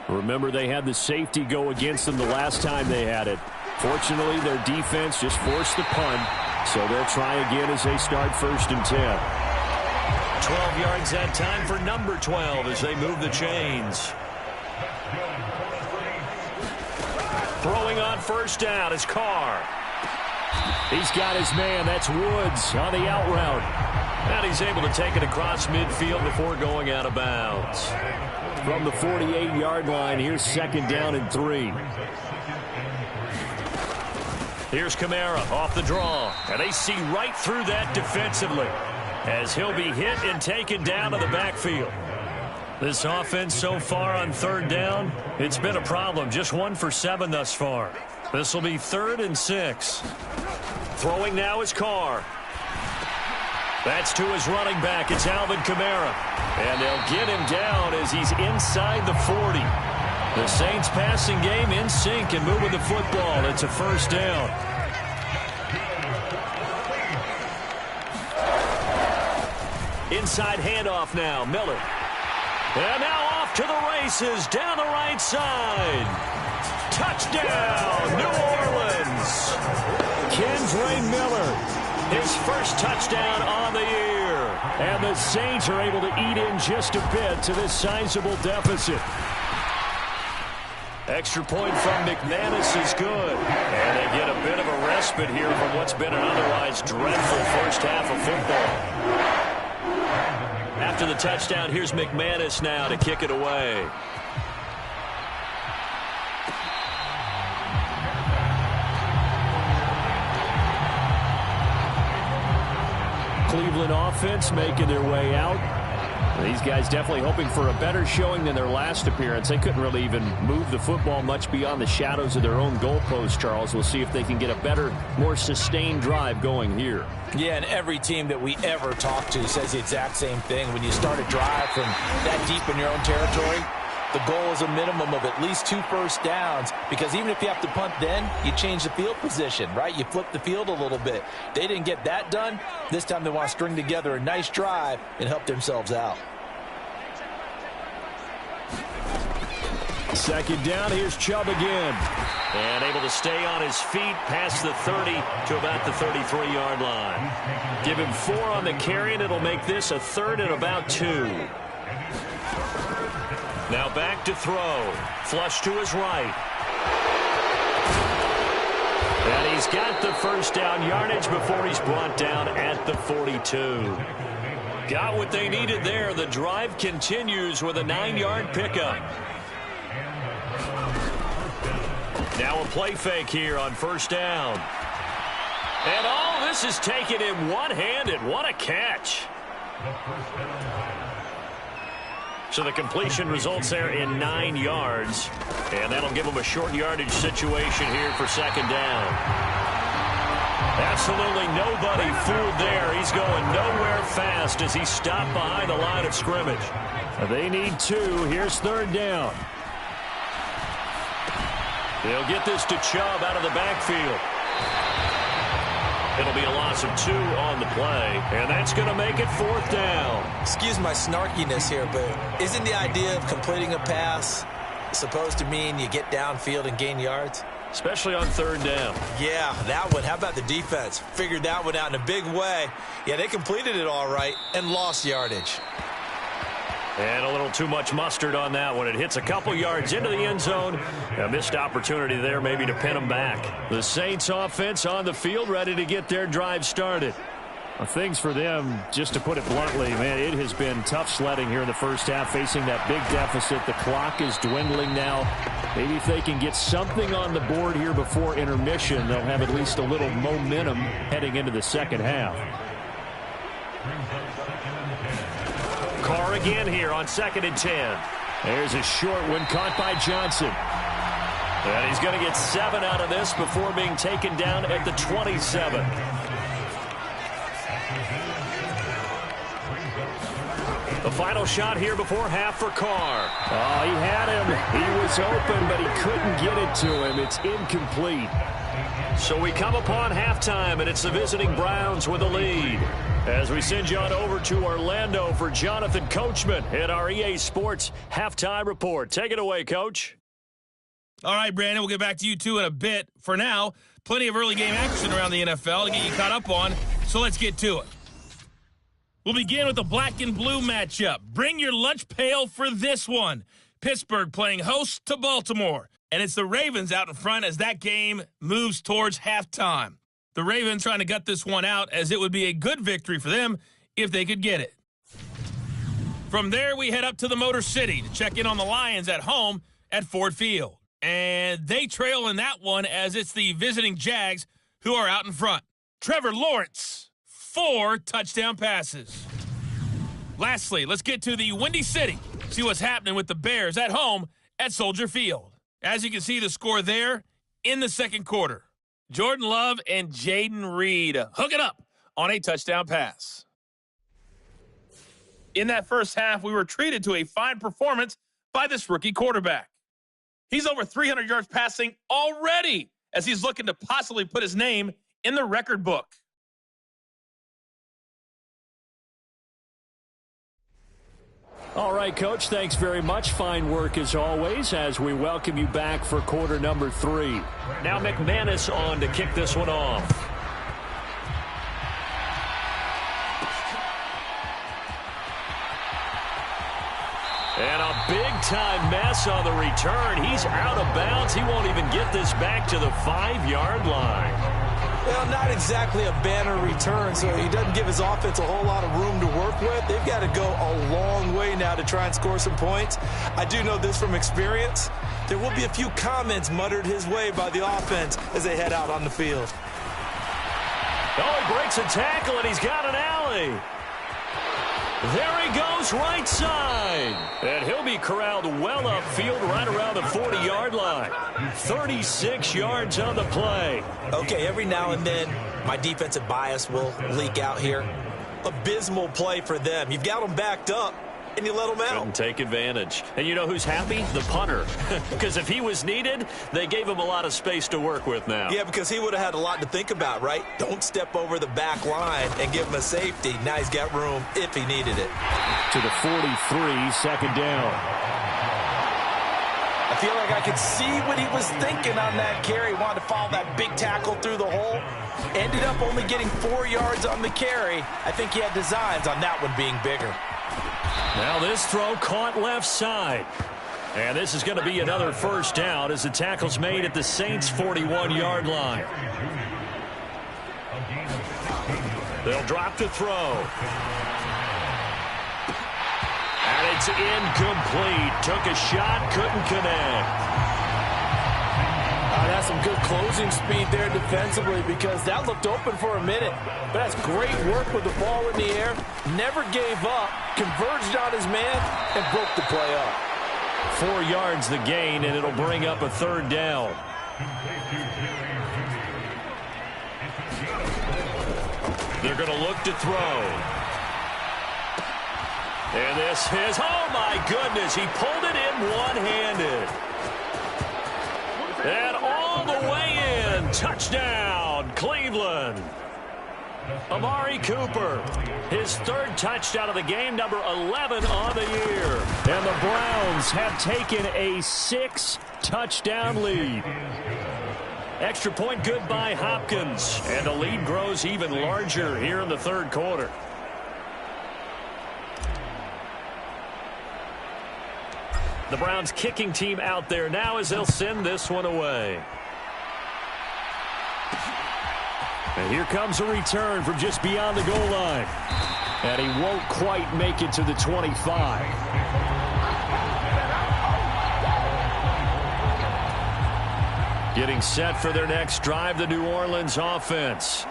Remember, they had the safety go against them the last time they had it. Fortunately, their defense just forced the punt, so they'll try again as they start 1st and 10. 12 yards that time for number 12 as they move the chains. Throwing on 1st down is Carr. He's got his man. That's Woods on the out route. And he's able to take it across midfield before going out of bounds. From the 48-yard line, here's 2nd down and 3. Here's Kamara off the draw. And they see right through that defensively as he'll be hit and taken down to the backfield. This offense so far on third down, it's been a problem. Just 1 for 7 thus far. This will be 3rd and 6. Throwing now is Carr. That's to his running back. It's Alvin Kamara. And they'll get him down as he's inside the 40. The Saints passing game in sync and moving the football. It's a first down. Inside handoff now. Miller. And now off to the races down the right side. Touchdown, New Orleans. Kendre Miller, his first touchdown on the year. And the Saints are able to eat in just a bit to this sizable deficit. Extra point from McManus is good. And they get a bit of a respite here from what's been an otherwise dreadful first half of football. After the touchdown, here's McManus now to kick it away. Cleveland offense making their way out. These guys definitely hoping for a better showing than their last appearance. They couldn't really even move the football much beyond the shadows of their own goalpost, Charles. We'll see if they can get a better, more sustained drive going here. Yeah, and every team that we ever talk to says the exact same thing. When you start a drive from that deep in your own territory, the goal is a minimum of at least 2 first downs, because even if you have to punt then, you change the field position, right? You flip the field a little bit. They didn't get that done. This time they want to string together a nice drive and help themselves out. Second down, here's Chubb again. And able to stay on his feet past the 30 to about the 33-yard line. Give him 4 on the carry, and it'll make this a 3rd and about 2. Now back to throw. Flush to his right. And he's got the first down yardage before he's brought down at the 42. Got what they needed there. The drive continues with a 9-yard pickup. Now a play fake here on first down. And all this is taken in one-handed. What a catch. So the completion results there in 9 yards. And that'll give them a short yardage situation here for second down. Absolutely nobody fooled there. He's going nowhere fast as he stopped behind the line of scrimmage. They need 2. Here's third down. They'll get this to Chubb out of the backfield. It'll be a loss of 2 on the play, and that's going to make it 4th down. Excuse my snarkiness here, but isn't the idea of completing a pass supposed to mean you get downfield and gain yards? Especially on third down. Yeah, that one. How about the defense? Figured that one out in a big way. Yeah, they completed it all right and lost yardage. And a little too much mustard on that one. It hits a couple yards into the end zone. A missed opportunity there maybe to pin them back. The Saints offense on the field ready to get their drive started. Well, things for them, just to put it bluntly, man, it has been tough sledding here in the first half, facing that big deficit. The clock is dwindling now. Maybe if they can get something on the board here before intermission, they'll have at least a little momentum heading into the second half. Carr again here on 2nd and 10. There's a short one caught by Johnson. And he's going to get 7 out of this before being taken down at the 27. The final shot here before half for Carr. Oh, he had him. He was open, but he couldn't get it to him. It's incomplete. So we come upon halftime, and it's the visiting Browns with a lead. As we send you on over to Orlando for Jonathan Coachman at our EA Sports Halftime Report. Take it away, Coach. All right, Brandon, we'll get back to you, too, in a bit. For now, plenty of early game action around the NFL to get you caught up on, so let's get to it. We'll begin with the black and blue matchup. Bring your lunch pail for this one. Pittsburgh playing host to Baltimore. And it's the Ravens out in front as that game moves towards halftime. The Ravens trying to gut this one out, as it would be a good victory for them if they could get it. From there, we head up to the Motor City to check in on the Lions at home at Ford Field. And they trail in that one as it's the visiting Jags who are out in front. Trevor Lawrence, 4 touchdown passes. Lastly, let's get to the Windy City see what's happening with the Bears at home at Soldier Field. As you can see, the score there in the second quarter. Jordan Love and Jaden Reed hook it up on a touchdown pass. In that first half, we were treated to a fine performance by this rookie quarterback. He's over 300 yards passing already as he's looking to possibly put his name in the record book. All right, Coach, thanks very much. Fine work as always as we welcome you back for quarter number 3. Now McManus on to kick this one off. And a big-time mess on the return. He's out of bounds. He won't even get this back to the 5-yard line. Well, not exactly a banner return, so he doesn't give his offense a whole lot of room to work with. They've got to go a long way now to try and score some points. I do know this from experience. There will be a few comments muttered his way by the offense as they head out on the field. Oh, he breaks a tackle, and he's got an alley. There he goes, right side. And he'll be corralled well upfield right around the 40-yard line. 36 yards on the play. Okay, every now and then, my defensive bias will leak out here. Abysmal play for them. You've got them backed up, and you let them out. Couldn't take advantage. And you know who's happy? The punter. Because if he was needed, they gave him a lot of space to work with now. Yeah, because he would have had a lot to think about, right? Don't step over the back line and give him a safety. Now he's got room if he needed it. To the 43, second down. I feel like I could see what he was thinking on that carry. He wanted to follow that big tackle through the hole. Ended up only getting 4 yards on the carry. I think he had designs on that one being bigger. Now this throw caught left side. And this is going to be another first down as the tackle's made at the Saints' 41-yard line. They'll drop to throw. And it's incomplete. Took a shot, couldn't connect. That's some good closing speed there defensively because that looked open for a minute. But that's great work with the ball in the air. Never gave up, converged on his man, and broke the play up. 4 yards the gain, and it'll bring up a third down. They're going to look to throw. And this is, oh my goodness, he pulled it in one-handed. And all the way in, touchdown, Cleveland. Amari Cooper, his third touchdown of the game, number 11 on the year. And the Browns have taken a 6-touchdown lead. Extra point good by Hopkins, and the lead grows even larger here in the third quarter. The Browns kicking team out there now as they'll send this one away. And here comes a return from just beyond the goal line. And he won't quite make it to the 25. Getting set for their next drive, the New Orleans offense.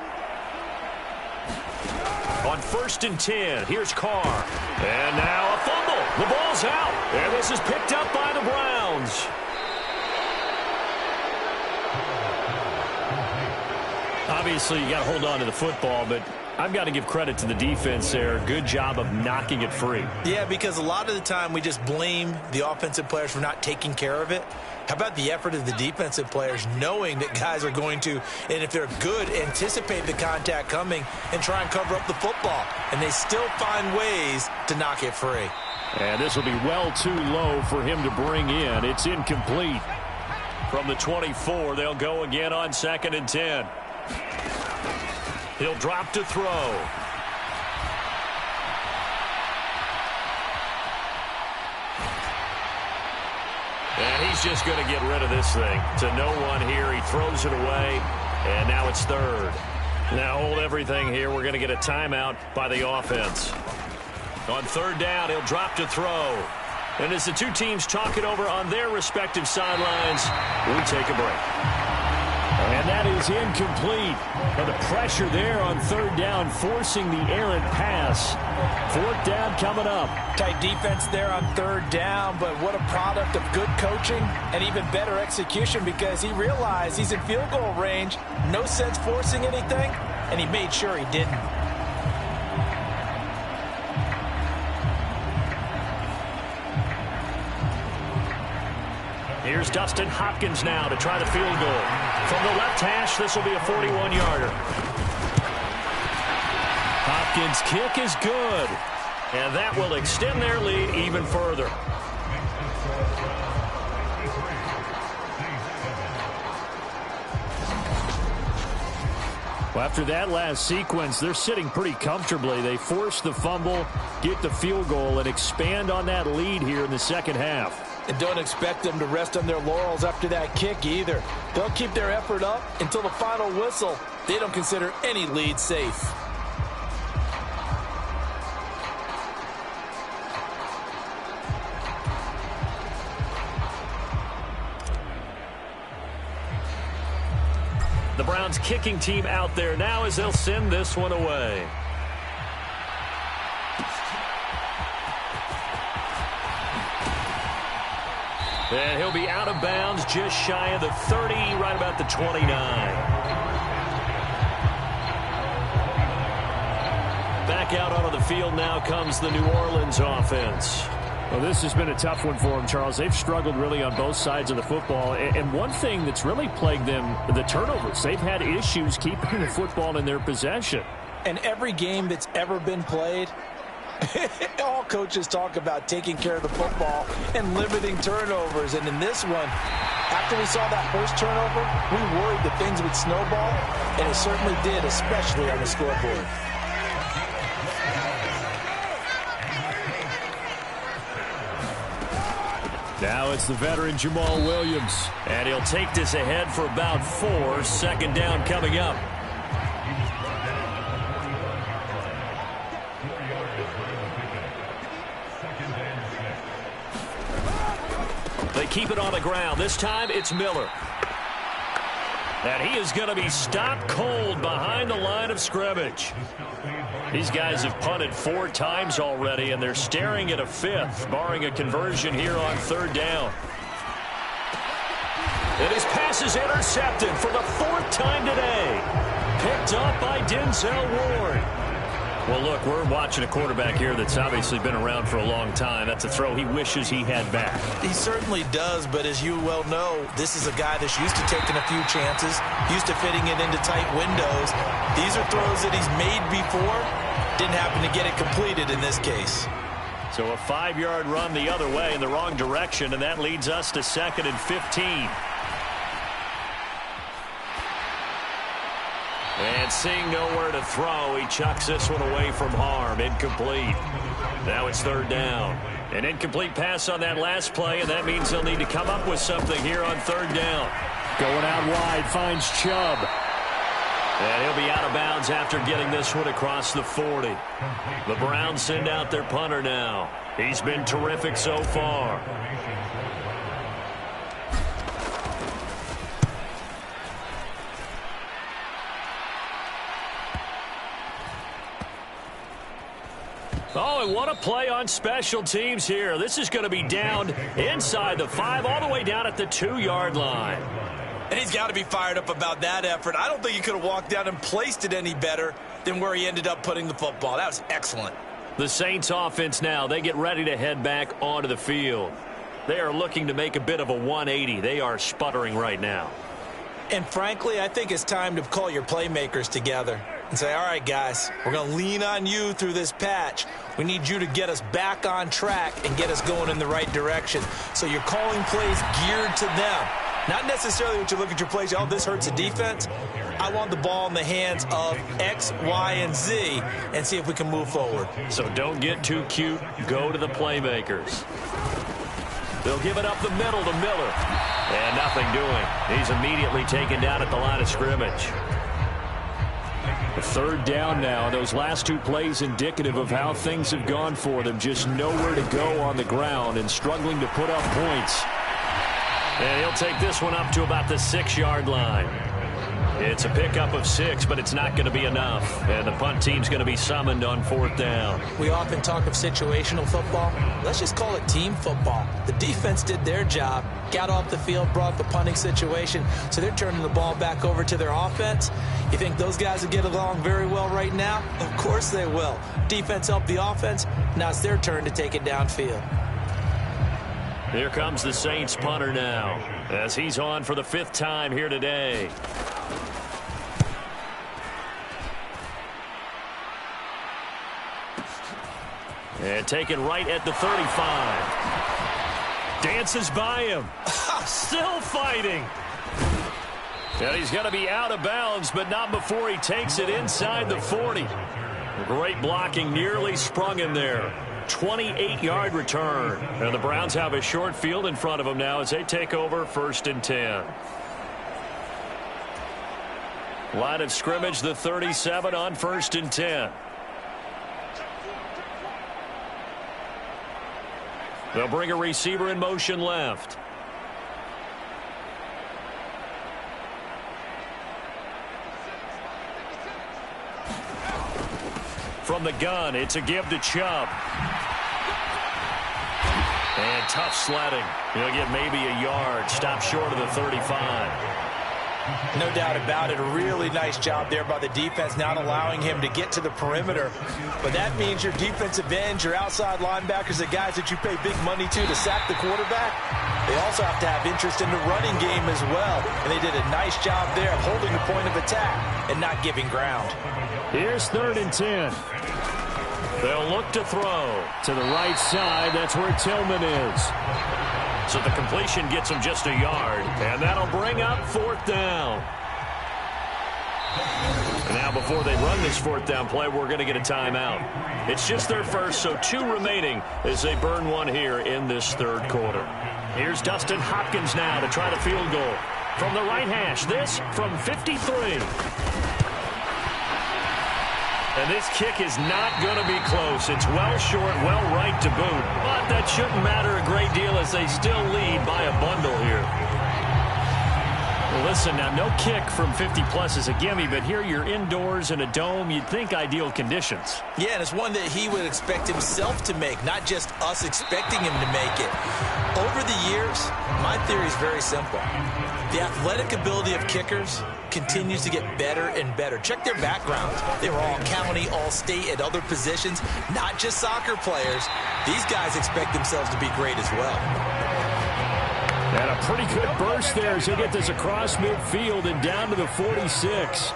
On 1st and 10, here's Carr. And now a fumble. The ball's out. And this is picked up by the Browns. Obviously, you got to hold on to the football, but I've got to give credit to the defense there. Good job of knocking it free. Yeah, because a lot of the time we just blame the offensive players for not taking care of it. How about the effort of the defensive players knowing that guys are going to, and if they're good, anticipate the contact coming and try and cover up the football. And they still find ways to knock it free. And this will be well too low for him to bring in. It's incomplete. From the 24, they'll go again on 2nd and 10. He'll drop to throw. And he's just going to get rid of this thing. To no one here. He throws it away. And now it's 3rd. Now hold everything here. We're going to get a timeout by the offense. On 3rd down, he'll drop to throw. And as the two teams talk it over on their respective sidelines, we take a break. And that is incomplete. But the pressure there on third down, forcing the errant pass. Fourth down coming up. Tight defense there on third down, but what a product of good coaching and even better execution, because he realized he's in field goal range. No sense forcing anything, and he made sure he didn't. Here's Dustin Hopkins now to try the field goal. From the left hash, this will be a 41-yarder. Hopkins' kick is good. And that will extend their lead even further. Well, after that last sequence, they're sitting pretty comfortably. They force the fumble, get the field goal, and expand on that lead here in the second half. And don't expect them to rest on their laurels after that kick either. They'll keep their effort up until the final whistle. They don't consider any lead safe. The Browns kicking team out there now as they'll send this one away. And he'll be out of bounds just shy of the 30, right about the 29. Back out onto the field now comes the New Orleans offense. Well, this has been a tough one for them, Charles. They've struggled really on both sides of the football. And one thing that's really plagued them, the turnovers. They've had issues keeping the football in their possession. And every game that's ever been played, all coaches talk about taking care of the football and limiting turnovers. And in this one, after we saw that first turnover, we worried that things would snowball, and it certainly did, especially on the scoreboard. Now it's the veteran Jamal Williams. And he'll take this ahead for about 4. Second down coming up. They keep it on the ground. This time it's Miller. And he is going to be stopped cold behind the line of scrimmage. These guys have punted 4 times already, and they're staring at a 5th, barring a conversion here on third down. And his pass is intercepted for the 4th time today. Picked up by Denzel Ward. Well, look, we're watching a quarterback here that's obviously been around for a long time. That's a throw he wishes he had back. He certainly does, but as you well know, this is a guy that's used to taking a few chances, used to fitting it into tight windows. These are throws that he's made before. Didn't happen to get it completed in this case. So a 5-yard run the other way in the wrong direction, and that leads us to 2nd and 15. And seeing nowhere to throw, he chucks this one away from harm. Incomplete. Now it's third down. An incomplete pass on that last play, and that means they'll need to come up with something here on third down. Going out wide, finds Chubb. And he'll be out of bounds after getting this one across the 40. The Browns send out their punter now. He's been terrific so far. Oh, and what a play on special teams here. This is going to be down inside the 5, all the way down at the 2-yard line. And he's got to be fired up about that effort. I don't think he could have walked down and placed it any better than where he ended up putting the football. That was excellent. The Saints offense now, they get ready to head back onto the field. They are looking to make a bit of a 180. They are sputtering right now. And frankly, I think it's time to call your playmakers together and say, all right, guys, we're going to lean on you through this patch. We need you to get us back on track and get us going in the right direction. So you're calling plays geared to them. Not necessarily what you look at your plays, oh, this hurts the defense. I want the ball in the hands of X, Y, and Z and see if we can move forward. So don't get too cute. Go to the playmakers. They'll give it up the middle to Miller. And nothing doing. He's immediately taken down at the line of scrimmage. The third down now. Those last 2 plays indicative of how things have gone for them. Just nowhere to go on the ground and struggling to put up points. And he'll take this one up to about the 6-yard line. It's a pickup of 6, but it's not going to be enough. And the punt team's going to be summoned on 4th down. We often talk of situational football. Let's just call it team football. The defense did their job, got off the field, brought the punting situation, so they're turning the ball back over to their offense. You think those guys will get along very well right now? Of course they will. Defense helped the offense. Now it's their turn to take it downfield. Here comes the Saints punter now, as he's on for the 5th time here today. And taken right at the 35. Dances by him. Still fighting. And he's going to be out of bounds, but not before he takes it inside the 40. Great blocking, nearly sprung him there. 28-yard return. And the Browns have a short field in front of them now as they take over 1st and 10. Line of scrimmage, the 37 on 1st and 10. They'll bring a receiver in motion left. From the gun, it's a give to Chubb. And tough sledding. He'll get maybe a yard. Stop short of the 35. No doubt about it. A really nice job there by the defense, not allowing him to get to the perimeter. But that means your defensive ends, your outside linebackers, the guys that you pay big money to sack the quarterback, they also have to have interest in the running game as well. And they did a nice job there of holding the point of attack and not giving ground. Here's 3rd and 10. They'll look to throw. To the right side, that's where Tillman is. So the completion gets him just a yard, and that'll bring up 4th down. And now before they run this 4th down play, we're going to get a timeout. It's just their first, so 2 remaining as they burn one here in this 3rd quarter. Here's Dustin Hopkins now to try the field goal. From the right hash, this from 53. And this kick is not going to be close. It's well short, well right to boot. But that shouldn't matter a great deal as they still lead by a bundle here. Well, listen, now no kick from 50-plus is a gimme, but here you're indoors in a dome. You'd think ideal conditions. Yeah, and it's one that he would expect himself to make, not just us expecting him to make it. Over the years, my theory is very simple. The athletic ability of kickers continues to get better and better. Check their backgrounds. They were all county, all state, at other positions, not just soccer players. These guys expect themselves to be great as well. And a pretty good burst there as he get this across midfield and down to the 46.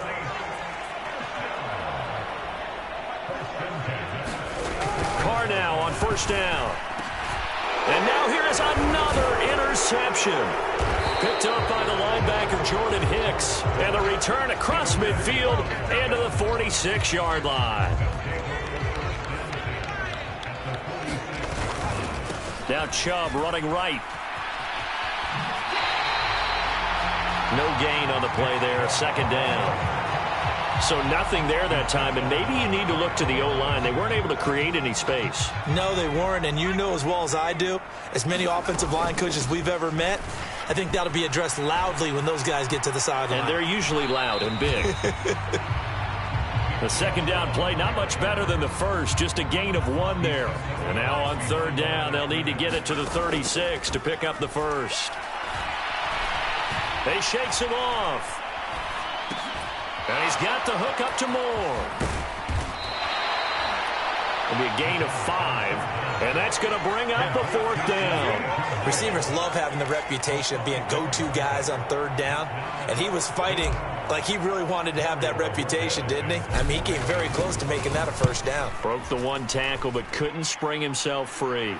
Carr now on 1st down. And now here is another interception. Picked up by the linebacker Jordan Hicks. And the return across midfield and to the 46-yard line. Now Chubb running right. No gain on the play there. 2nd down. So nothing there that time, and maybe you need to look to the O-line. They weren't able to create any space. No, they weren't, and you know as well as I do, as many offensive line coaches we've ever met, I think that'll be addressed loudly when those guys get to the sideline. And they're usually loud and big. The 2nd down play, not much better than the first, just a gain of 1 there. And now on 3rd down, they'll need to get it to the 36 to pick up the first. He shakes him off. And he's got the hook up to Moore. It'll be a gain of 5. And that's going to bring up the 4th down. Receivers love having the reputation of being go-to guys on 3rd down. And he was fighting like he really wanted to have that reputation, didn't he? I mean, he came very close to making that a 1st down. Broke the 1 tackle, but couldn't spring himself free.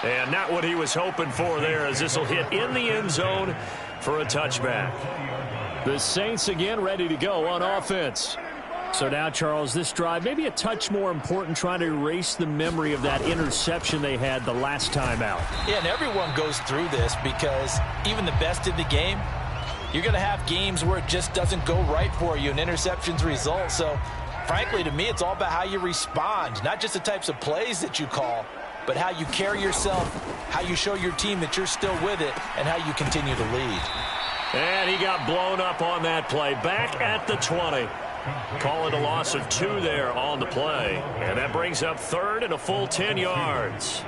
And not what he was hoping for there, as this will hit in the end zone for a touchback. The Saints again ready to go on offense. So now, Charles, this drive maybe a touch more important, trying to erase the memory of that interception they had the last time out. Yeah, and everyone goes through this because even the best in the game, you're going to have games where it just doesn't go right for you and interceptions result. So, frankly, to me, it's all about how you respond, not just the types of plays that you call, but how you carry yourself, how you show your team that you're still with it, and how you continue to lead. And he got blown up on that play. Back at the 20. Call it a loss of 2 there on the play. And that brings up third and a full 10 yards.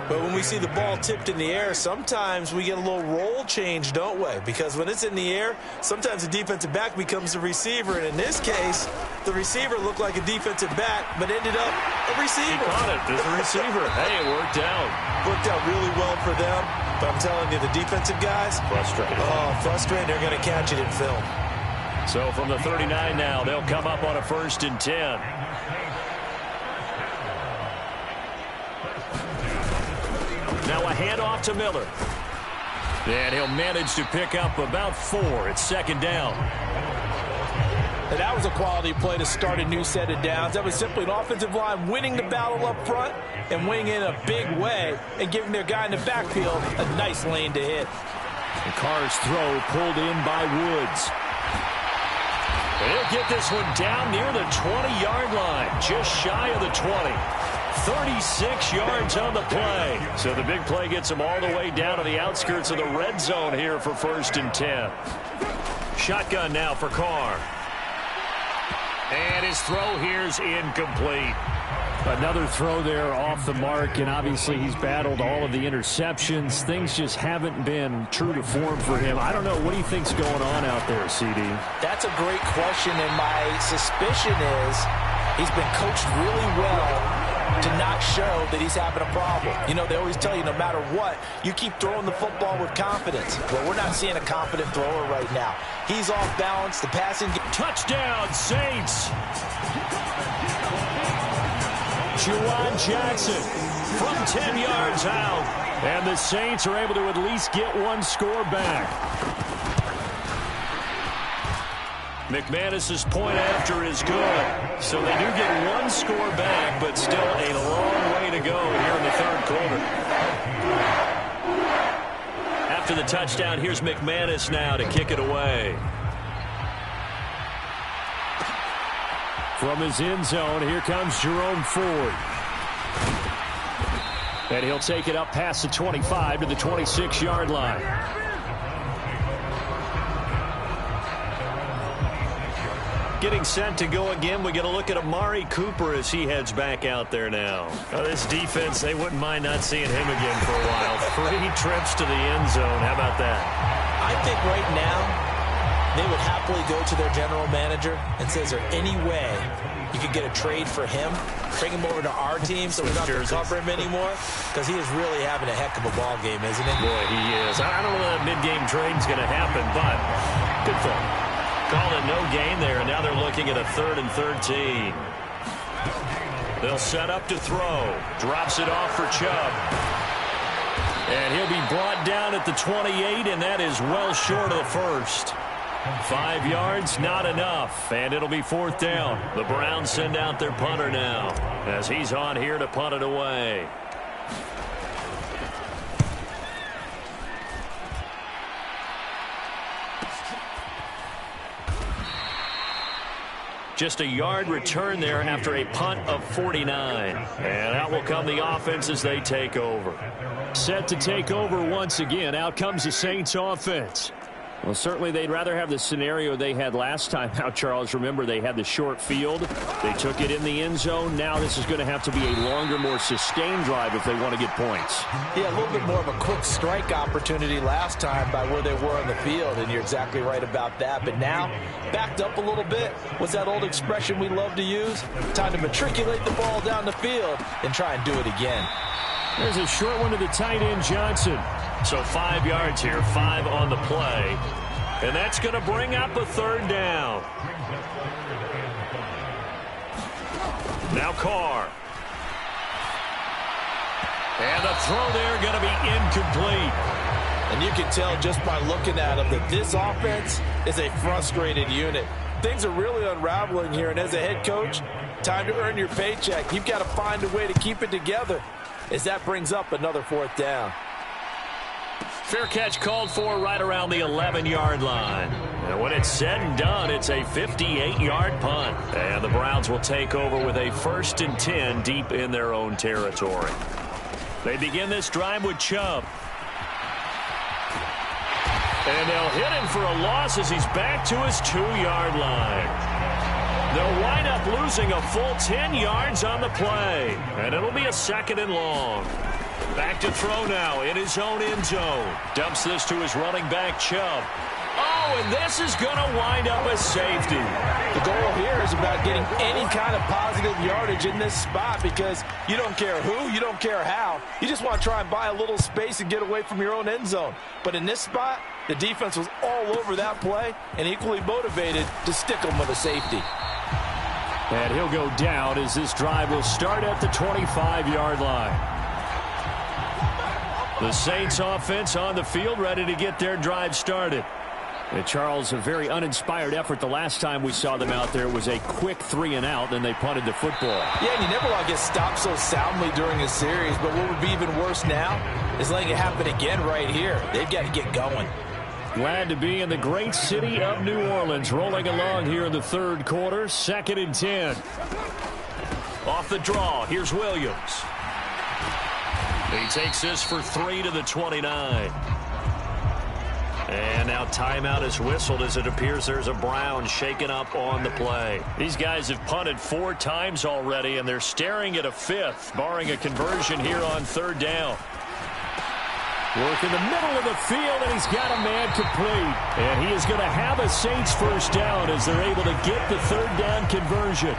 But when we see the ball tipped in the air, sometimes we get a little roll change, don't we? Because when it's in the air, sometimes the defensive back becomes the receiver. And in this case, the receiver looked like a defensive back, but ended up a receiver. He caught it as a receiver. Hey, it worked out. Worked out really well for them. But I'm telling you, the defensive guys, frustrated. Oh, frustrated. They're going to catch it in film. So from the 39 now, they'll come up on a 1st and 10. Now a handoff to Miller. And he'll manage to pick up about 4. It's 2nd down. And that was a quality play to start a new set of downs. That was simply an offensive line winning the battle up front and winning in a big way and giving their guy in the backfield a nice lane to hit. The Carr's throw pulled in by Woods. And he'll get this one down near the 20-yard line, just shy of the 20. 36 yards on the play. So the big play gets him all the way down to the outskirts of the red zone here for 1st and 10. Shotgun now for Carr. And his throw here's incomplete. Another throw there off the mark, and obviously he's battled all of the interceptions. Things just haven't been true to form for him. I don't know. What do you think's going on out there, CD? That's a great question, and my suspicion is he's been coached really well to not show that he's having a problem. You know, they always tell you no matter what, you keep throwing the football with confidence. Well, we're not seeing a confident thrower right now. He's off balance. The passing game. Touchdown, Saints. Juwan Jackson from 10 yards out. And the Saints are able to at least get one score back. McManus's point after is good. So they do get one score back, but still a long way to go here in the 3rd quarter. After the touchdown, here's McManus now to kick it away. From his end zone, here comes Jerome Ford. And he'll take it up past the 25 to the 26-yard line. Getting set to go again. We get a look at Amari Cooper as he heads back out there now. Oh, this defense, they wouldn't mind not seeing him again for a while. 3 trips to the end zone. How about that? I think right now they would happily go to their general manager and say, is there any way you could get a trade for him? Bring him over to our team so we don't have to cover him anymore? Because he is really having a heck of a ball game, isn't he? Boy, he is. I don't know that mid-game trade's going to happen, but good for him. Call it no gain there, and now they're looking at a 3rd and 13. They'll set up to throw. Drops it off for Chubb. And he'll be brought down at the 28, and that is well short of the 1st. 5 yards, not enough, and it'll be 4th down. The Browns send out their punter now as he's on here to punt it away. Just a yard return there after a punt of 49. And out will come the offense as they take over. Set to take over once again. Out comes the Saints offense. Well, certainly they'd rather have the scenario they had last time out, Charles. Remember, they had the short field. They took it in the end zone. Now this is going to have to be a longer, more sustained drive if they want to get points. Yeah, a little bit more of a quick strike opportunity last time by where they were on the field, and you're exactly right about that. But now, backed up a little bit. What's that old expression we love to use? Time to matriculate the ball down the field and try and do it again. There's a short one to the tight end, Johnson. So 5 yards here, 5 on the play. And that's going to bring up a 3rd down. Now Carr. And the throw there going to be incomplete. And you can tell just by looking at them that this offense is a frustrated unit. Things are really unraveling here, and as a head coach, time to earn your paycheck. You've got to find a way to keep it together as that brings up another 4th down. Fair catch called for right around the 11-yard line. And when it's said and done, it's a 58-yard punt. And the Browns will take over with a 1st and 10 deep in their own territory. They begin this drive with Chubb. And they'll hit him for a loss as he's back to his 2-yard line. They'll wind up losing a full 10 yards on the play. And it'll be a 2nd and long. Back to throw now in his own end zone. Dumps this to his running back, Chubb. Oh, and this is going to wind up a safety. The goal here is about getting any kind of positive yardage in this spot because you don't care who, you don't care how. You just want to try and buy a little space and get away from your own end zone. But in this spot, the defense was all over that play and equally motivated to stick them with a safety. And he'll go down as this drive will start at the 25-yard line. The Saints offense on the field ready to get their drive started. And Charles, a very uninspired effort the last time we saw them out there. It was a quick 3-and-out, then they punted the football. Yeah, and you never want to get stopped so soundly during a series, but what would be even worse now is letting it happen again right here. They've got to get going. Glad to be in the great city of New Orleans, rolling along here in the 3rd quarter, 2nd and 10. Off the draw, here's Williams. He takes this for 3 to the 29. And now timeout is whistled as it appears there's a Brown shaken up on the play. These guys have punted 4 times already, and they're staring at a 5th, barring a conversion here on 3rd down. Work in the middle of the field, and he's got a man complete. And he is going to have a Saints first down as they're able to get the 3rd down conversion.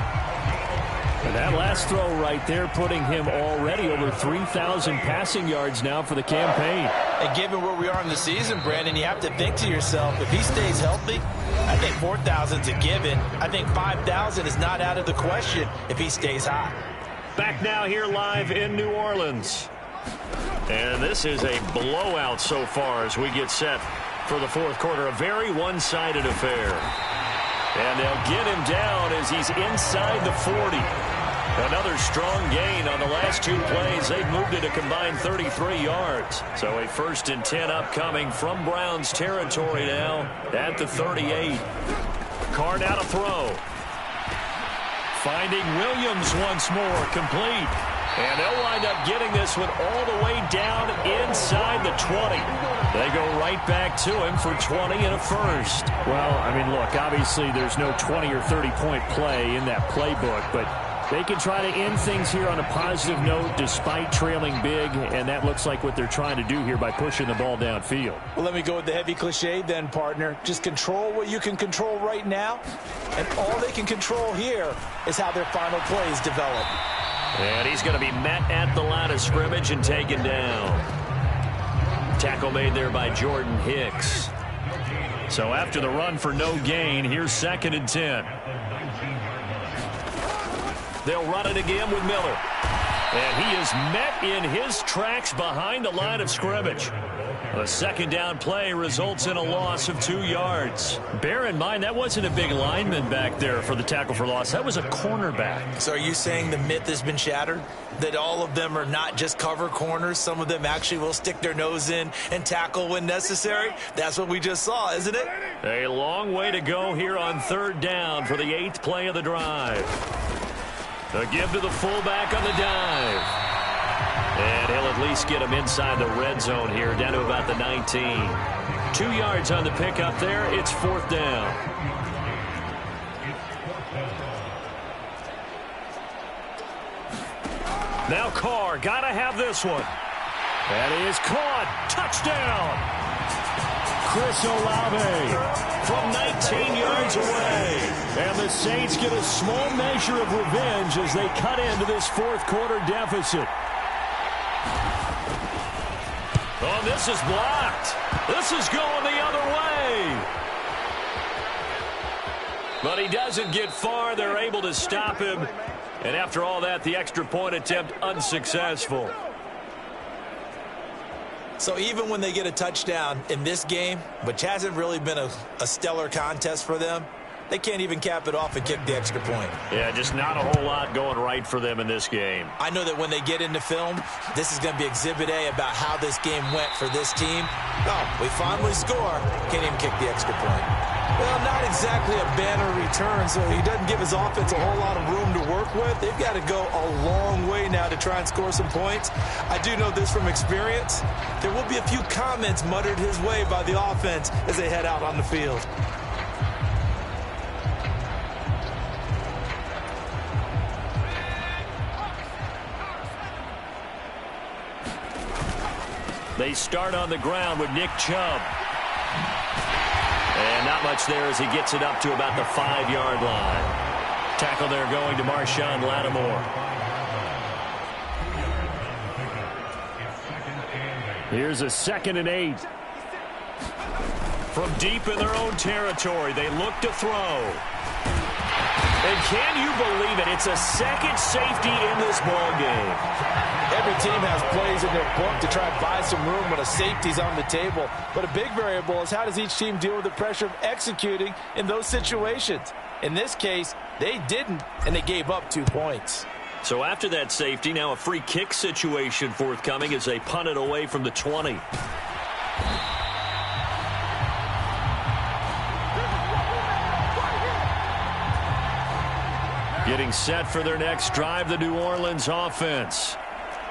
And that last throw right there putting him already over 3,000 passing yards now for the campaign. And given where we are in the season, Brandon, you have to think to yourself, if he stays healthy, I think 4,000 is a given. I think 5,000 is not out of the question if he stays hot. Back now here live in New Orleans. And this is a blowout so far as we get set for the 4th quarter. A very one-sided affair. And they'll get him down as he's inside the 40. Another strong gain on the last 2 plays. They've moved it a combined 33 yards. So a 1st and 10 upcoming from Browns territory now at the 38. Carr now to throw. Finding Williams once more, complete. And they'll wind up getting this one all the way down inside the 20. They go right back to him for 20 and a 1st. Well, I mean, look, obviously there's no 20 or 30-point play in that playbook, but they can try to end things here on a positive note despite trailing big, and that looks like what they're trying to do here by pushing the ball downfield. Well, let me go with the heavy cliche then, partner. Just control what you can control right now, and all they can control here is how their final plays develop. And he's going to be met at the line of scrimmage and taken down. Tackle made there by Jordan Hicks. So after the run for no gain, here's 2nd and 10. They'll run it again with Miller. And he is met in his tracks behind the line of scrimmage. A 2nd down play results in a loss of 2 yards. Bear in mind, that wasn't a big lineman back there for the tackle for loss. That was a cornerback. So are you saying the myth has been shattered? That all of them are not just cover corners? Some of them actually will stick their nose in and tackle when necessary? That's what we just saw, isn't it? A long way to go here on 3rd down for the 8th play of the drive. A give to the fullback on the dive. And he'll at least get him inside the red zone here, down to about the 19. 2 yards on the pickup there. It's 4th down. Now Carr, got to have this one. That is caught. Touchdown. Chris Olave from 19 yards away. And the Saints get a small measure of revenge as they cut into this 4th quarter deficit. Oh, this is blocked. This is going the other way. But he doesn't get far. They're able to stop him. And after all that, the extra point attempt unsuccessful. So even when they get a touchdown in this game, which hasn't really been a stellar contest for them, they can't even cap it off and kick the extra point. Yeah, just not a whole lot going right for them in this game. I know that when they get into film, this is going to be Exhibit A about how this game went for this team. Oh, we finally score. Can't even kick the extra point. Well, not exactly a banner return, so he doesn't give his offense a whole lot of room to work with. They've got to go a long way now to try and score some points. I do know this from experience. There will be a few comments muttered his way by the offense as they head out on the field. They start on the ground with Nick Chubb. And not much there as he gets it up to about the 5-yard line. Tackle there going to Marshawn Lattimore. Here's a 2nd and 8. From deep in their own territory, they look to throw. And can you believe it? It's a second safety in this ball game. Every team has plays in their book to try and buy some room when a safety's on the table. But a big variable is how does each team deal with the pressure of executing in those situations. In this case, they didn't, and they gave up 2 points. So after that safety, now a free kick situation forthcoming as they punt it away from the 20. Getting set for their next drive, the New Orleans offense.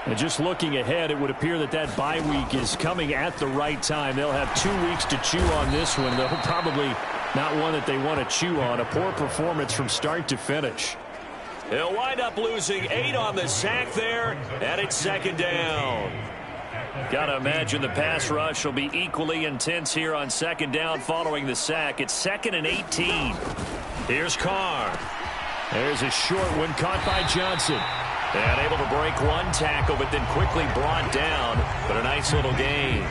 And just looking ahead, it would appear that that bye week is coming at the right time. They'll have 2 weeks to chew on this one, though probably not one that they want to chew on. A poor performance from start to finish. He'll wind up losing 8 on the sack there, and it's 2nd down. Got to imagine the pass rush will be equally intense here on 2nd down following the sack. It's 2nd and 18. Here's Carr. There's a short one caught by Johnson. And able to break one tackle, but then quickly brought down. But a nice little gain.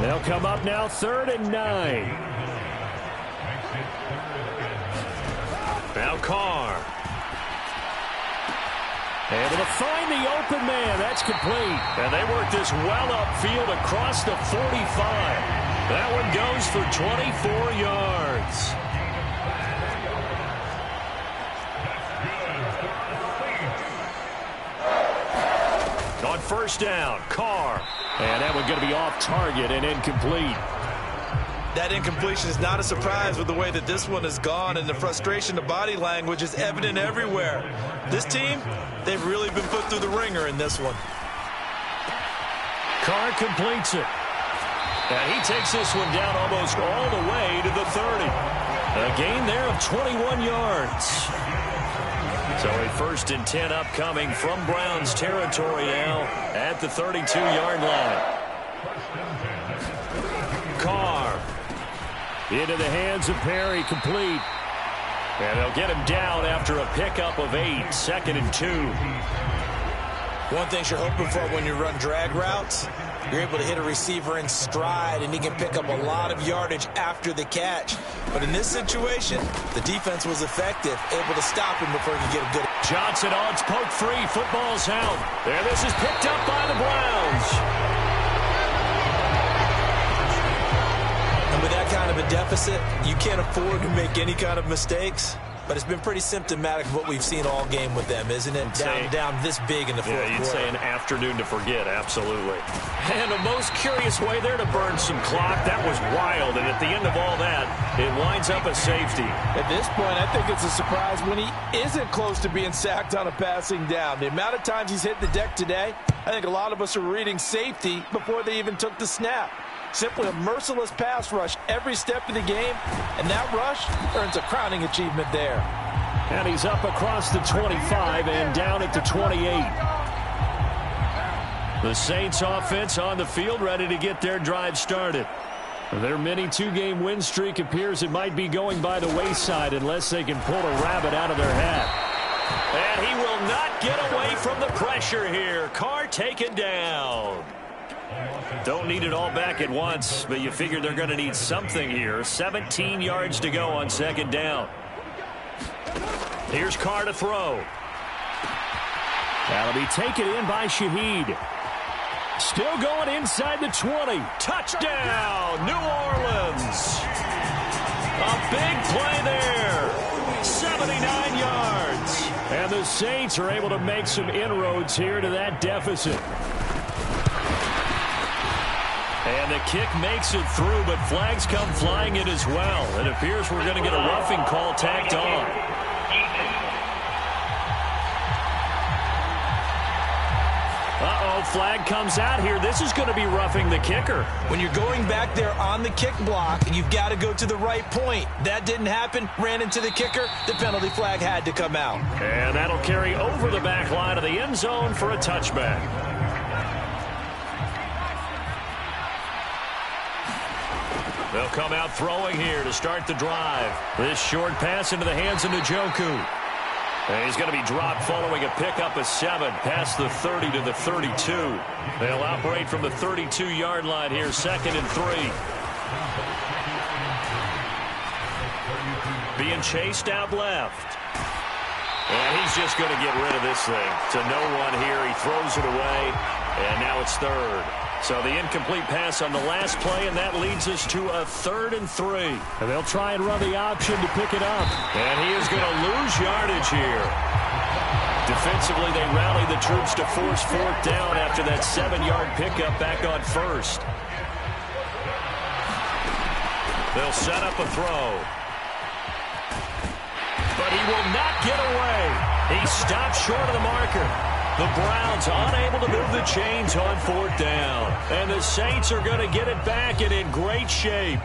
They'll come up now 3rd and 9. Now Carr. Able to find the open man. That's complete. And they work this well upfield across the 45. That one goes for 24 yards. On 1st down, Carr. And that one going to be off target and incomplete. That incompletion is not a surprise with the way that this one has gone, and the frustration, the body language is evident everywhere. This team, they've really been put through the ringer in this one. Carr completes it. And he takes this one down almost all the way to the 30. A gain there of 21 yards. So a 1st and 10 upcoming from Browns territory now at the 32-yard line. Carr into the hands of Perry, complete. And they'll get him down after a pickup of 8, 2nd and 2. One thing you're hoping for when you run drag routes, you're able to hit a receiver in stride, and he can pick up a lot of yardage after the catch. But in this situation, the defense was effective, able to stop him before he could get a good. Johnson on, it's poke free, football's out. There, this is picked up by the Browns. And with that kind of a deficit, you can't afford to make any kind of mistakes. But it's been pretty symptomatic of what we've seen all game with them, isn't it? Down this big in the fourth quarter. You'd say an afternoon to forget, absolutely. And the most curious way there to burn some clock. That was wild, and at the end of all that, it winds up a safety. At this point, I think it's a surprise when he isn't close to being sacked on a passing down. The amount of times he's hit the deck today, I think a lot of us are reading safety before they even took the snap. Simply a merciless pass rush every step of the game, and that rush earns a crowning achievement there. And he's up across the 25 and down at the 28. The Saints offense on the field ready to get their drive started. Their mini 2-game win streak appears it might be going by the wayside unless they can pull a rabbit out of their hat. And he will not get away from the pressure here. Carr taken down. Don't need it all back at once, but you figure they're going to need something here. 17 yards to go on 2nd down. Here's Carr to throw. That'll be taken in by Shaheed. Still going inside the 20. Touchdown, New Orleans. A big play there. 79 yards. And the Saints are able to make some inroads here to that deficit. And the kick makes it through, but flags come flying in as well. It appears we're going to get a roughing call tacked on. Uh-oh, flag comes out here. This is going to be roughing the kicker. When you're going back there on the kick block, you've got to go to the right point. That didn't happen. Ran into the kicker. The penalty flag had to come out. And that'll carry over the back line of the end zone for a touchback. They'll come out throwing here to start the drive. This short pass into the hands of Njoku. And he's going to be dropped following a pickup of 7 past the 30 to the 32. They'll operate from the 32-yard line here, 2nd and 3. Being chased out left. And he's just going to get rid of this thing. To no one here. He throws it away. And now it's 3rd. So the incomplete pass on the last play, and that leads us to a 3rd and 3. And they'll try and run the option to pick it up. And he is going to lose yardage here. Defensively, they rally the troops to force 4th down after that 7-yard pickup back on 1st. They'll set up a throw. But he will not get away. He stops short of the marker. The Browns unable to move the chains on 4th down. And the Saints are going to get it back and in great shape.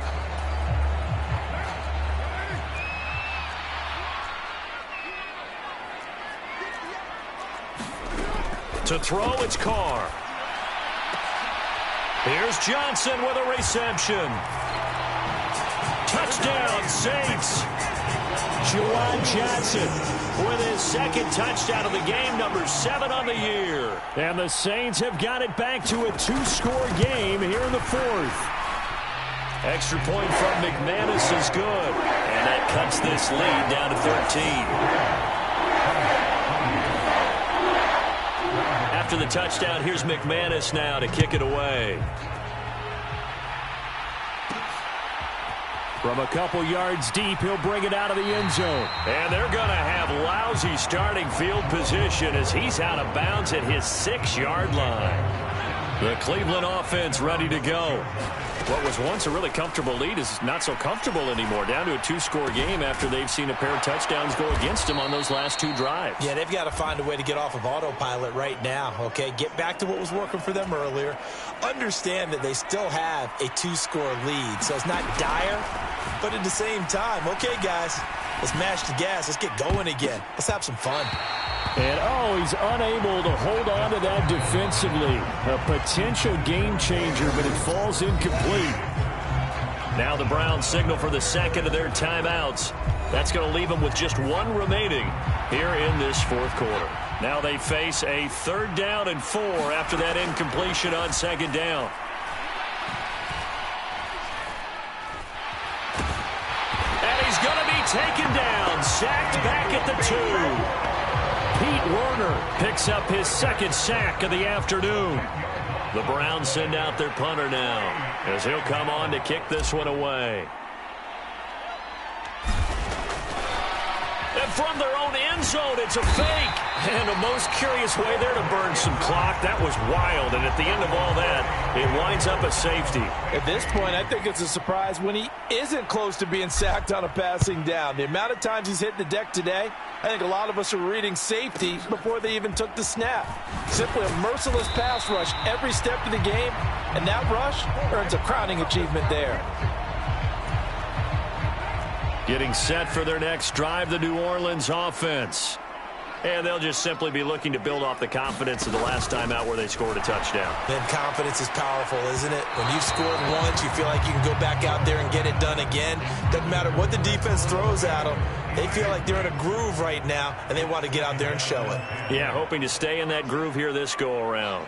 To throw, it's Carr. Here's Johnson with a reception. Touchdown, Saints. Juwan Johnson with his 2nd touchdown of the game, number 7 on the year. And the Saints have got it back to a 2-score game here in the 4th. Extra point from McManus is good. And that cuts this lead down to 13. After the touchdown, here's McManus now to kick it away. From a couple yards deep, he'll bring it out of the end zone. And they're going to have lousy starting field position as he's out of bounds at his 6-yard line. The Cleveland offense ready to go. What was once a really comfortable lead is not so comfortable anymore. Down to a 2-score game after they've seen a pair of touchdowns go against them on those last 2 drives. Yeah, they've got to find a way to get off of autopilot right now, okay? Get back to what was working for them earlier. Understand that they still have a 2-score lead, so it's not dire, but at the same time, okay, guys, let's mash the gas. Let's get going again. Let's have some fun. And, he's unable to hold on to that defensively. A potential game changer, but it falls incomplete. Now the Browns signal for the 2nd of their timeouts. That's going to leave them with just 1 remaining here in this 4th quarter. Now they face a 3rd down and 4 after that incompletion on 2nd down. And he's going to be taken down, sacked back at the 2. Pete Werner picks up his 2nd sack of the afternoon. The Browns send out their punter now as he'll come on to kick this one away. And from their own end zone, it's a fake. And a most curious way there to burn some clock. That was wild. And at the end of all that, it winds up a safety. At this point, I think it's a surprise when he isn't close to being sacked on a passing down. The amount of times he's hit the deck today, I think a lot of us are reading safety before they even took the snap. Simply a merciless pass rush every step of the game, and that rush earns a crowning achievement there. Getting set for their next drive, the New Orleans offense. And they'll just simply be looking to build off the confidence of the last time out where they scored a touchdown. Then confidence is powerful, isn't it? When you've scored once, you feel like you can go back out there and get it done again. Doesn't matter what the defense throws at them. They feel like they're in a groove right now, and they want to get out there and show it. Yeah, hoping to stay in that groove here this go-around.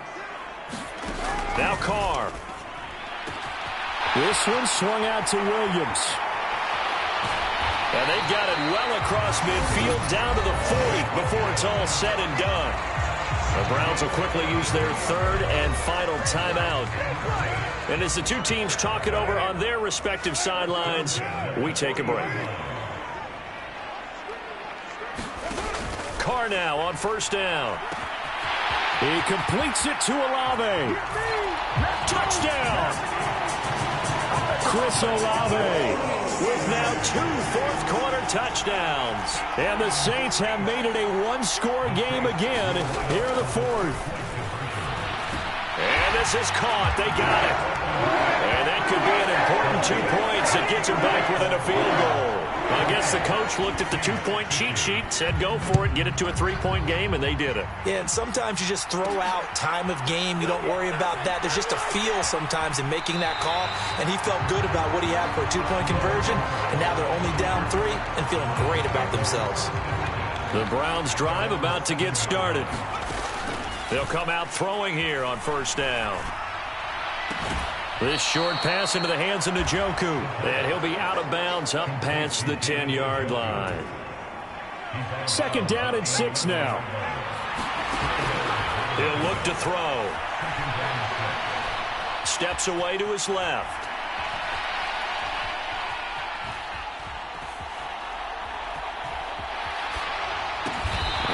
Now Carr. This one swung out to Williams. And they've got it well across midfield down to the 40 before it's all said and done. The Browns will quickly use their 3rd and final timeout. And as the 2 teams talk it over on their respective sidelines, we take a break. Carr now on 1st down. He completes it to Olave. Touchdown! Chris Olave with now 2 fourth-quarter touchdowns. And the Saints have made it a one-score game again here in the fourth. And this is caught. They got it. And that could be an important 2 points that gets them back within a field goal. I guess the coach looked at the 2-point cheat sheet, said go for it, get it to a 3-point game, and they did it. Yeah, and sometimes you just throw out time of game. You don't worry about that. There's just a feel sometimes in making that call, and he felt good about what he had for a 2-point conversion, and now they're only down 3 and feeling great about themselves. The Browns drive about to get started. They'll come out throwing here on first down. This short pass into the hands of Njoku. And he'll be out of bounds up past the 10-yard line. Second down and 6 now. He'll look to throw. Steps away to his left.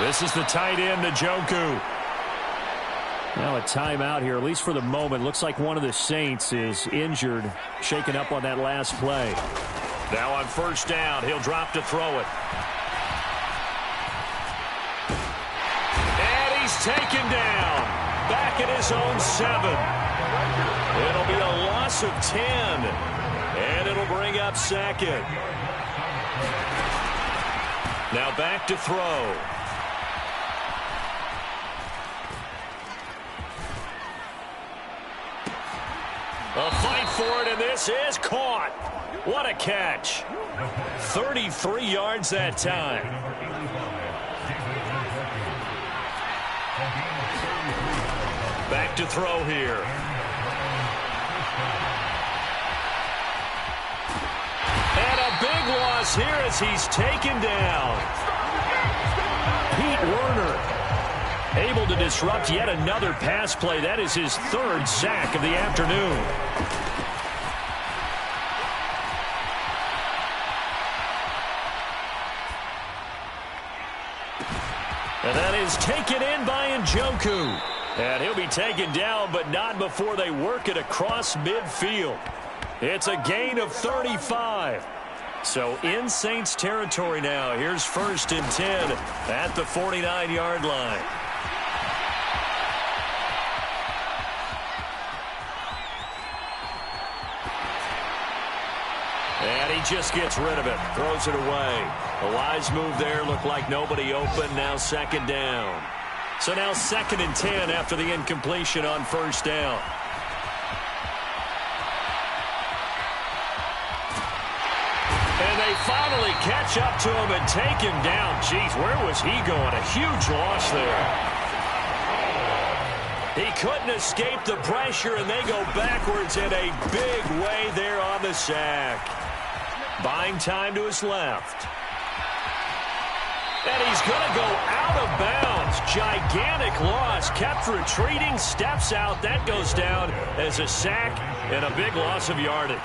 This is the tight end, Njoku. Now a timeout here, at least for the moment. Looks like one of the Saints is injured, shaken up on that last play. Now on first down, he'll drop to throw it. And he's taken down. Back at his own 7. It'll be a loss of 10. And it'll bring up second. Now back to throw. A fight for it, and this is caught. What a catch. 33 yards that time. Back to throw here. And a big loss here as he's taken down. Pete Werner able to disrupt yet another pass play. That is his 3rd sack of the afternoon. And that is taken in by Njoku. And he'll be taken down, but not before they work it across midfield. It's a gain of 35. So in Saints territory now. Here's 1st and 10 at the 49-yard line. And he just gets rid of it. Throws it away. A wise move there. Looked like nobody open. Now 2nd down. So now 2nd and 10 after the incompletion on first down. And they finally catch up to him and take him down. Jeez, where was he going? A huge loss there. He couldn't escape the pressure, and they go backwards in a big way there on the sack. Buying time to his left. And he's going to go out of bounds. Gigantic loss. Kept retreating. Steps out. That goes down as a sack and a big loss of yardage.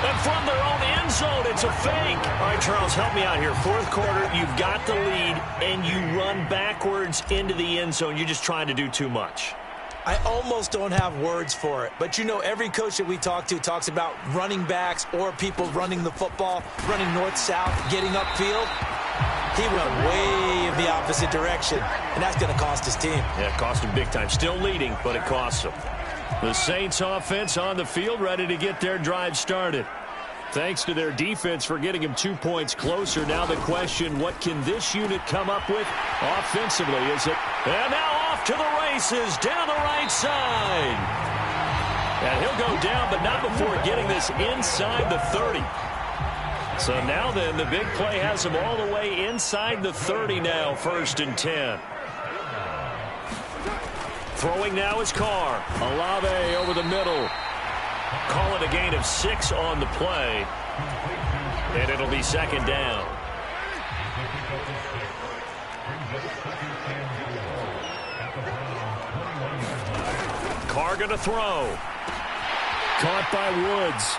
And from their own end zone, it's a fake. All right, Charles, help me out here. 4th quarter, you've got the lead, and you run backwards into the end zone. You're just trying to do too much. I almost don't have words for it. But, you know, every coach that we talk to talks about running backs or people running the football, running north-south, getting upfield. He went way in the opposite direction, and that's going to cost his team. Yeah, it cost him big time. Still leading, but it costs him. The Saints offense on the field, ready to get their drive started. Thanks to their defense for getting him 2 points closer. Now the question, what can this unit come up with offensively? Is it? And now off to the races down the right side. And he'll go down, but not before getting this inside the 30. So now then, the big play has him all the way inside the 30 now, 1st and 10. Throwing now is Carr. Olave over the middle. Call it a gain of 6 on the play. And it'll be 2nd down. Carr going to throw. Caught by Woods.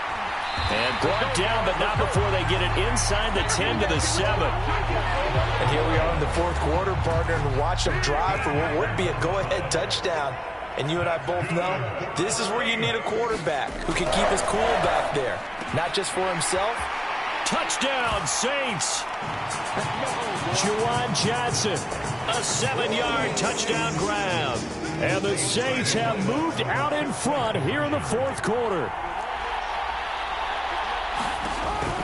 And brought down, but not before they get it inside the 10 to the 7. And here we are in the fourth quarter, partner, and watch them drive for what would be a go-ahead touchdown. And you and I both know this is where you need a quarterback who can keep his cool back there, not just for himself. Touchdown, Saints. Juwan Johnson, a 7-yard touchdown grab. And the Saints have moved out in front here in the fourth quarter.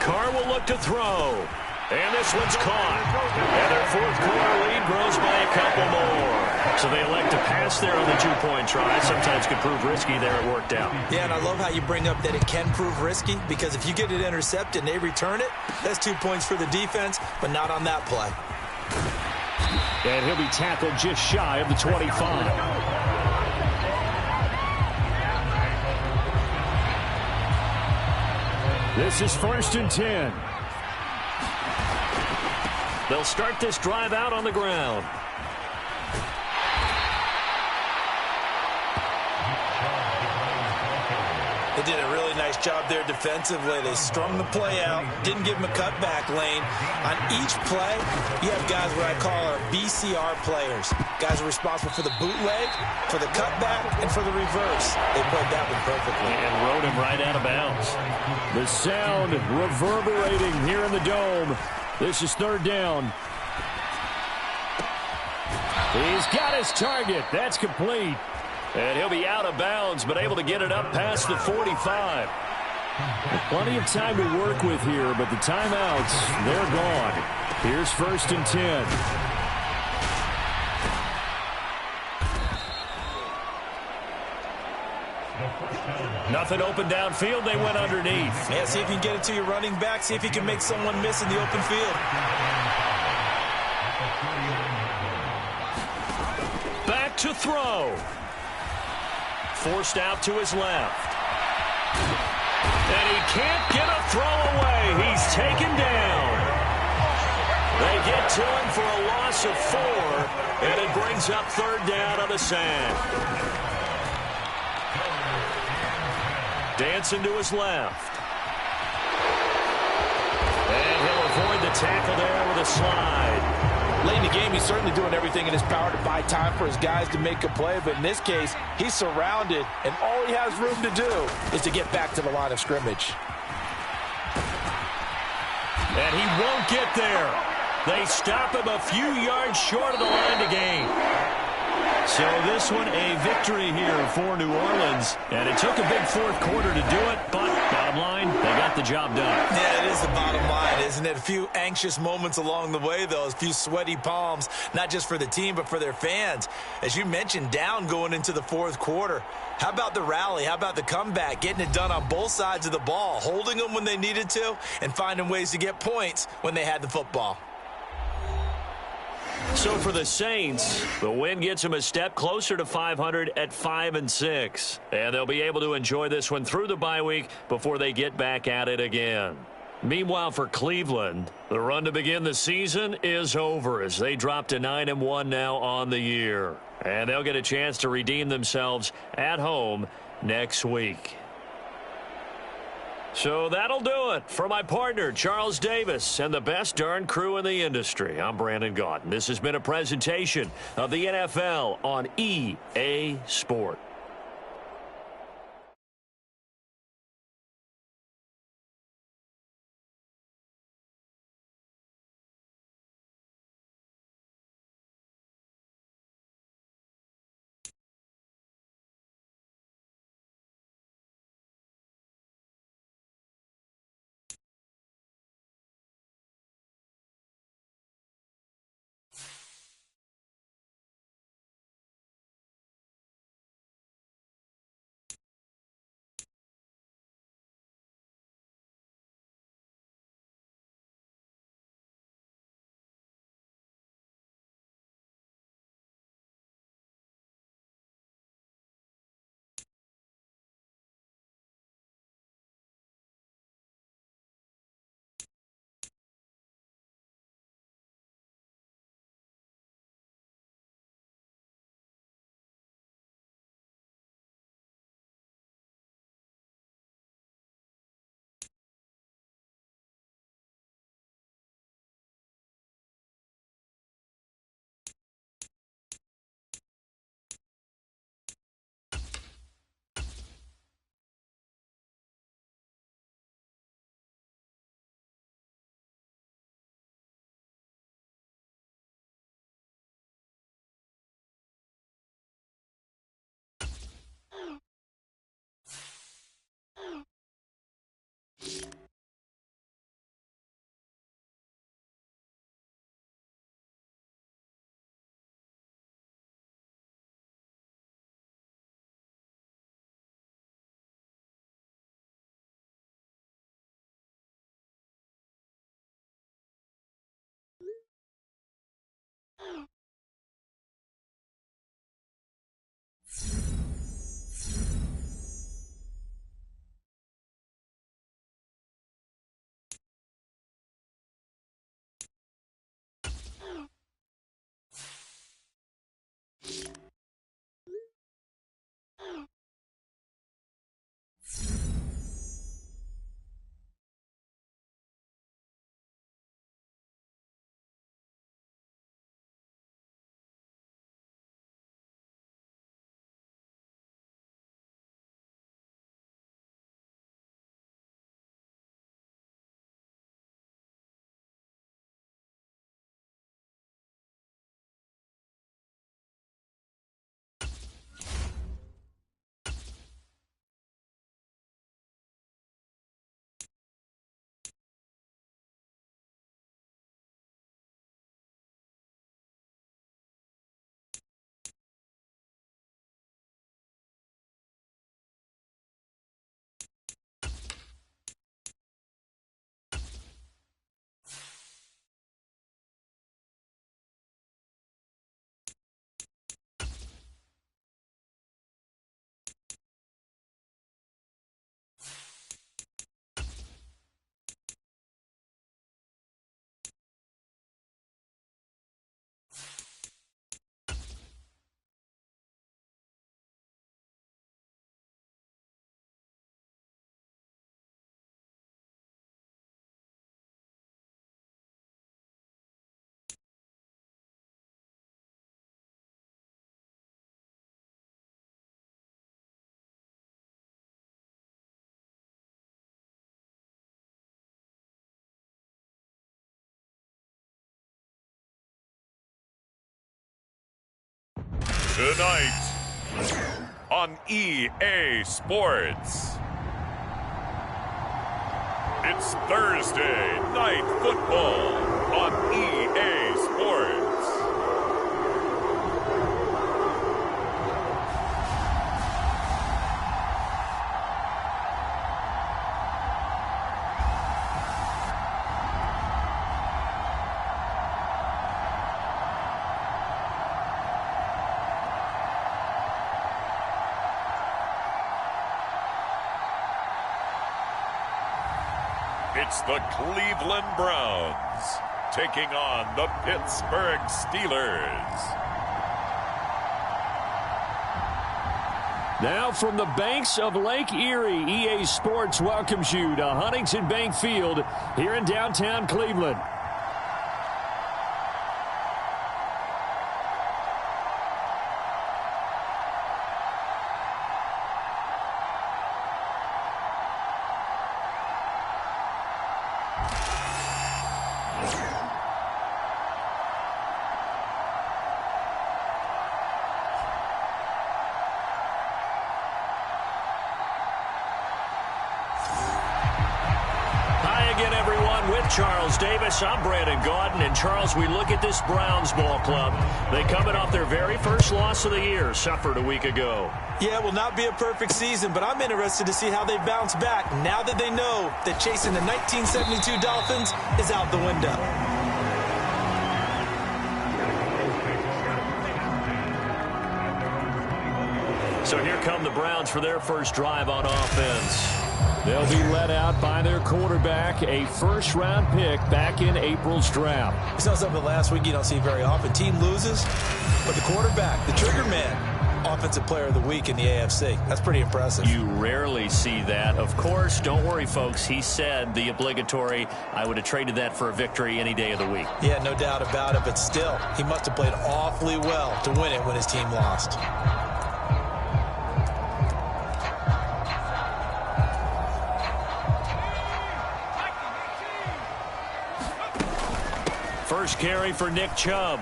Carr will look to throw. And this one's caught. And their fourth quarter lead grows by a couple more. So they elect to pass there on the two-point try. Sometimes could prove risky there. It worked out. Yeah, and I love how you bring up that it can prove risky, because if you get it intercepted and they return it, that's 2 points for the defense, but not on that play. And he'll be tackled just shy of the 25. This is 1st and 10. They'll start this drive out on the ground. They did a really nice job there defensively. They strung the play out, didn't give him a cutback lane. On each play, you have guys what I call our BCR players. Guys are responsible for the bootleg, for the cutback, and for the reverse. They played that one perfectly. And rode him right out of bounds. The sound reverberating here in the dome. This is 3rd down. He's got his target. That's complete. And he'll be out of bounds, but able to get it up past the 45. Plenty of time to work with here, but the timeouts, they're gone. Here's 1st and 10. Nothing open downfield. They went underneath. Yeah, see if you can get it to your running back. See if you can make someone miss in the open field. Back to throw. Forced out to his left. And he can't get a throw away. He's taken down. They get to him for a loss of 4, and it brings up 3rd down on the sack. Dancing to his left. And he'll avoid the tackle there with a slide. Late in the game, he's certainly doing everything in his power to buy time for his guys to make a play. But in this case, he's surrounded, and all he has room to do is to get back to the line of scrimmage. And he won't get there. They stop him a few yards short of the line to gain. So this one a victory here for New Orleans. And it took a big fourth quarter to do it, but bottom line, they got the job done. Yeah, it is the bottom line, isn't it? A few anxious moments along the way, though. A few sweaty palms, not just for the team, but for their fans. As you mentioned, down going into the fourth quarter. How about the rally? How about the comeback? Getting it done on both sides of the ball, holding them when they needed to, and finding ways to get points when they had the football. So for the Saints, the win gets them a step closer to 500 at 5-6. And they'll be able to enjoy this one through the bye week before they get back at it again. Meanwhile, for Cleveland, the run to begin the season is over as they drop to 9-1 now on the year. And they'll get a chance to redeem themselves at home next week. So that'll do it for my partner, Charles Davis, and the best darn crew in the industry. I'm Brandon Gaunt. This has been a presentation of the NFL on EA Sport. Tonight on EA Sports. It's Thursday Night Football on EA Sports. It's the Cleveland Browns taking on the Pittsburgh Steelers. Now from the banks of Lake Erie, EA Sports welcomes you to Huntington Bank Field here in downtown Cleveland. Charles Davis, I'm Brandon Gaudin, and Charles, we look at this Browns ball club. They coming off their very first loss of the year, suffered a week ago. Yeah, it will not be a perfect season, but I'm interested to see how they bounce back now that they know that chasing the 1972 Dolphins is out the window. So here come the Browns for their first drive on offense. They'll be led out by their quarterback, a first-round pick back in April's draft. We saw something last week you don't see very often. Team loses, but the quarterback, the trigger man, offensive player of the week in the AFC. That's pretty impressive. You rarely see that. Of course, don't worry, folks. He said the obligatory, I would have traded that for a victory any day of the week. Yeah, no doubt about it, but still, he must have played awfully well to win it when his team lost. First carry for Nick Chubb.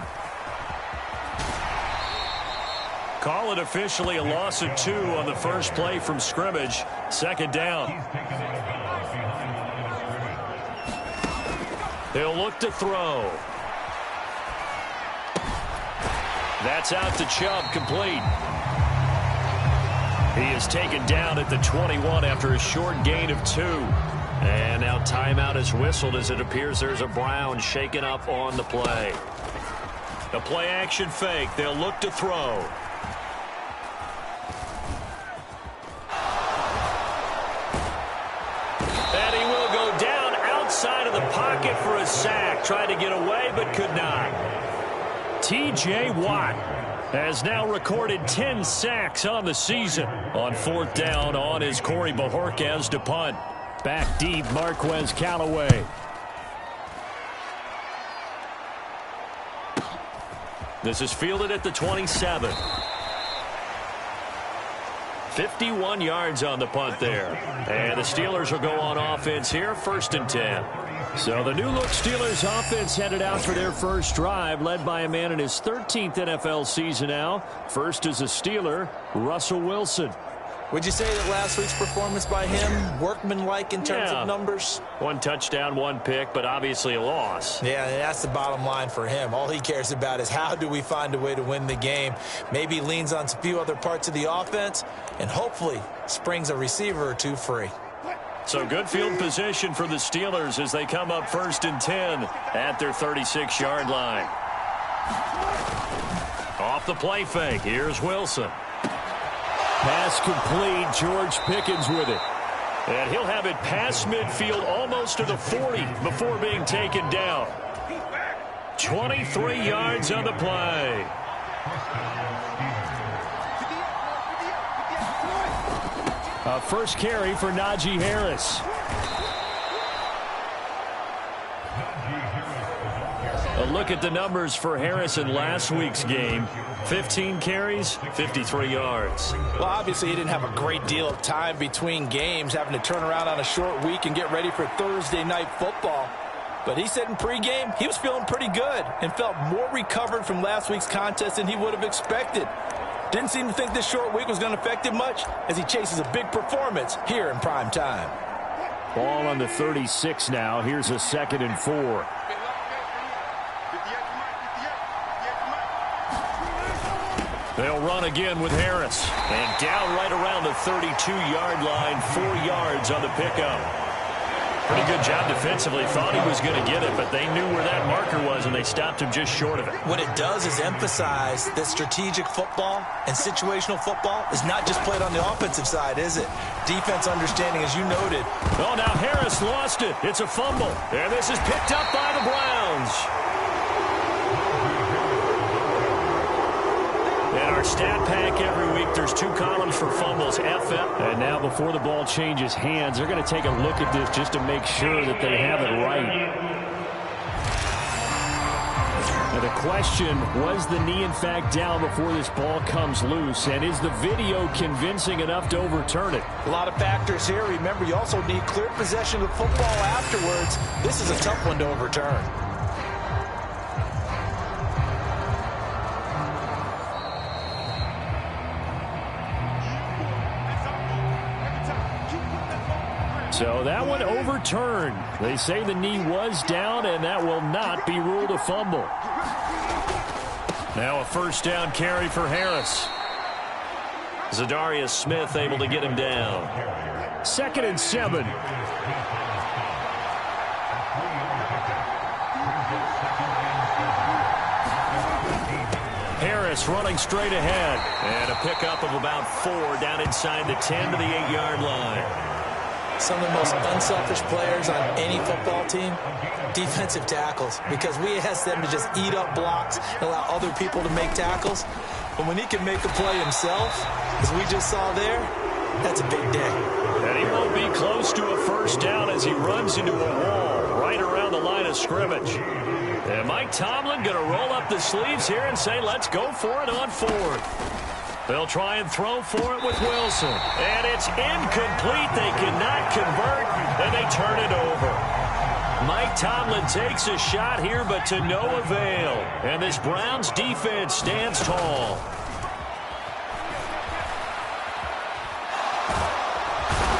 Call it officially a loss of 2 on the first play from scrimmage. Second down. They'll look to throw. That's out to Chubb, complete. He is taken down at the 21 after a short gain of 2. And now timeout is whistled as it appears there's a Brown shaken up on the play. The play action fake. They'll look to throw. And he will go down outside of the pocket for a sack. Tried to get away but could not. T.J. Watt has now recorded 10 sacks on the season. On fourth down on is Corey Bojorquez to punt. Back deep, Marquez Callaway. This is fielded at the 27. 51 yards on the punt there. And the Steelers will go on offense here, 1st and 10. So the new-look Steelers offense headed out for their first drive, led by a man in his 13th NFL season now. First is a Steeler, Russell Wilson. Would you say that last week's performance by him, workmanlike in terms of numbers? 1 touchdown, 1 pick, but obviously a loss. Yeah, that's the bottom line for him. All he cares about is how do we find a way to win the game. Maybe leans on a few other parts of the offense, and hopefully springs a receiver or 2 free. So good field position for the Steelers as they come up 1st and 10 at their 36-yard line. Off the play fake, here's Wilson. Pass complete, George Pickens with it. And he'll have it past midfield almost to the 40 before being taken down. 23 yards on the play. First carry for Najee Harris. A look at the numbers for Harris in last week's game. 15 carries, 53 yards. Well, obviously, he didn't have a great deal of time between games, having to turn around on a short week and get ready for Thursday night football. But he said in pregame he was feeling pretty good and felt more recovered from last week's contest than he would have expected. Didn't seem to think this short week was going to affect him much as he chases a big performance here in prime time. Ball on the 36 now. Here's a 2nd and 4. They'll run again with Harris. And down right around the 32-yard line, 4 yards on the pickup. Pretty good job defensively. Thought he was going to get it, but they knew where that marker was, and they stopped him just short of it. What it does is emphasize that strategic football and situational football is not just played on the offensive side, is it? Defense understanding, as you noted. Oh, now Harris lost it. It's a fumble. And this is picked up by the Browns. In our stat pack every week, there's 2 columns for fumbles, FF. And now before the ball changes hands, they're going to take a look at this just to make sure that they have it right. Now the question, was the knee in fact down before this ball comes loose? And is the video convincing enough to overturn it? A lot of factors here. Remember, you also need clear possession of the football afterwards. This is a tough one to overturn. So that one overturned. They say the knee was down, and that will not be ruled a fumble. Now a 1st down carry for Harris. Zadarius Smith able to get him down. 2nd and 7. Harris running straight ahead. And a pickup of about 4 down inside the 10 to the 8-yard line. Some of the most unselfish players on any football team, defensive tackles, because we ask them to just eat up blocks and allow other people to make tackles. But when he can make a play himself, as we just saw there, that's a big day. And he won't be close to a 1st down as he runs into a wall right around the line of scrimmage. And Mike Tomlin going to roll up the sleeves here and say, let's go for it on 4th. They'll try and throw for it with Wilson. And it's incomplete. They cannot convert, and they turn it over. Mike Tomlin takes a shot here, but to no avail. And this Browns defense stands tall.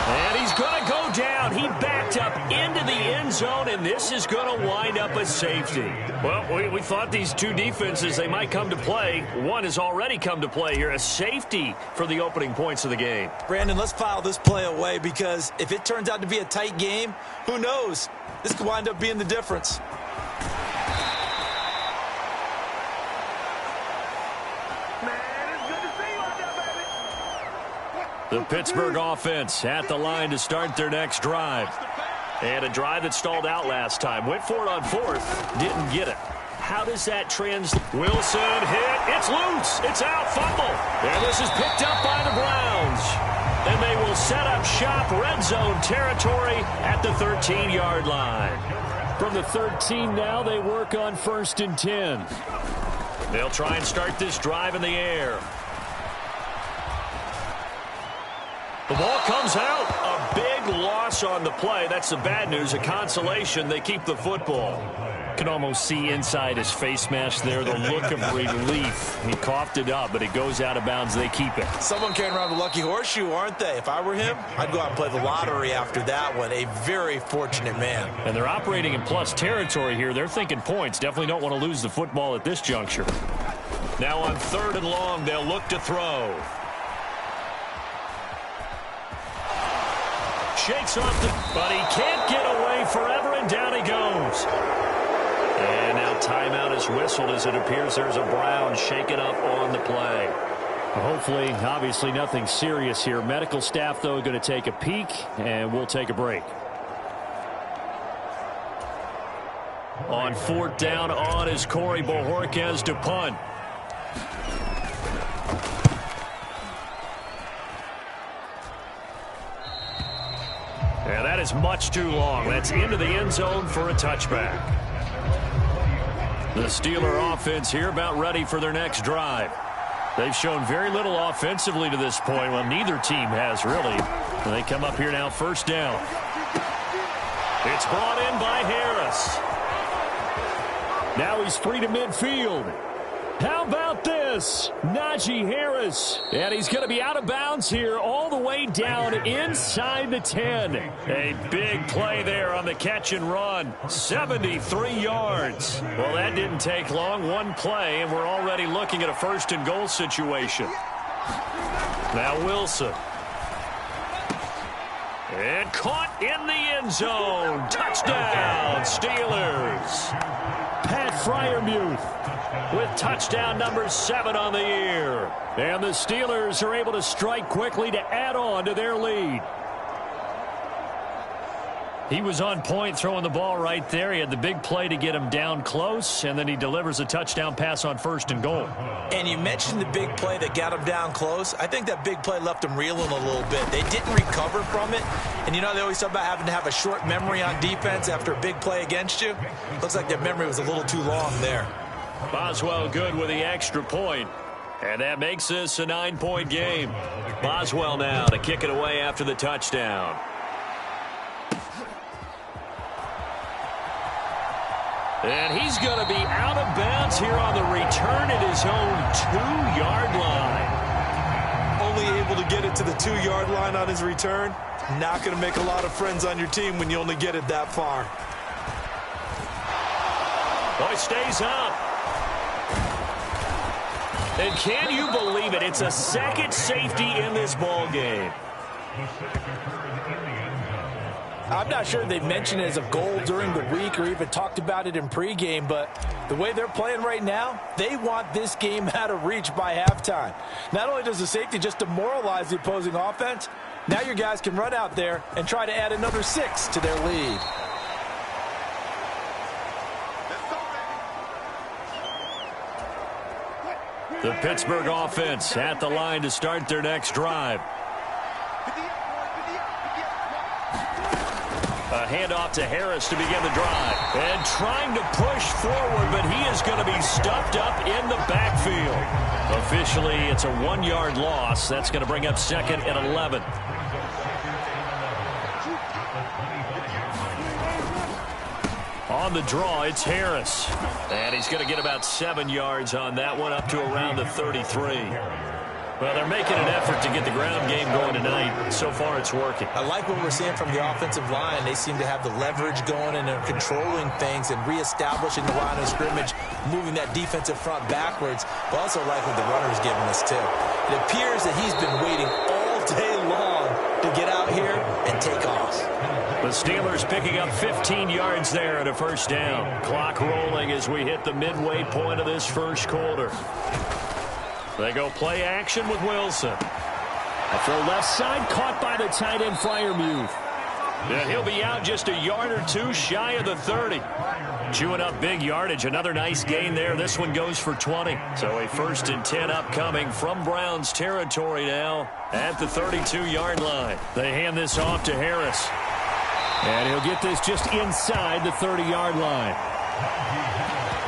And he's going to go down. He backed up into the end zone, and this is going to wind up a safety. Well, we thought these 2 defenses, they might come to play. One has already come to play here, a safety for the opening points of the game. Brandon, let's file this play away, because if it turns out to be a tight game, who knows? This could wind up being the difference. The Pittsburgh offense at the line to start their next drive. And a drive that stalled out last time. Went for it on 4th. Didn't get it. How does that translate? Wilson hit. It's loose. It's out. Fumble. And this is picked up by the Browns. And they will set up shop red zone territory at the 13-yard line. From the 13 now, they work on 1st and 10. They'll try and start this drive in the air. The ball comes out. A big loss on the play. That's the bad news. A consolation. They keep the football. Can almost see inside his face mask there the look of relief. He coughed it up, but it goes out of bounds. They keep it. Someone carrying around the lucky horseshoe, aren't they? If I were him, I'd go out and play the lottery after that one. A very fortunate man. And they're operating in plus territory here. They're thinking points. Definitely don't want to lose the football at this juncture. Now on 3rd and long, they'll look to throw. Shakes off but he can't get away forever, and down he goes. And now timeout is whistled as it appears there's a Brown shaken up on the play. Hopefully, obviously nothing serious here. Medical staff, though, going to take a peek, and we'll take a break. On 4th down on is Corey Bojorquez to punt. And that is much too long. That's into the end zone for a touchback. The Steeler offense here about ready for their next drive. They've shown very little offensively to this point. Well, neither team has really. And they come up here now 1st down. It's brought in by Harris. Now he's free to midfield. How about this? Harris. Najee Harris. And he's going to be out of bounds here all the way down inside the 10. A big play there on the catch and run. 73 yards. Well, that didn't take long. One play, and we're already looking at a first and goal situation. Now Wilson. And caught in the end zone. Touchdown, Steelers. Pat Freiermuth with touchdown number 7 on the year. And the Steelers are able to strike quickly to add on to their lead. He was on point throwing the ball right there. He had the big play to get him down close, and then he delivers a touchdown pass on first and goal. And you mentioned the big play that got him down close. I think that big play left him reeling a little bit. They didn't recover from it. And, you know, they always talk about having to have a short memory on defense after a big play against you. Looks like their memory was a little too long there. Boswell good with the extra point. And that makes this a 9-point game. Boswell now to kick it away after the touchdown. And he's going to be out of bounds here on the return at his own 2-yard line. Only able to get it to the 2-yard line on his return. Not going to make a lot of friends on your team when you only get it that far. Boy, stays up. And can you believe it? It's a second safety in this ball game. I'm not sure they mentioned it as a goal during the week or even talked about it in pregame, but the way they're playing right now, they want this game out of reach by halftime. Not only does the safety just demoralize the opposing offense, now your guys can run out there and try to add another 6 to their lead. The Pittsburgh offense at the line to start their next drive. A handoff to Harris to begin the drive. And trying to push forward, but he is going to be stuffed up in the backfield. Officially, it's a 1-yard loss. That's going to bring up second and 11. On the draw, it's Harris. And he's going to get about 7 yards on that one, up to around the 33. Well, they're making an effort to get the ground game going tonight. So far, it's working. I like what we're seeing from the offensive line. They seem to have the leverage going, and they're controlling things and reestablishing the line of scrimmage, moving that defensive front backwards. But also like what the runner is giving us, too. It appears that he's been waiting all day long to get out here and take off. The Steelers picking up 15 yards there at a first down. Clock rolling as we hit the midway point of this first quarter. They go play action with Wilson. A throw left side, caught by the tight end Freiermuth. And he'll be out just a yard or two shy of the 30. Chewing up big yardage. Another nice gain there. This one goes for 20. So a 1st and 10 upcoming from Browns territory now at the 32-yard line. They hand this off to Harris. And he'll get this just inside the 30-yard line.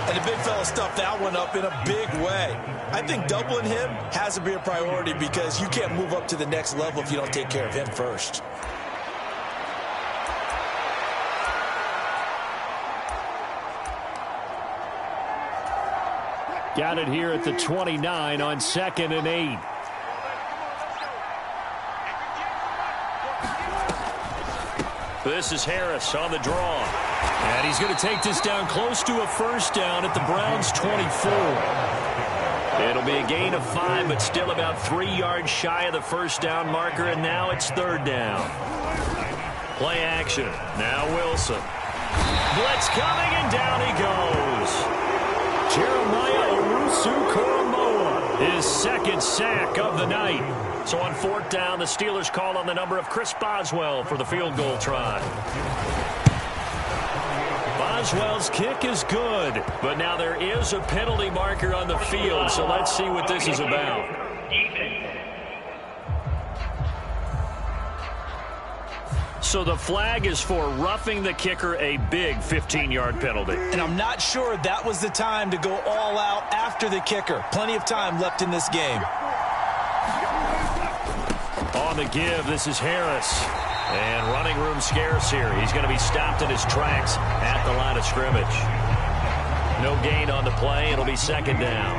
And the big fella stuffed that one up in a big way. I think doubling him has to be a priority because you can't move up to the next level if you don't take care of him first. Got it here at the 29 on 2nd and 8. This is Harris on the draw. And he's going to take this down close to a first down at the Browns' 24. It'll be a gain of 5, but still about 3 yards shy of the first down marker, and now it's 3rd down. Play action. Now Wilson. Blitz coming, and down he goes. Jeremiah Owusu-Koramoah, his 2nd sack of the night. So on 4th down, the Steelers call on the number of Chris Boswell for the field goal try. Boswell's kick is good, but now there is a penalty marker on the field, so let's see what this is about. So the flag is for roughing the kicker, a big 15-yard penalty. And I'm not sure that was the time to go all out after the kicker. Plenty of time left in this game. On the give, this is Harris. And running room scarce here. He's going to be stopped in his tracks at the line of scrimmage. No gain on the play. It'll be 2nd down.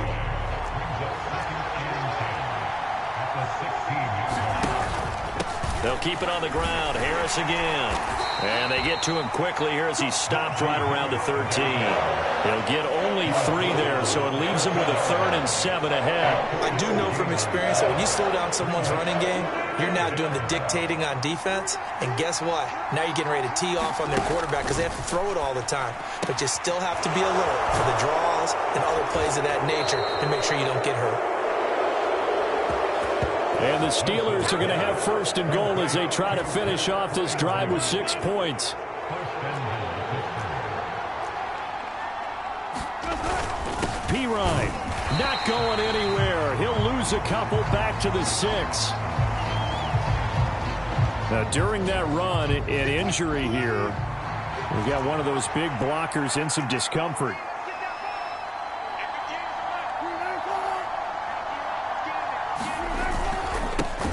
They'll keep it on the ground. Harris again. And they get to him quickly here as he stopped right around the 13. He'll get only 3 there, so it leaves him with a 3rd and 7 ahead. I do know from experience that when you slow down someone's running game, you're now doing the dictating on defense. And guess what? Now you're getting ready to tee off on their quarterback because they have to throw it all the time. But you still have to be alert for the draws and other plays of that nature and make sure you don't get hurt. And the Steelers are going to have 1st and goal as they try to finish off this drive with 6 points. Pirine not going anywhere. He'll lose a couple back to the 6. Now, during that run, an injury here. We've got one of those big blockers in some discomfort.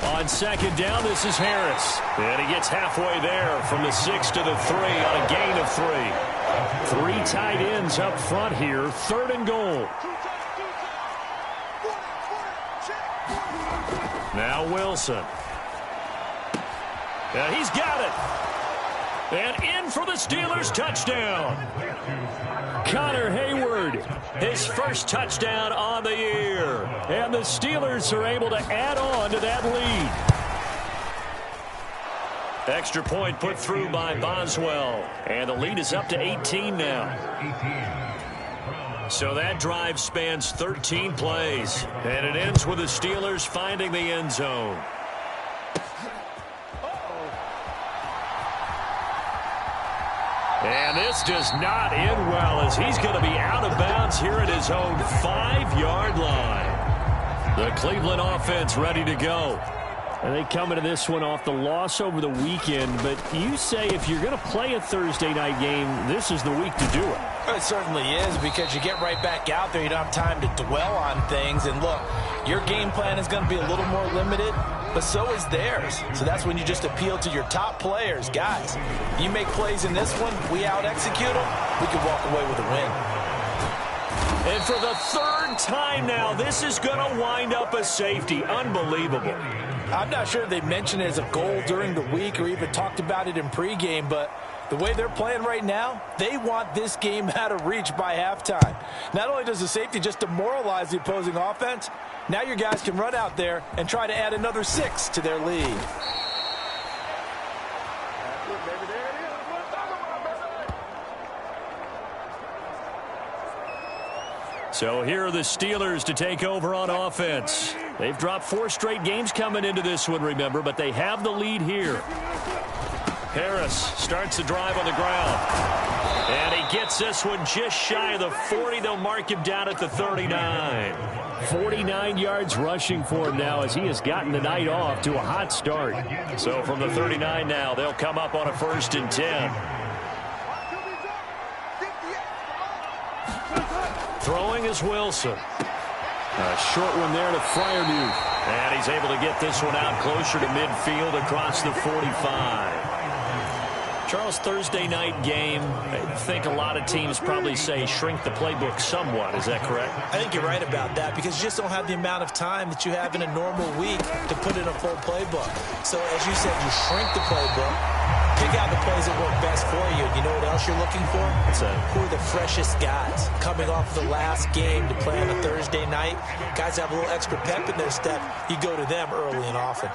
On 2nd down, this is Harris. And he gets halfway there from the 6 to the 3 on a gain of 3. 3 tight ends up front here. 3rd and goal. Now Wilson. And he's got it. And in for the Steelers touchdown. Connor Hayward, his 1st touchdown on the year. And the Steelers are able to add on to that lead. Extra point put through by Boswell. And the lead is up to 18 now. So that drive spans 13 plays. And it ends with the Steelers finding the end zone. And this does not end well as he's going to be out of bounds here at his own 5-yard line. The Cleveland offense ready to go. And they come into this one off the loss over the weekend, but you say if you're going to play a Thursday night game, this is the week to do it. It certainly is, because you get right back out there. You don't have time to dwell on things. And look, your game plan is going to be a little more limited, but so is theirs. So that's when you just appeal to your top players. Guys, you make plays in this one, we out-execute them, we can walk away with a win. And for the 3rd time now, this is going to wind up a safety. Unbelievable. I'm not sure they mentioned it as a goal during the week or even talked about it in pregame, but the way they're playing right now, they want this game out of reach by halftime. Not only does the safety just demoralize the opposing offense, now your guys can run out there and try to add another 6 to their lead. So here are the Steelers to take over on offense. They've dropped 4 straight games coming into this one, remember, but they have the lead here. Harris starts the drive on the ground. And he gets this one just shy of the 40. They'll mark him down at the 39. 49 yards rushing for him now as he has gotten the night off to a hot start. So from the 39 now, they'll come up on a 1st and 10. Throwing is Wilson. A short one there to Freiermuth. And he's able to get this one out closer to midfield across the 45. Charles, Thursday night game, I think a lot of teams probably say shrink the playbook somewhat. Is that correct? I think you're right about that, because you just don't have the amount of time that you have in a normal week to put in a full playbook. So as you said, you shrink the playbook, pick out the plays that work best for you. You know what else you're looking for? Who are the freshest guys coming off the last game to play on a Thursday night? Guys have a little extra pep in their step. You go to them early and often.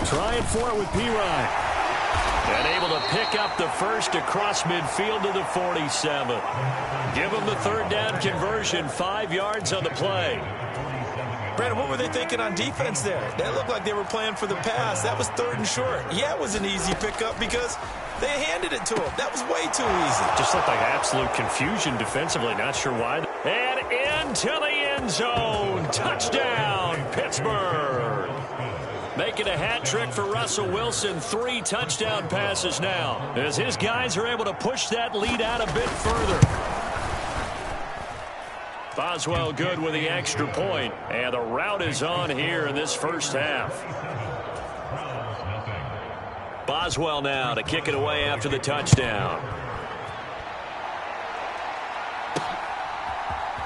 Trying for it with Pirine. And able to pick up the 1st across midfield to the 47. Give them the 3rd down conversion, 5 yards on the play. Brandon, what were they thinking on defense there? That looked like they were playing for the pass. That was 3rd and short. Yeah, it was an easy pickup because they handed it to him. That was way too easy. Just looked like absolute confusion defensively. Not sure why. And into the end zone. Touchdown, Pittsburgh. Making a hat trick for Russell Wilson. 3 touchdown passes now as his guys are able to push that lead out a bit further. Boswell good with the extra point, and the route is on here in this first half. Boswell now to kick it away after the touchdown.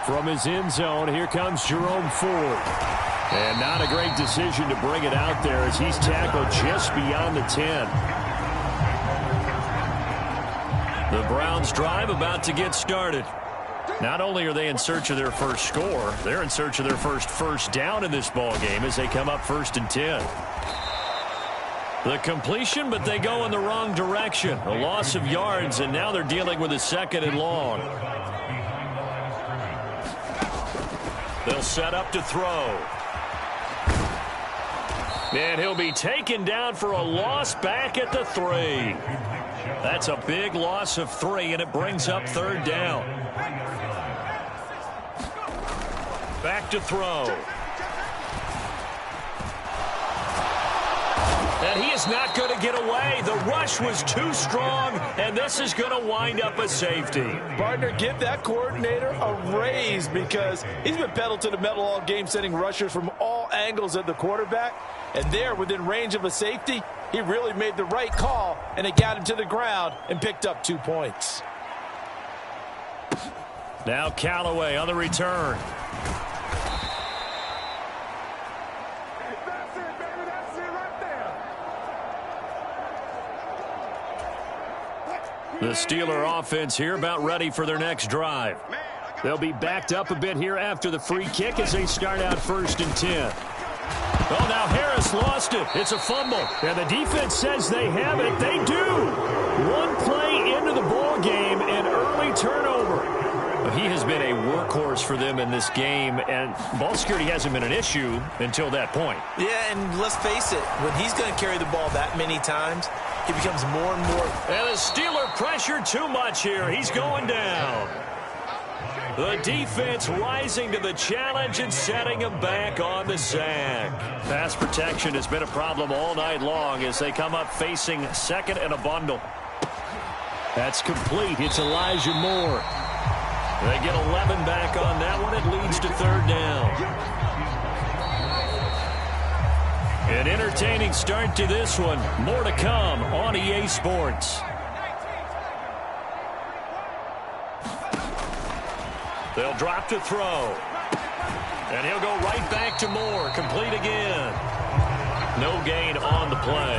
From his end zone, here comes Jerome Ford. And not a great decision to bring it out there as he's tackled just beyond the 10. The Browns drive about to get started. Not only are they in search of their first score, they're in search of their first down in this ball game as they come up 1st and 10. The completion, but they go in the wrong direction. A loss of yards, and now they're dealing with a 2nd and long. They'll set up to throw. And he'll be taken down for a loss back at the 3. That's a big loss of 3, and it brings up 3rd down. Back to throw. And he is not going to get away. The rush was too strong, and this is going to wind up a safety. Partner, give that coordinator a raise because he's been pedal to the metal all game, sending rushers from all angles at the quarterback. And there, within range of a safety, he really made the right call, and it got him to the ground and picked up 2 points. Now Callaway on the return. The Steeler offense here about ready for their next drive. They'll be backed up a bit here after the free kick as they start out 1st and 10. Oh, now Harris lost it. It's a fumble. And the defense says they have it. They do. One play into the ball game, an early turnover. He has been a workhorse for them in this game, and ball security hasn't been an issue until that point. Yeah, and let's face it, when he's going to carry the ball that many times, he becomes more and more. And the Steeler pressure too much here. He's going down. The defense rising to the challenge and setting him back on the sack. Pass protection has been a problem all night long as they come up facing 2nd and a bundle. That's complete. It's Elijah Moore. They get 11 back on that one. It leads to 3rd down. An entertaining start to this one. More to come on EA Sports. They'll drop to throw. And he'll go right back to Moore. Complete again. No gain on the play.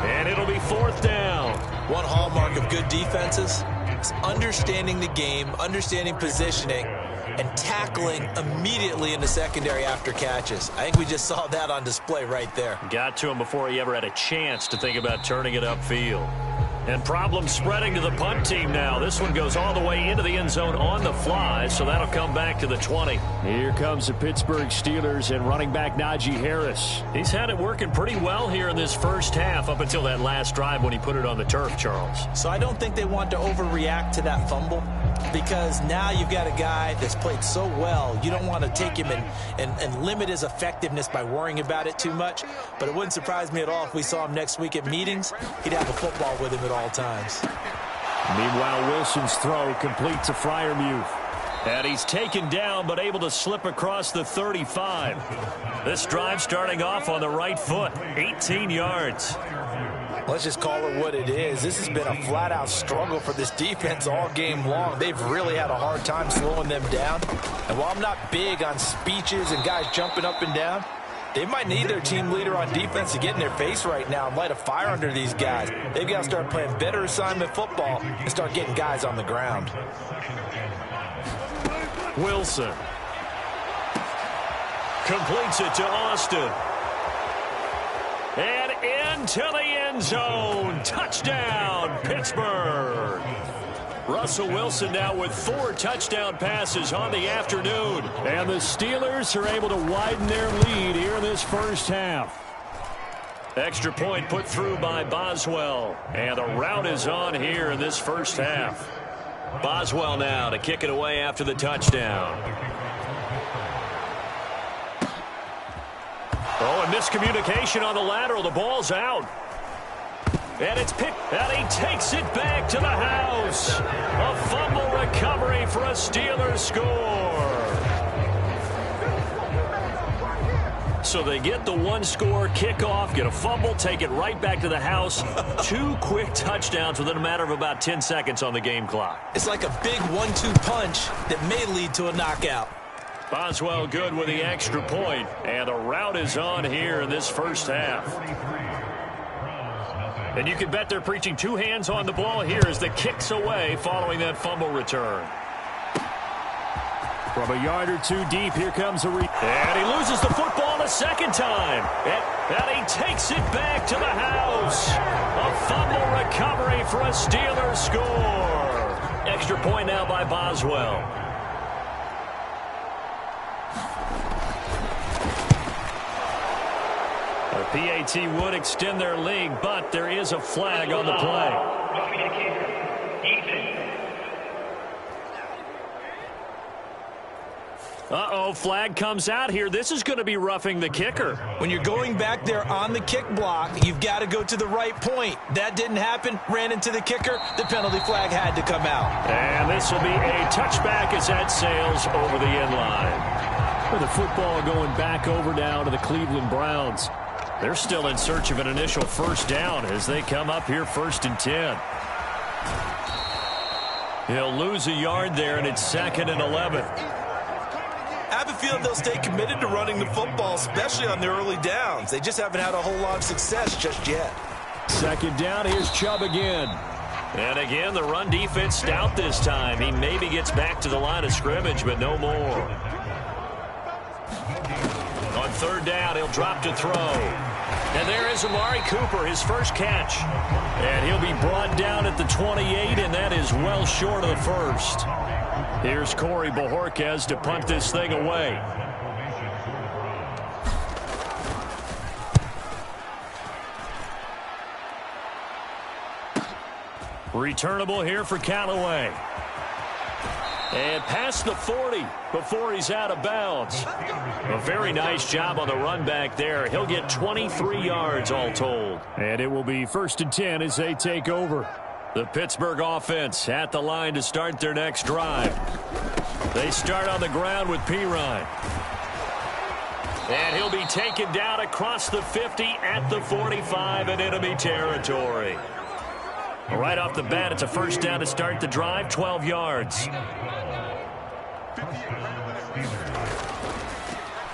And it'll be 4th down. One hallmark of good defenses is understanding the game, understanding positioning, and tackling immediately in the secondary after catches. I think we just saw that on display right there. Got to him before he ever had a chance to think about turning it upfield. And problems spreading to the punt team now. This one goes all the way into the end zone on the fly, so that'll come back to the 20. Here comes the Pittsburgh Steelers and running back Najee Harris. He's had it working pretty well here in this first half up until that last drive when he put it on the turf, Charles. So I don't think they want to overreact to that fumble because now you've got a guy that's played so well. You don't want to take him and limit his effectiveness by worrying about it too much. But it wouldn't surprise me at all if we saw him next week at meetings. He'd have a football with him at all times. Meanwhile, Wilson's throw complete to Freiermuth. And he's taken down but able to slip across the 35. This drive starting off on the right foot. 18 yards. Let's just call it what it is. This has been a flat-out struggle for this defense all game long. They've really had a hard time slowing them down. And while I'm not big on speeches and guys jumping up and down, they might need their team leader on defense to get in their face right now and light a fire under these guys. They've got to start playing better assignment football and start getting guys on the ground. Wilson completes it to Austin. And into the end zone. Touchdown, Pittsburgh. Russell Wilson now with 4 touchdown passes on the afternoon. And the Steelers are able to widen their lead here in this first half. Extra point put through by Boswell. And the route is on here in this first half. Boswell now to kick it away after the touchdown. Oh, and miscommunication on the lateral. The ball's out. And it's picked, and he takes it back to the house. A fumble recovery for a Steelers score. So they get the 1-score kickoff, get a fumble, take it right back to the house. 2 quick touchdowns within a matter of about 10 seconds on the game clock. It's like a big 1-2 punch that may lead to a knockout. Boswell good with the extra point, and the rout is on here in this first half. And you can bet they're preaching two hands on the ball here as the kick's away following that fumble return. From a yard or two deep, here comes a and he loses the football a second time. And he takes it back to the house. A fumble recovery for a Steelers score. Extra point now by Boswell. The PAT would extend their lead, but there is a flag on the play. Uh-oh, flag comes out here. This is going to be roughing the kicker. When you're going back there on the kick block, you've got to go to the right point. That didn't happen. Ran into the kicker. The penalty flag had to come out. And this will be a touchback as that sails over the end line. With the football going back over now to the Cleveland Browns. They're still in search of an initial first down as they come up here 1st and 10. He'll lose a yard there, and it's 2nd and 11. I have a feeling they'll stay committed to running the football, especially on their early downs. They just haven't had a whole lot of success just yet. 2nd down, here's Chubb again. And again, the run defense stout this time. He maybe gets back to the line of scrimmage, but no more. On 3rd down, he'll drop to throw. And there is Amari Cooper, his first catch. And he'll be brought down at the 28, and that is well short of the first. Here's Corey Bojorquez to punt this thing away. Returnable here for Callaway. And past the 40 before he's out of bounds. A very nice job on the run back there. He'll get 23 yards all told. And it will be 1st and 10 as they take over. The Pittsburgh offense at the line to start their next drive. They start on the ground with Pirine. And he'll be taken down across the 50 at the 45 in enemy territory. Right off the bat, it's a first down to start the drive, 12 yards.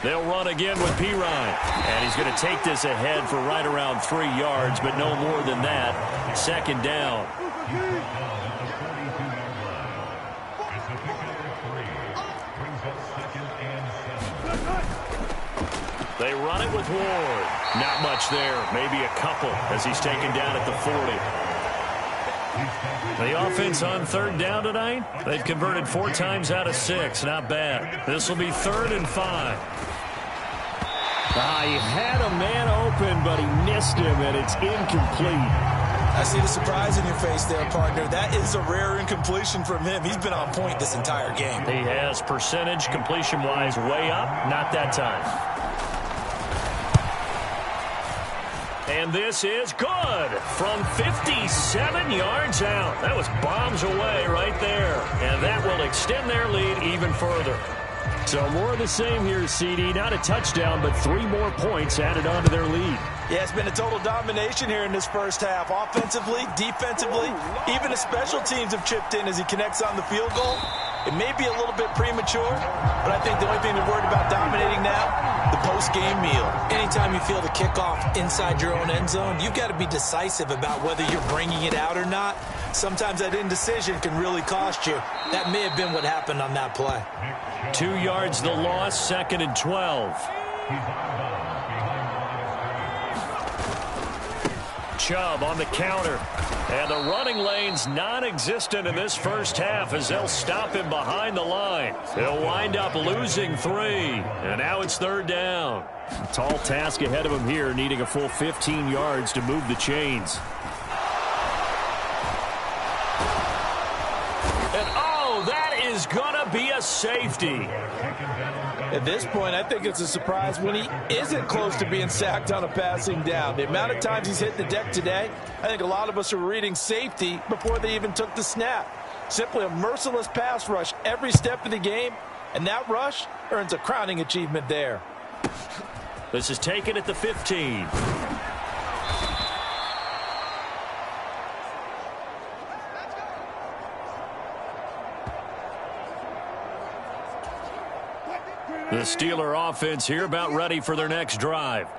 They'll run again with Pirine. And he's going to take this ahead for right around 3 yards, but no more than that. 2nd down. They run it with Ward. Not much there. Maybe a couple as he's taken down at the 40. The offense on 3rd down tonight, they've converted 4 times out of 6. Not bad. This will be 3rd and 5. He had a man open, but he missed him, and it's incomplete. I see the surprise in your face there, partner. That is a rare incompletion from him. He's been on point this entire game. He has percentage completion-wise way up. Not that time. And this is good from 57 yards out. That was bombs away right there. And that will extend their lead even further. So more of the same here, CD. Not a touchdown, but 3 more points added on to their lead. Yeah, it's been a total domination here in this first half. Offensively, defensively, even the special teams have chipped in as he connects on the field goal. It may be a little bit premature, but I think the only thing they're worried about dominating now, the post-game meal. Anytime you feel the kickoff inside your own end zone, you've got to be decisive about whether you're bringing it out or not. Sometimes that indecision can really cost you. That may have been what happened on that play. 2 yards the loss, 2nd and 12. Chubb on the counter. And the running lane's non-existent in this first half as they'll stop him behind the line. He'll wind up losing 3. And now it's 3rd down. A tall task ahead of him here, needing a full 15 yards to move the chains. And oh, that is going to be a safety. At this point, I think it's a surprise when he isn't close to being sacked on a passing down. The amount of times he's hit the deck today, I think a lot of us are reading safety before they even took the snap. Simply a merciless pass rush every step of the game, and that rush earns a crowning achievement there. This is taken at the 15. The Steeler offense here about ready for their next drive.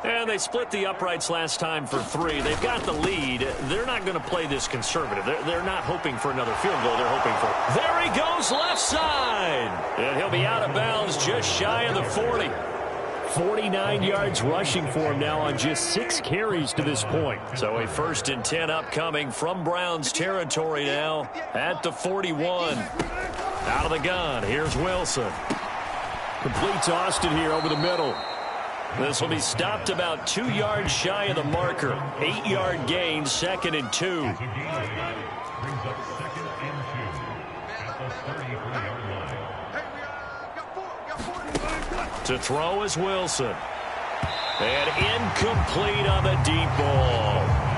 And they split the uprights last time for 3. They've got the lead. They're not going to play this conservative. They're not hoping for another field goal. They're hoping for... There he goes, left side. And he'll be out of bounds just shy of the 40. 49 yards rushing for him now on just 6 carries to this point. So a 1st and 10 upcoming from Browns territory now at the 41. Out of the gun, here's Wilson. Complete to Austin here over the middle. This will be stopped about 2 yards shy of the marker. 8-yard gain, 2nd and 2. To throw is Wilson. And incomplete on the deep ball.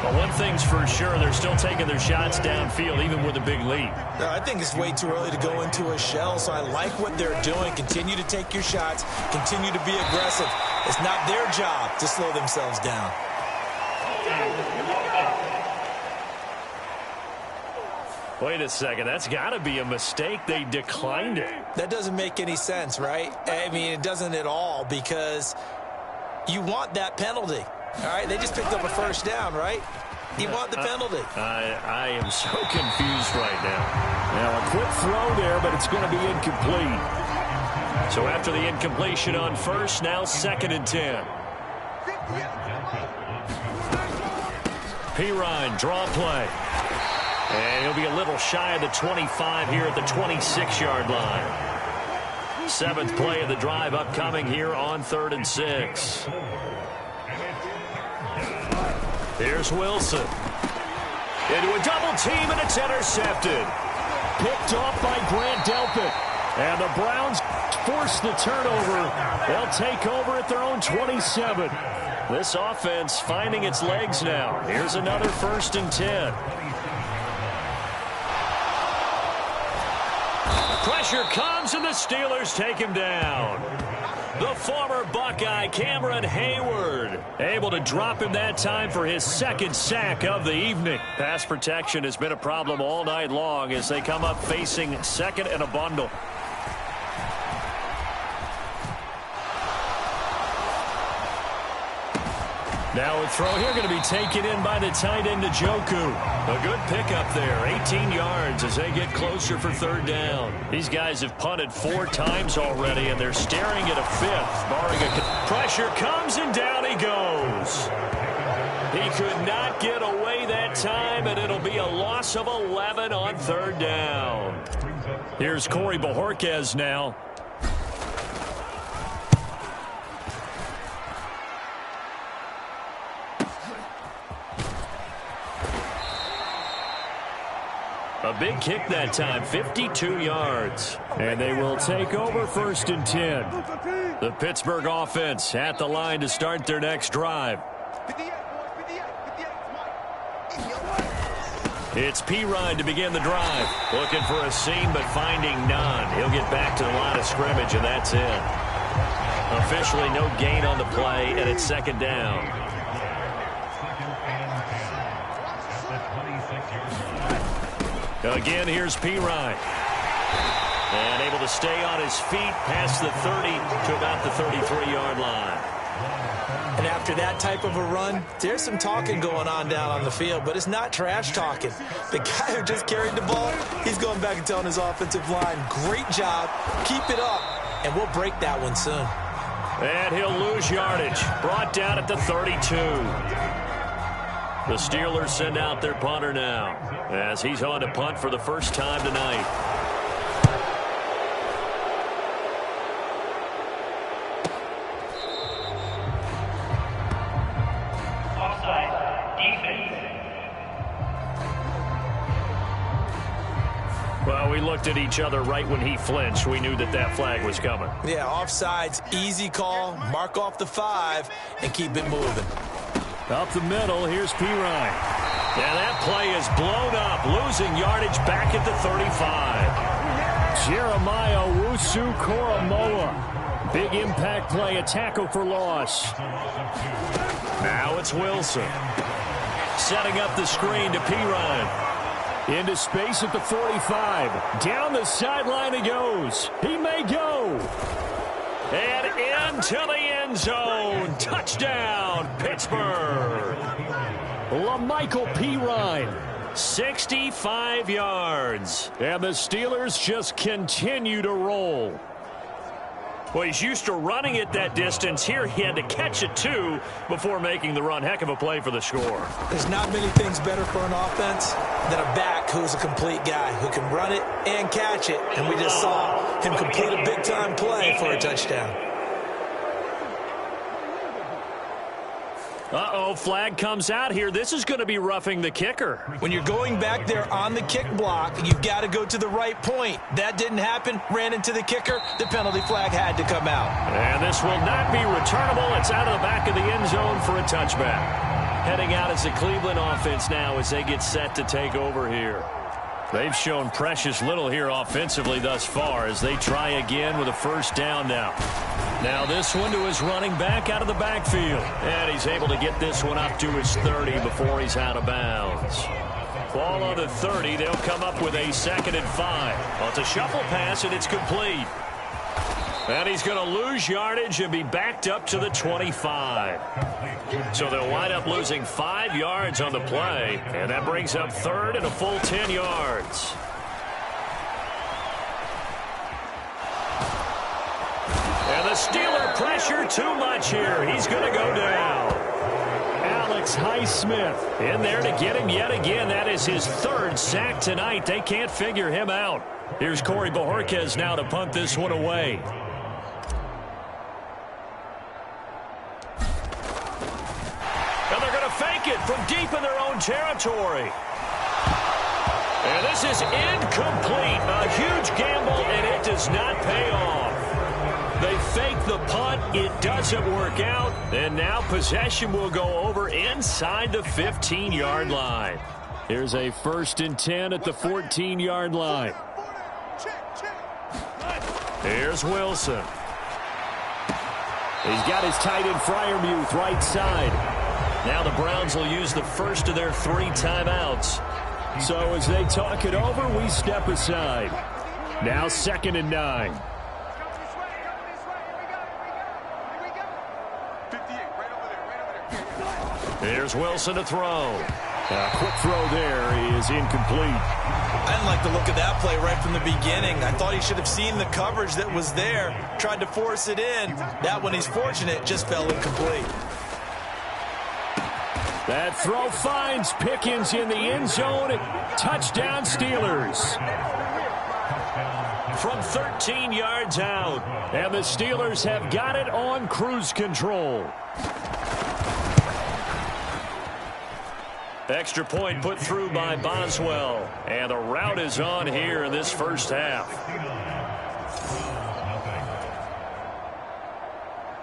But one thing's for sure, they're still taking their shots downfield, even with a big lead. I think it's way too early to go into a shell, so I like what they're doing. Continue to take your shots. Continue to be aggressive. It's not their job to slow themselves down. Wait a second. That's got to be a mistake. They declined it. That doesn't make any sense, right? I mean, it doesn't at all, because you want that penalty. All right, they just picked up a 1st down, right? You want the penalty. I am so confused right now. Now, a quick throw there, but it's going to be incomplete. So after the incompletion on 1st, now 2nd and 10. Pirine, draw play. And he'll be a little shy of the 25 here at the 26-yard line. 7th play of the drive upcoming here on 3rd and 6. Here's Wilson. Into a double team, and it's intercepted. Picked off by Grant Delpit. And the Browns force the turnover. They'll take over at their own 27. This offense finding its legs now. Here's another 1st and 10. Pressure comes, and the Steelers take him down. The former Buckeye, Cameron Hayward, able to drop him that time for his 2nd sack of the evening. Pass protection has been a problem all night long as they come up facing 2nd and a bundle. Now a throw here going to be taken in by the tight end, Njoku. A good pickup there, 18 yards as they get closer for 3rd down. These guys have punted 4 times already, and they're staring at a 5th, barring a... Pressure comes, and down he goes. He could not get away that time, and it'll be a loss of 11 on 3rd down. Here's Corey Bojorquez now. A big kick that time, 52 yards. And they will take over 1st and 10. The Pittsburgh offense at the line to start their next drive. It's Pirine to begin the drive. Looking for a seam, but finding none. He'll get back to the line of scrimmage, and that's it. Officially no gain on the play, and it's 2nd down. Again, here's Pirine. And able to stay on his feet past the 30 to about the 33-yard line. And after that type of a run, there's some talking going on down on the field, but it's not trash talking. The guy who just carried the ball, he's going back and telling his offensive line, great job, keep it up, and we'll break that one soon. And he'll lose yardage. Brought down at the 32. The Steelers send out their punter now as he's on to punt for the 1st time tonight. Offside, defense. Well, we looked at each other right when he flinched. We knew that that flag was coming. Yeah, offsides, easy call, mark off the 5, and keep it moving. Up the middle, here's Pirine. Yeah, that play is blown up, losing yardage back at the 35. Jeremiah Owusu-Koramoah. Big impact play, a tackle for loss. Now it's Wilson. Setting up the screen to Pirine. Into space at the 45. Down the sideline he goes. He may go. And into the end zone. Touchdown, Pittsburgh. LaMichael Pirine, 65 yards. And the Steelers just continue to roll. Well, he's used to running it that distance. Here he had to catch it, too, before making the run. Heck of a play for the score. There's not many things better for an offense than a back who's a complete guy who can run it and catch it. And we just saw him complete a big-time play for a touchdown. Uh-oh, flag comes out here. This is going to be roughing the kicker. When you're going back there on the kick block, you've got to go to the right point. That didn't happen. Ran into the kicker. The penalty flag had to come out. And this will not be returnable. It's out of the back of the end zone for a touchback. Heading out as the Cleveland offense now as they get set to take over here. They've shown precious little here offensively thus far as they try again with a first down now. Now this one to his running back out of the backfield. And he's able to get this one up to his 30 before he's out of bounds. Ball on the 30. They'll come up with a 2nd and 5. Well, it's a shuffle pass, and it's complete. And he's going to lose yardage and be backed up to the 25. So they'll wind up losing 5 yards on the play. And that brings up 3rd and a full 10 yards. And the Steeler pressure too much here. He's going to go down. Alex Highsmith in there to get him yet again. That is his 3rd sack tonight. They can't figure him out. Here's Corey Bojorquez now to punt this one away. And they're going to fake it from deep in their own territory. And this is incomplete. A huge gamble, and it does not pay off. They fake the punt. It doesn't work out. And now possession will go over inside the 15-yard line. Here's a 1st and 10 at the 14-yard line. Here's Wilson. He's got his tight end Freiermuth right side. Now the Browns will use the first of their 3 timeouts. So as they talk it over, we step aside. Now 2nd and 9. Here's Wilson to throw. A quick throw there is incomplete. I didn't like the look of that play right from the beginning. I thought he should have seen the coverage that was there, tried to force it in. That one, he's fortunate, just fell incomplete. That throw finds Pickens in the end zone. Touchdown Steelers. From 13 yards out. And the Steelers have got it on cruise control. Extra point put through by Boswell. And the route is on here in this first half.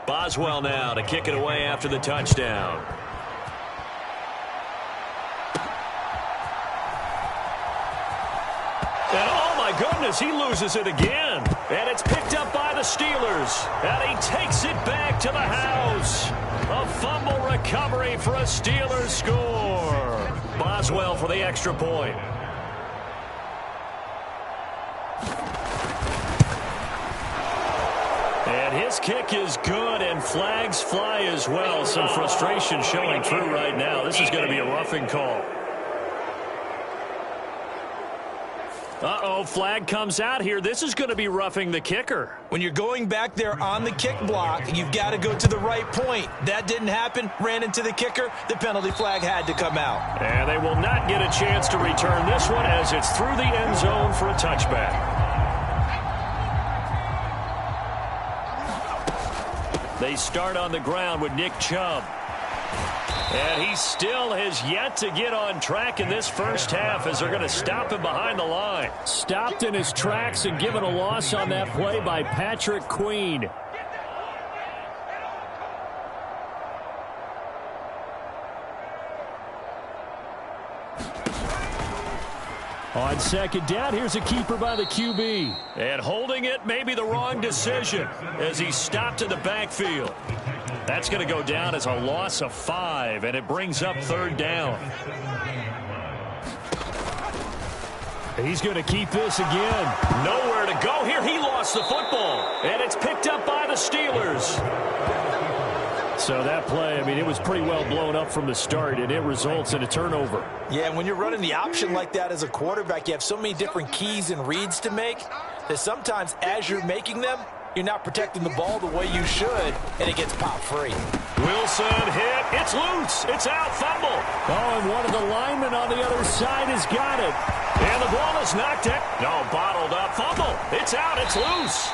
Boswell now to kick it away after the touchdown. And oh my goodness, he loses it again. And it's picked up by the Steelers. And he takes it back to the house. A fumble recovery for a Steelers score. Boswell for the extra point. And his kick is good, and flags fly as well. Some frustration showing through right now. This is going to be a roughing call. Uh-oh, flag comes out here. This is going to be roughing the kicker. When you're going back there on the kick block, you've got to go to the right point. That didn't happen. Ran into the kicker. The penalty flag had to come out. And they will not get a chance to return this one as it's through the end zone for a touchback. They start on the ground with Nick Chubb. And he still has yet to get on track in this first half as they're going to stop him behind the line. Stopped in his tracks and given a loss on that play by Patrick Queen. On 2nd down, here's a keeper by the QB. And holding it may be the wrong decision as he stopped in the backfield. That's going to go down as a loss of 5, and it brings up 3rd down. He's going to keep this again. Nowhere to go here. He lost the football, and it's picked up by the Steelers. So that play, I mean, it was pretty well blown up from the start, and it results in a turnover. Yeah, and when you're running the option like that as a quarterback, you have so many different keys and reads to make that sometimes as you're making them, you're not protecting the ball the way you should, and it gets popped free. Wilson hit. It's loose. It's out. Fumble. Oh, and one of the linemen on the other side has got it. And the ball is knocked out. No, bottled up. Fumble. It's out. It's loose.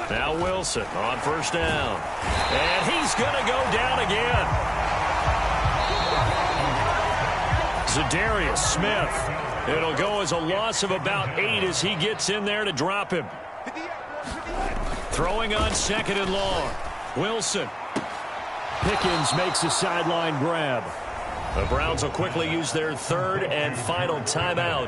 Now Wilson on first down. And he's going to go down again. Zadarius Smith. It'll go as a loss of about 8 as he gets in there to drop him. Throwing on second and long. Wilson. Pickens makes a sideline grab. The Browns will quickly use their third and final timeout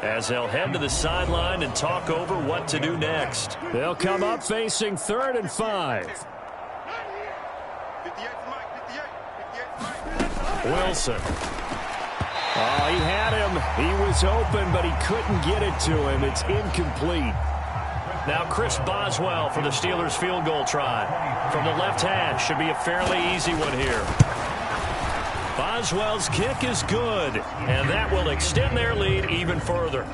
as they'll head to the sideline and talk over what to do next. They'll come up facing 3rd and 5. Wilson. Oh, he had him. He was open, but he couldn't get it to him. It's incomplete. Now Chris Boswell for the Steelers field goal try. From the left hash. Should be a fairly easy one here. Boswell's kick is good, and that will extend their lead even further.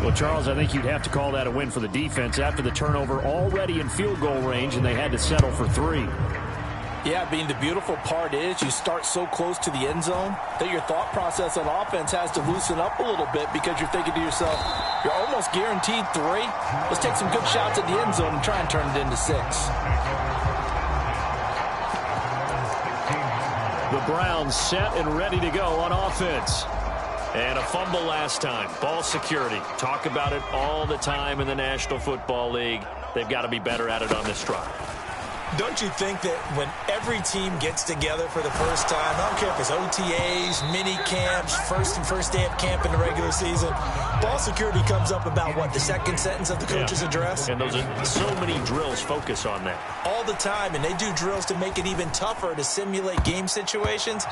Well, Charles, I think you'd have to call that a win for the defense after the turnover already in field goal range, and they had to settle for 3. Yeah, the beautiful part is you start so close to the end zone that your thought process on offense has to loosen up a little bit because you're thinking to yourself, you're almost guaranteed 3. Let's take some good shots at the end zone and try and turn it into 6. The Browns set and ready to go on offense. And a fumble last time. Ball security. Talk about it all the time in the National Football League. They've got to be better at it on this drive. Don't you think that when every team gets together for the first time, I don't care if it's OTAs, mini camps, first day of camp in the regular season, ball security comes up about what, the second sentence of the coach's address? And those are so many drills focus on that. All the time, and they do drills to make it even tougher to simulate game situations.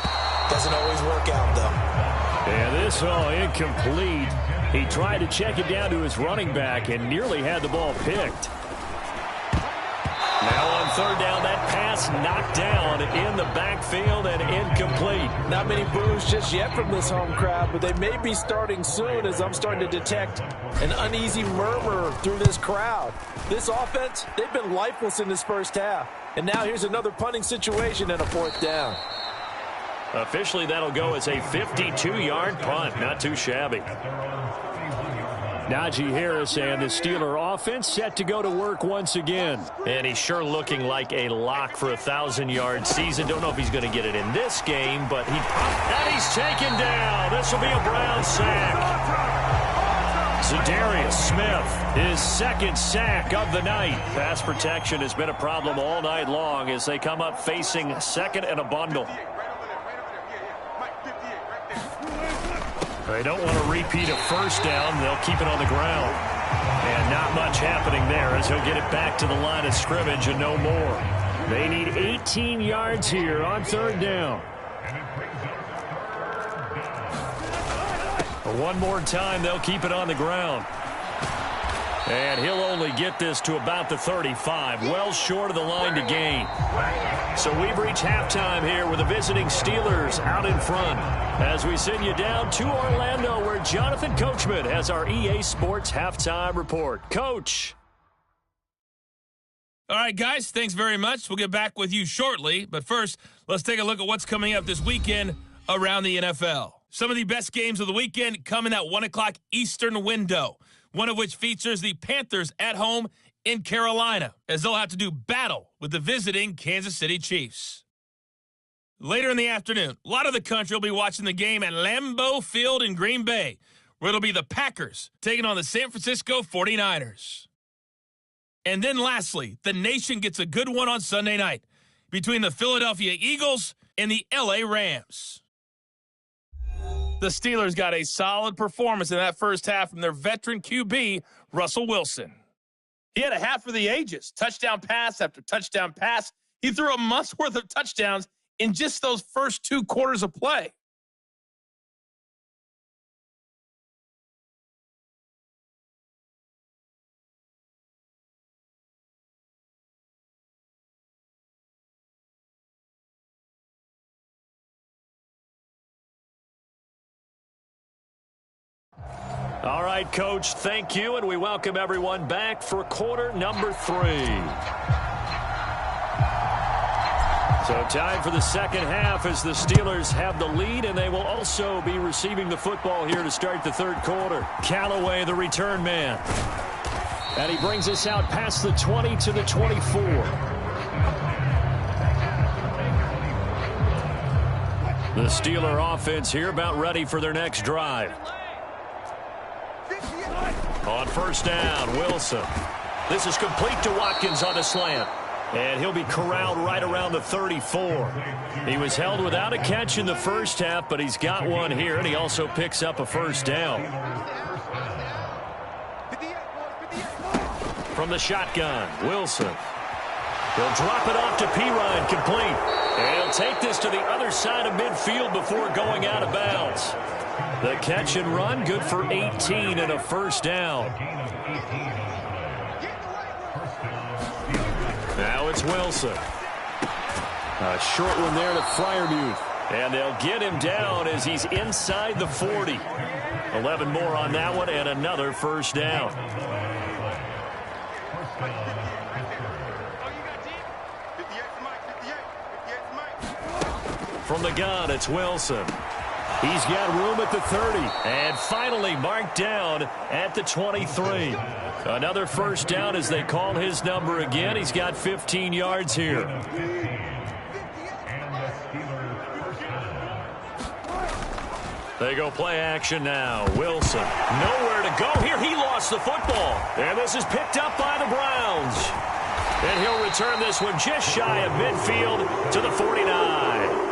Doesn't always work out, though. And this all incomplete. He tried to check it down to his running back and nearly had the ball picked. Now on third down, that pass knocked down in the backfield and incomplete. Not many boos just yet from this home crowd, but they may be starting soon as I'm starting to detect an uneasy murmur through this crowd. This offense, they've been lifeless in this first half. And now here's another punting situation and a 4th down. Officially, that'll go as a 52-yard punt. Not too shabby. Najee Harris and the Steeler offense set to go to work once again. And he's sure looking like a lock for a 1,000-yard season. Don't know if he's going to get it in this game, but and he's taken down. This will be a Brown sack. Zadarius Smith, his 2nd sack of the night. Pass protection has been a problem all night long as they come up facing 2nd and a bundle. They don't want to repeat a first down. They'll keep it on the ground. And not much happening there as he'll get it back to the line of scrimmage and no more. They need 18 yards here on 3rd down. One more time, they'll keep it on the ground. And he'll only get this to about the 35, well short of the line to gain. So we've reached halftime here with the visiting Steelers out in front as we send you down to Orlando where Jonathan Coachman has our EA Sports halftime report. Coach. All right, guys, thanks very much. We'll get back with you shortly. But first, let's take a look at what's coming up this weekend around the NFL. Some of the best games of the weekend come in that 1 o'clock Eastern window, one of which features the Panthers at home in Carolina, as they'll have to do battle with the visiting Kansas City Chiefs. Later in the afternoon, a lot of the country will be watching the game at Lambeau Field in Green Bay, where it'll be the Packers taking on the San Francisco 49ers. And then lastly, the nation gets a good one on Sunday night between the Philadelphia Eagles and the LA Rams. The Steelers got a solid performance in that first half from their veteran QB, Russell Wilson. He had a half for the ages, touchdown pass after touchdown pass. He threw a month's worth of touchdowns in just those first 2 quarters of play. All right, Coach, thank you, and we welcome everyone back for quarter number 3. So time for the second half as the Steelers have the lead, and they will also be receiving the football here to start the third quarter. Callaway, the return man. And he brings us out past the 20 to the 24. The Steeler offense here about ready for their next drive. On first down, Wilson. This is complete to Watkins on a slant. And he'll be corralled right around the 34. He was held without a catch in the first half, but he's got one here, and he also picks up a first down. From the shotgun, Wilson. He'll drop it off to Pirine, complete. And he'll take this to the other side of midfield before going out of bounds. The catch and run, good for 18 and a first down. Now it's Wilson. A short one there to Freiermuth. And they'll get him down as he's inside the 40. 11 more on that one and another first down. From the gun, it's Wilson. He's got room at the 30. And finally marked down at the 23. Another first down as they call his number again. He's got 15 yards here. They go play action now. Wilson, nowhere to go here. He lost the football. And this is picked up by the Browns. And he'll return this one just shy of midfield to the 49.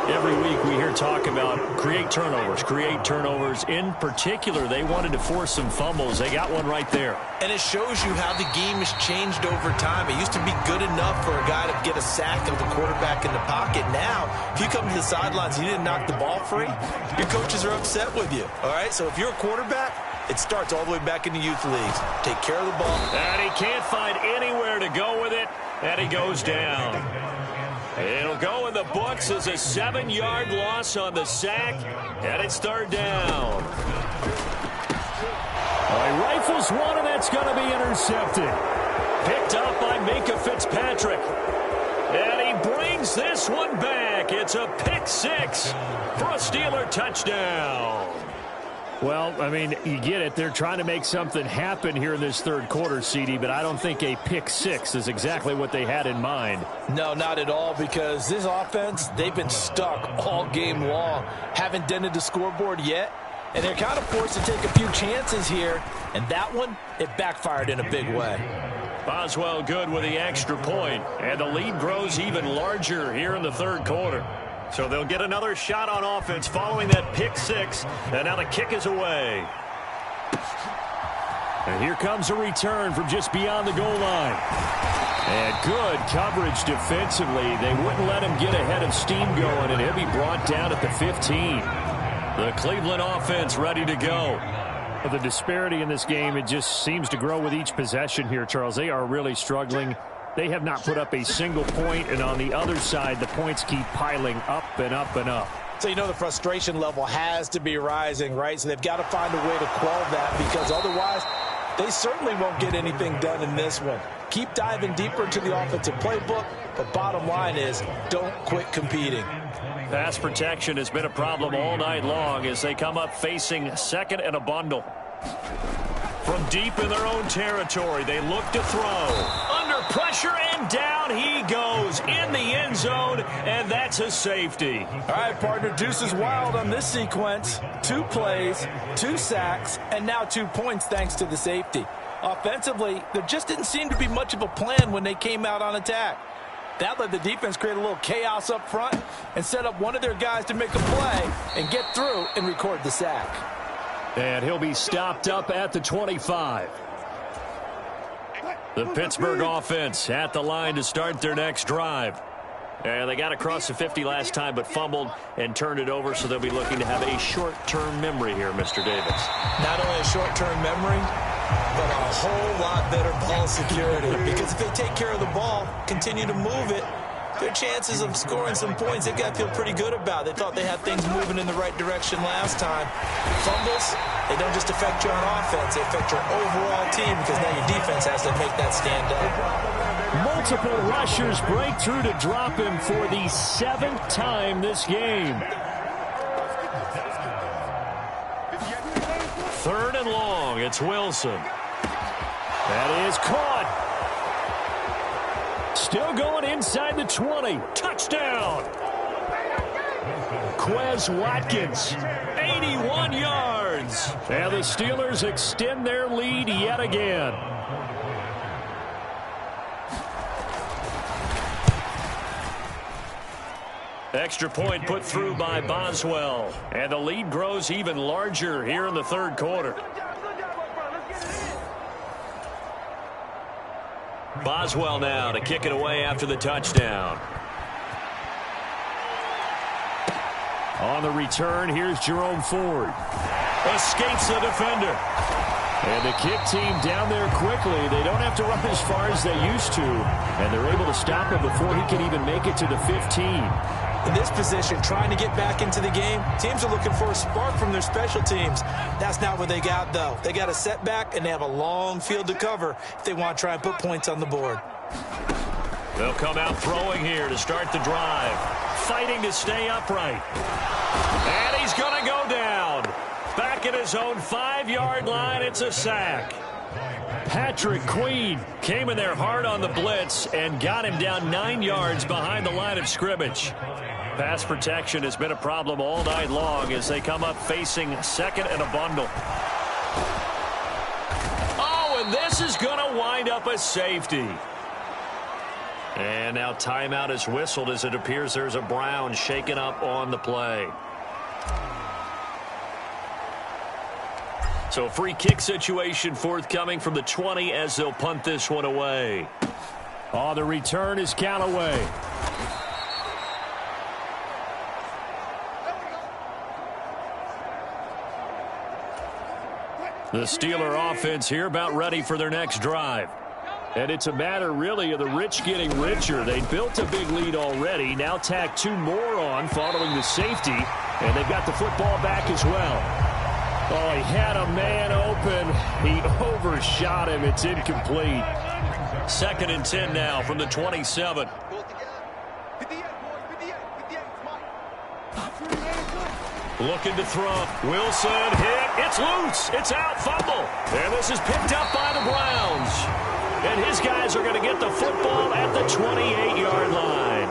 Every week we hear talk about create turnovers. In particular, they wanted to force some fumbles. They got one right there. And it shows you how the game has changed over time. It used to be good enough for a guy to get a sack of the quarterback in the pocket. Now, if you come to the sidelines and you didn't knock the ball free, your coaches are upset with you. All right, so if you're a quarterback, it starts all the way back in the youth leagues. Take care of the ball. And he can't find anywhere to go with it, and he goes down. It'll go in the books as a 7-yard loss on the sack, and it's third down. He rifles one, and that's going to be intercepted. Picked up by Minkah Fitzpatrick. And he brings this one back. It's a pick 6 for a Steeler touchdown. Well, I mean, you get it. They're trying to make something happen here in this third quarter, CD, but I don't think a pick 6 is exactly what they had in mind. No, not at all, because this offense, they've been stuck all game long. Haven't dented the scoreboard yet, and they're kind of forced to take a few chances here, and that one, it backfired in a big way. Boswell good with the extra point, and the lead grows even larger here in the third quarter. So they'll get another shot on offense following that pick 6, and now the kick is away. And here comes a return from just beyond the goal line. And good coverage defensively. They wouldn't let him get ahead of steam going, and he'll be brought down at the 15. The Cleveland offense ready to go. The disparity in this game, it just seems to grow with each possession here, Charles. They are really struggling. They have not put up a single point, and on the other side, the points keep piling up and up and up. So you know the frustration level has to be rising, right? So they've got to find a way to quell that, because otherwise they certainly won't get anything done in this one. Keep diving deeper into the offensive playbook, but bottom line is don't quit competing. Pass protection has been a problem all night long as they come up facing second and a bundle. From deep in their own territory, they look to throw. Under pressure, and down he goes in the end zone, and that's a safety. All right, partner, deuce is wild on this sequence. 2 plays, 2 sacks, and now 2 points thanks to the safety. Offensively, there just didn't seem to be much of a plan when they came out on attack. That let the defense create a little chaos up front and set up one of their guys to make a play and get through and record the sack. And he'll be stopped up at the 25. The Pittsburgh offense at the line to start their next drive. And they got across the 50 last time but fumbled and turned it over, so they'll be looking to have a short-term memory here, Mr. Davis. Not only a short-term memory, but a whole lot better ball security. Because if they take care of the ball, continue to move it, their chances of scoring some points, they've got to feel pretty good about. They thought they had things moving in the right direction last time. Fumbles, they don't just affect you on offense, they affect your overall team because now your defense has to make that stand up. Multiple rushers break through to drop him for the 7th time this game. 3rd and long. It's Wilson. That is caught. Still going inside the 20. Touchdown. Quez Watkins, 81 yards. And the Steelers extend their lead yet again. Extra point put through by Boswell. And the lead grows even larger here in the 3rd quarter. Boswell now to kick it away after the touchdown. On the return, here's Jerome Ford. Escapes the defender. And the kick team down there quickly. They don't have to run as far as they used to. And they're able to stop him before he can even make it to the 15. In this position, trying to get back into the game, teams are looking for a spark from their special teams. That's not what they got, though. They got a setback, and they have a long field to cover if they want to try and put points on the board. They'll come out throwing here to start the drive. Fighting to stay upright. And he's going to go down. Back at his own 5-yard line, it's a sack. Patrick Queen came in there hard on the blitz and got him down 9 yards behind the line of scrimmage. Pass protection has been a problem all night long as they come up facing 2nd and a bundle. Oh, and this is going to wind up a safety. And now timeout is whistled as it appears there's a Brown shaken up on the play. So free kick situation forthcoming from the 20 as they'll punt this one away. On the return is Callaway. The Steeler offense here about ready for their next drive. And it's a matter, really, of the rich getting richer. They built a big lead already. Now tack 2 more on following the safety. And they've got the football back as well. Oh, he had a man open. He overshot him. It's incomplete. 2nd and 10 now from the 27. Looking to throw. Wilson hit. It's loose. It's out. Fumble. And this is picked up by the Browns. And his guys are going to get the football at the 28-yard line.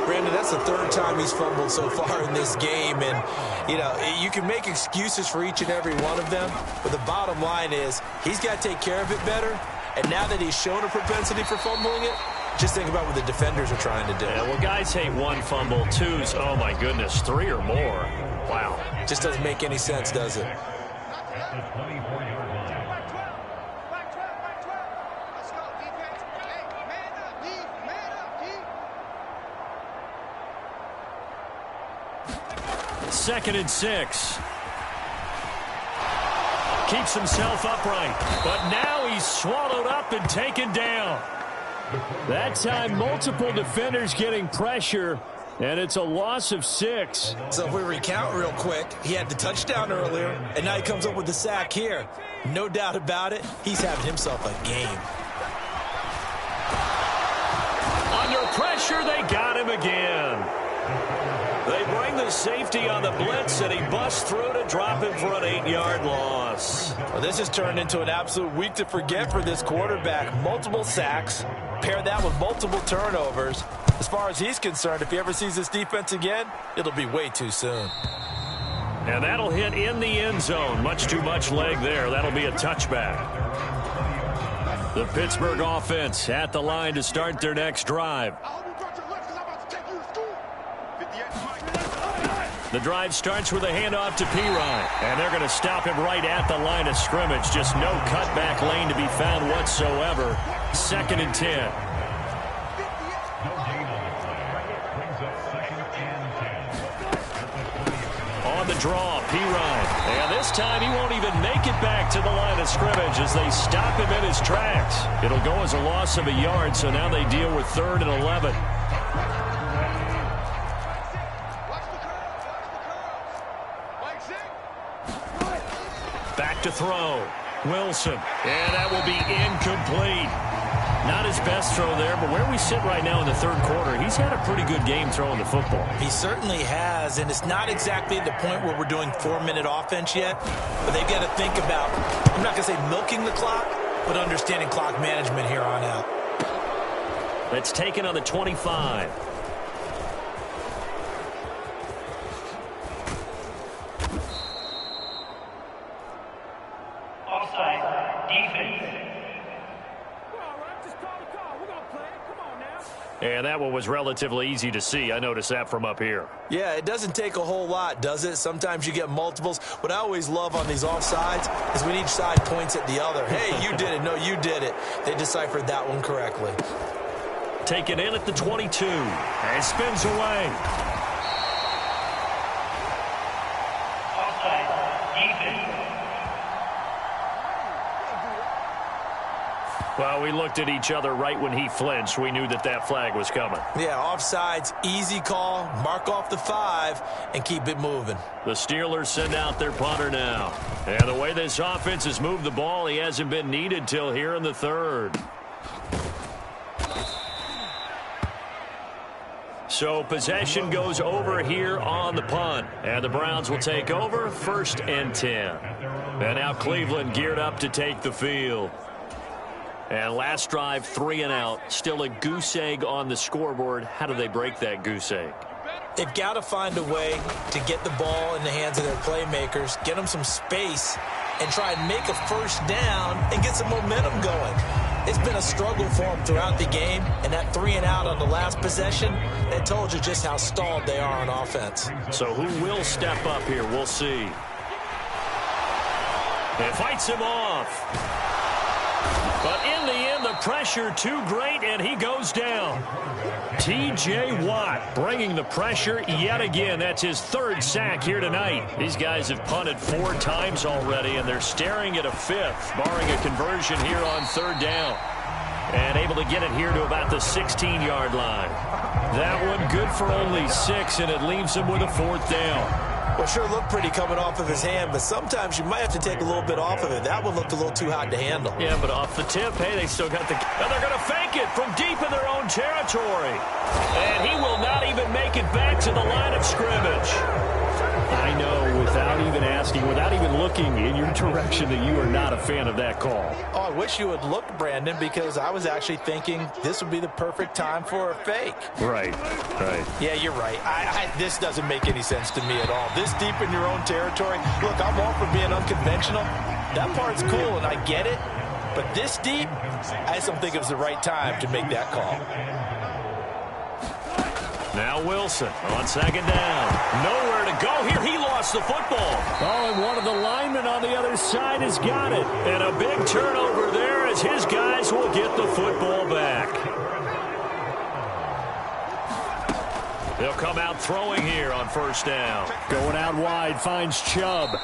Brandon, that's the 3rd time he's fumbled so far in this game. And, you know, you can make excuses for each and every one of them. But the bottom line is he's got to take care of it better. And now that he's shown a propensity for fumbling it, just think about what the defenders are trying to do. Yeah, well, guys hate 1 fumble, 2's, oh, my goodness, 3 or more. Wow. Just doesn't make any sense, does it? Second and 6. Keeps himself upright, but now he's swallowed up and taken down. That time, multiple defenders getting pressure, and it's a loss of 6. So if we recount real quick, he had the touchdown earlier, and now he comes up with the sack here. No doubt about it, he's having himself a game. Under pressure, they got him again. They bring the safety on the blitz, and he busts through to drop him for an 8-yard loss. Well, this has turned into an absolute week to forget for this quarterback. Multiple sacks, pair that with multiple turnovers. As far as he's concerned, if he ever sees this defense again, it'll be way too soon. And that'll hit in the end zone. Much too much leg there. That'll be a touchback. The Pittsburgh offense at the line to start their next drive. The drive starts with a handoff to Pirine, and they're going to stop him right at the line of scrimmage. Just no cutback lane to be found whatsoever. 2nd and 10. On the draw, Pirine. And this time he won't even make it back to the line of scrimmage as they stop him in his tracks. It'll go as a loss of a yard, so now they deal with 3rd and 11. Back to throw. Wilson. And that will be incomplete. Not his best throw there, but where we sit right now in the 3rd quarter, he's had a pretty good game throwing the football. He certainly has, and it's not exactly the point where we're doing 4-minute offense yet, but they've got to think about, I'm not going to say milking the clock, but understanding clock management here on out. That's taken on the 25. Offside. Defense. And that one was relatively easy to see. I noticed that from up here. Yeah, it doesn't take a whole lot, does it? Sometimes you get multiples. What I always love on these offsides is when each side points at the other. Hey, you did it. No, you did it. They deciphered that one correctly. Taken in at the 22. And spins away. Offside. Defense. Well, we looked at each other right when he flinched. We knew that that flag was coming. Yeah, offsides, easy call. Mark off the 5 and keep it moving. The Steelers send out their punter now. And the way this offense has moved the ball, he hasn't been needed till here in the 3rd. So possession goes over here on the punt. And the Browns will take over 1st and 10. And now Cleveland geared up to take the field. And last drive, 3 and out. Still a goose egg on the scoreboard. How do they break that goose egg? They've got to find a way to get the ball in the hands of their playmakers, get them some space, and try and make a 1st down and get some momentum going. It's been a struggle for them throughout the game, and that 3 and out on the last possession, that told you just how stalled they are on offense. So who will step up here? We'll see. It fights him off. But in the end, the pressure too great, and he goes down. T.J. Watt bringing the pressure yet again. That's his 3rd sack here tonight. These guys have punted 4 times already, and they're staring at a 5th, barring a conversion here on 3rd down. And able to get it here to about the 16-yard line. That one good for only 6, and it leaves him with a 4th down. Well, sure looked pretty coming off of his hand, but sometimes you might have to take a little bit off of it. That one looked a little too hot to handle. Yeah, but off the tip, hey, they still got the... And they're going to fake it from deep in their own territory. And he will not even make it back to the line of scrimmage. I know, without even asking, without even looking in your direction, that you are not a fan of that call. Oh, I wish you had looked, Brandon, because I was actually thinking this would be the perfect time for a fake. Right. Yeah, you're right. This doesn't make any sense to me at all. This deep in your own territory. Look, I'm all for being unconventional. That part's cool, and I get it. But this deep, I just don't think it was the right time to make that call. Now Wilson on 2nd down. Nowhere to go here. He lost the football. Oh, and one of the linemen on the other side has got it. And a big turnover there as his guys will get the football back. They'll come out throwing here on 1st down. Going out wide, finds Chubb.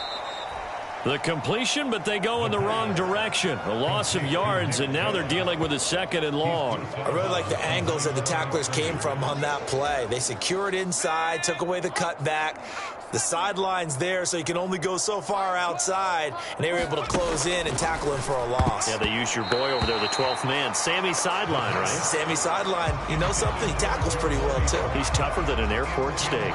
The completion, but they go in the wrong direction. A loss of yards, and now they're dealing with a 2nd and long. I really like the angles that the tacklers came from on that play. They secured inside, took away the cutback. The sideline's there, so you can only go so far outside, and they were able to close in and tackle him for a loss. Yeah, they used your boy over there, the 12th man, Sammy Sideline, right? Sammy Sideline. You know something? He tackles pretty well, too. He's tougher than an airport steak.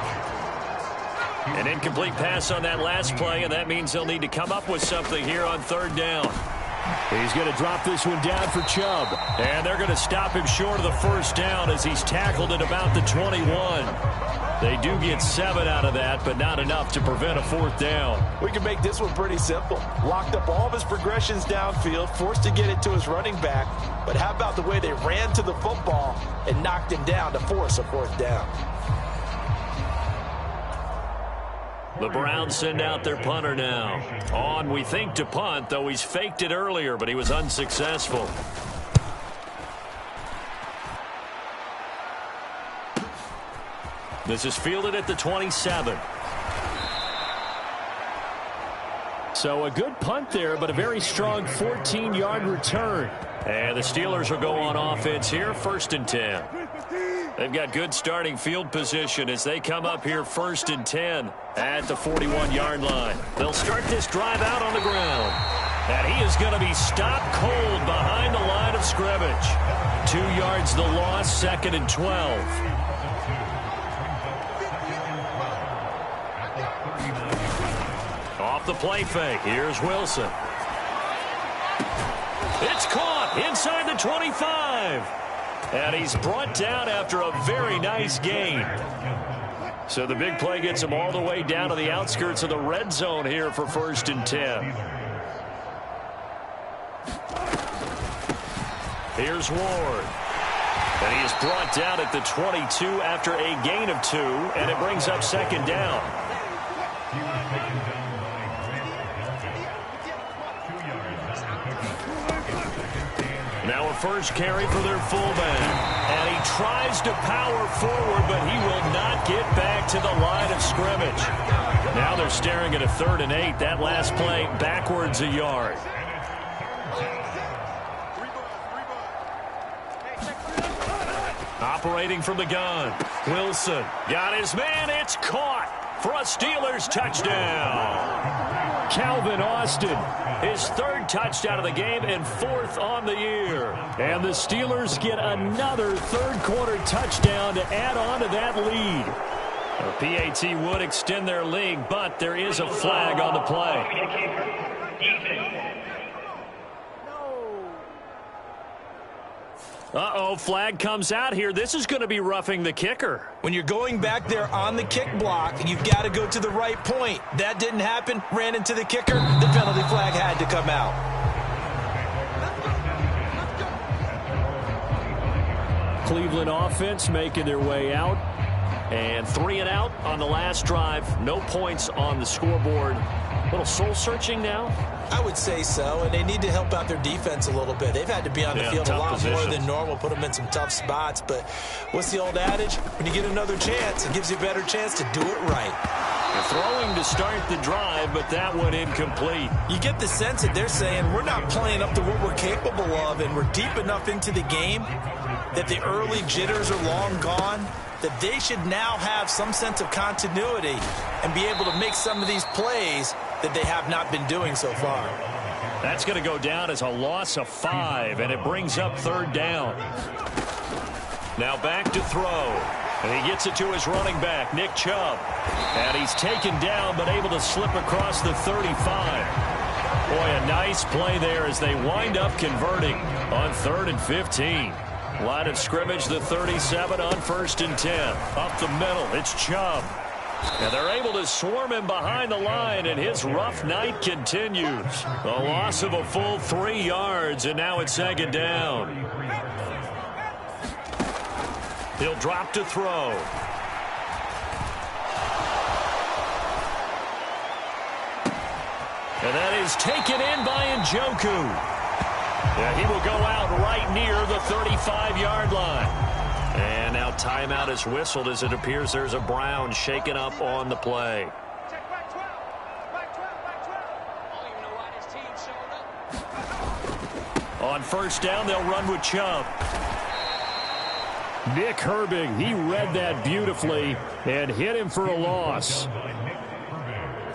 An incomplete pass on that last play, and that means they'll need to come up with something here on 3rd down. He's going to drop this one down for Chubb. And they're going to stop him short of the 1st down as he's tackled at about the 21. They do get 7 out of that, but not enough to prevent a 4th down. We can make this one pretty simple. Locked up all of his progressions downfield, forced to get it to his running back. But how about the way they ran to the football and knocked him down to force a 4th down? The Browns send out their punter now. On, we think, to punt, though he's faked it earlier, but he was unsuccessful. This is fielded at the 27. So a good punt there, but a very strong 14-yard return. And the Steelers will go on offense here, 1st and 10. They've got good starting field position as they come up here 1st and 10 at the 41-yard line. They'll start this drive out on the ground. And he is going to be stopped cold behind the line of scrimmage. 2 yards the loss, 2nd and 12. Off the play fake. Here's Wilson. It's caught inside the 25. And he's brought down after a very nice gain. So the big play gets him all the way down to the outskirts of the red zone here for 1st and 10. Here's Ward. And he is brought down at the 22 after a gain of 2. And it brings up 2nd down. Now a first carry for their fullback. And he tries to power forward, but he will not get back to the line of scrimmage. Now they're staring at a 3rd and 8. That last play backwards a yard. Operating from the gun. Wilson got his man. It's caught for a Steelers touchdown. Calvin Austin, his 3rd touchdown of the game and 4th on the year. And the Steelers get another 3rd quarter touchdown to add on to that lead. The PAT would extend their lead, but there is a flag on the play. Uh-oh, flag comes out here. This is going to be roughing the kicker. When you're going back there on the kick block, you've got to go to the right point. That didn't happen. Ran into the kicker. The penalty flag had to come out. Cleveland offense making their way out. And 3 and out on the last drive. No points on the scoreboard. A little soul-searching now? I would say so, and they need to help out their defense a little bit. They've had to be on the field a lot more than normal, put them in some tough spots. But what's the old adage? When you get another chance, it gives you a better chance to do it right. They're throwing to start the drive, but that went incomplete. You get the sense that they're saying we're not playing up to what we're capable of, and we're deep enough into the game that the early jitters are long gone, that they should now have some sense of continuity and be able to make some of these plays that they have not been doing so far. That's going to go down as a loss of 5, and it brings up 3rd down. Now back to throw. And he gets it to his running back, Nick Chubb. And he's taken down, but able to slip across the 35. Boy, a nice play there as they wind up converting on 3rd and 15. Line of scrimmage, the 37 on 1st and 10. Up the middle, it's Chubb. And they're able to swarm him behind the line, and his rough night continues. A loss of a full 3 yards, and now it's 2nd down. He'll drop to throw. And that is taken in by Njoku. Yeah, he will go out right near the 35-yard line. And now timeout is whistled as it appears there's a Brown shaken up on the play. On 1st down, they'll run with Chubb. Nick Herbig, he read that beautifully and hit him for a loss.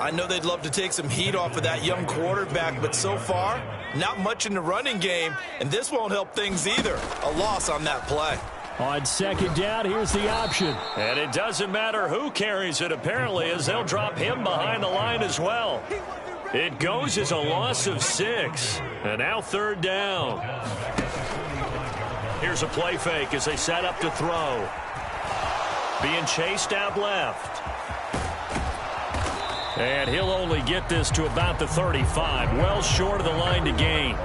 I know they'd love to take some heat off of that young quarterback, but so far, not much in the running game, and this won't help things either. A loss on that play. On 2nd down, here's the option. And it doesn't matter who carries it, apparently, as they'll drop him behind the line as well. It goes as a loss of 6. And now 3rd down. Here's a play fake as they set up to throw. Being chased out left. And he'll only get this to about the 35. Well short of the line to gain.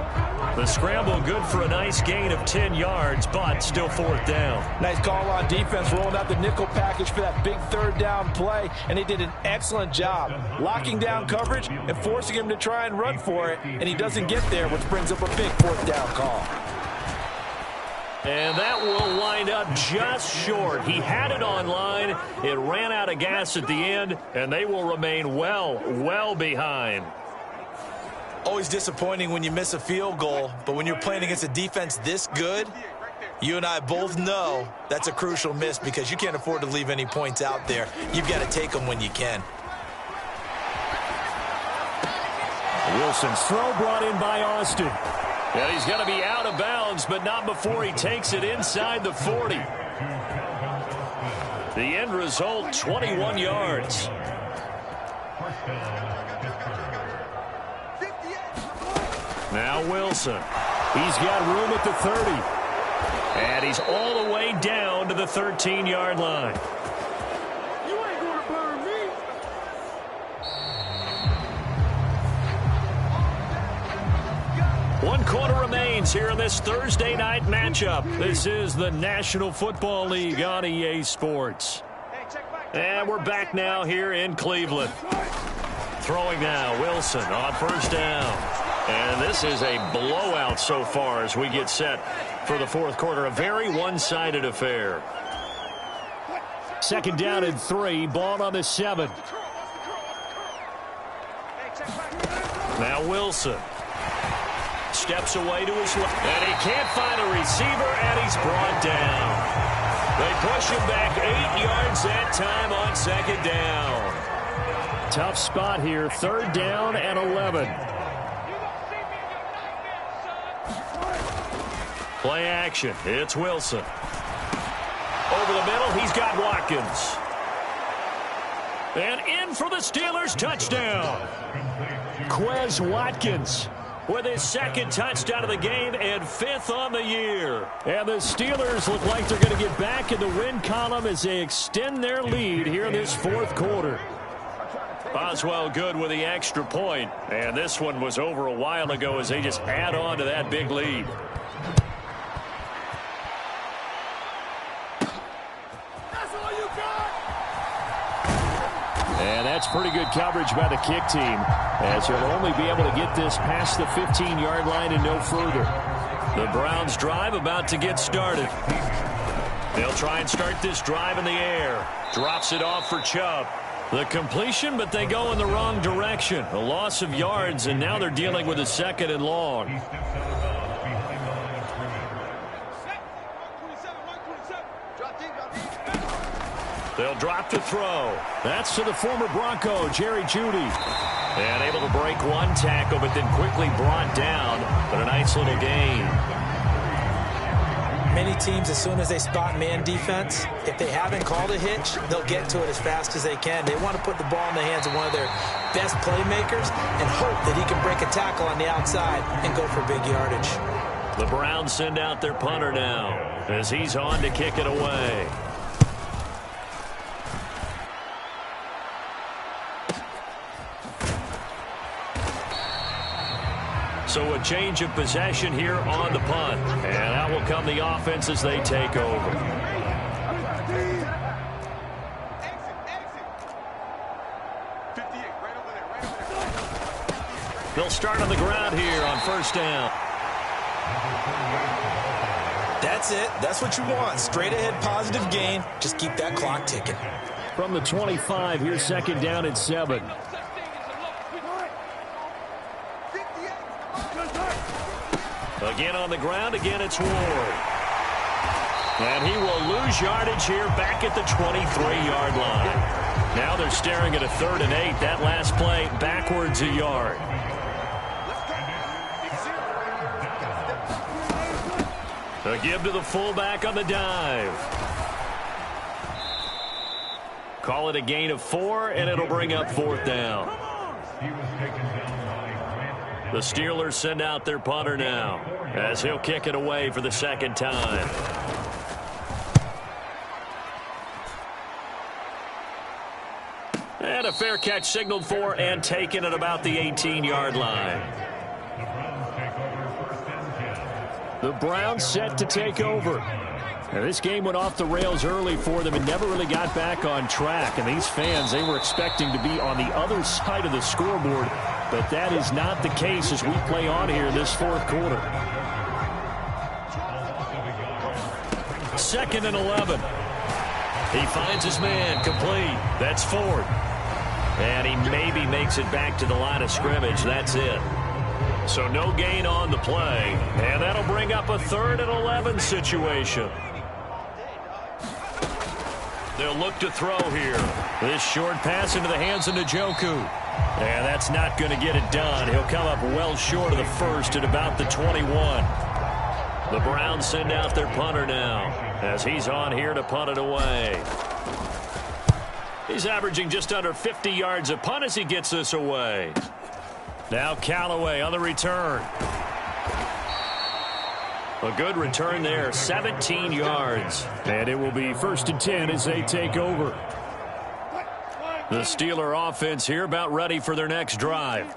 The scramble good for a nice gain of 10 yards, but still fourth down. Nice call on defense, rolling out the nickel package for that big third down play, and they did an excellent job locking down coverage and forcing him to try and run for it, and he doesn't get there, which brings up a big fourth down call. And that will wind up just short. He had it on line. It ran out of gas at the end, and they will remain well behind. Always disappointing when you miss a field goal, but when you're playing against a defense this good, you and I both know that's a crucial miss because you can't afford to leave any points out there. You've got to take them when you can. Wilson's throw brought in by Austin. And he's going to be out of bounds, but not before he takes it inside the 40. The end result, 21 yards. Now Wilson. He's got room at the 30. And he's all the way down to the 13-yard line. You ain't going to burn me. One quarter remains here in this Thursday night matchup. This is the National Football League on EA Sports. And we're back now here in Cleveland. Throwing now, Wilson on first down. And this is a blowout so far as we get set for the fourth quarter. A very one-sided affair. Second down and 3. Ball on the 7. Now Wilson. Steps away to his left. And he can't find a receiver, and he's brought down. They push him back 8 yards that time on second down. Tough spot here. Third down and 11. Play action. It's Wilson. Over the middle, he's got Watkins. And in for the Steelers touchdown. Quez Watkins with his second touchdown of the game and 5th on the year. And the Steelers look like they're going to get back in the win column as they extend their lead here in this fourth quarter. Boswell good with the extra point. And this one was over a while ago as they just add on to that big lead. And that's pretty good coverage by the kick team, as he'll only be able to get this past the 15-yard line and no further. The Browns drive about to get started. They'll try and start this drive in the air. Drops it off for Chubb. The completion, but they go in the wrong direction. A loss of yards, and now they're dealing with a second and long. They'll drop to throw. That's to the former Bronco, Jerry Jeudy. And able to break one tackle, but then quickly brought down. But a nice little gain. Many teams, as soon as they spot man defense, if they haven't called a hitch, they'll get to it as fast as they can. They want to put the ball in the hands of one of their best playmakers and hope that he can break a tackle on the outside and go for big yardage. The Browns send out their punter now as he's on to kick it away. So a change of possession here on the punt. And out will come the offense as they take over. They'll start on the ground here on first down. That's it. That's what you want. Straight ahead positive gain. Just keep that clock ticking. From the 25, here's second down and 7. Again on the ground, again it's Ward. And he will lose yardage here back at the 23-yard line. Now they're staring at a 3rd and 8. That last play backwards a yard. A give to the fullback on the dive. Call it a gain of 4, and it'll bring up 4th down. The Steelers send out their punter now as he'll kick it away for the second time. And a fair catch signaled for and taken at about the 18-yard line. The Browns set to take over. Now, this game went off the rails early for them and never really got back on track. And these fans, they were expecting to be on the other side of the scoreboard. But that is not the case as we play on here this fourth quarter. 2nd and 11. He finds his man complete. That's Ford. And he maybe makes it back to the line of scrimmage. That's it. So no gain on the play. And that'll bring up a 3rd and 11 situation. They'll look to throw here. This short pass into the hands of Njoku. And that's not going to get it done. He'll come up well short of the first at about the 21. The Browns send out their punter now as he's on here to punt it away. He's averaging just under 50 yards a punt as he gets this away. Now Callaway on the return. A good return there, 17 yards. And it will be 1st and 10 as they take over. The Steeler offense here about ready for their next drive.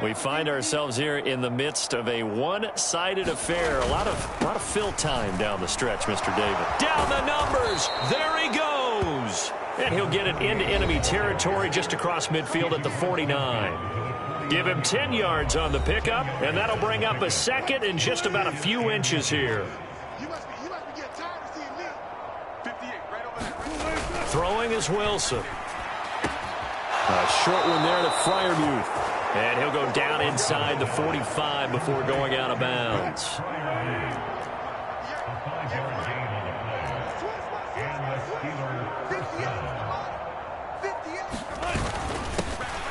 We find ourselves here in the midst of a one-sided affair. A lot of fill time down the stretch, Mr. David. Down the numbers. There he goes. And he'll get it into enemy territory just across midfield at the 49. Give him 10 yards on the pickup, and that'll bring up a 2nd and just about a few inches here. Throwing is Wilson. A short one there to Freiermuth. And he'll go down inside the 45 before going out of bounds.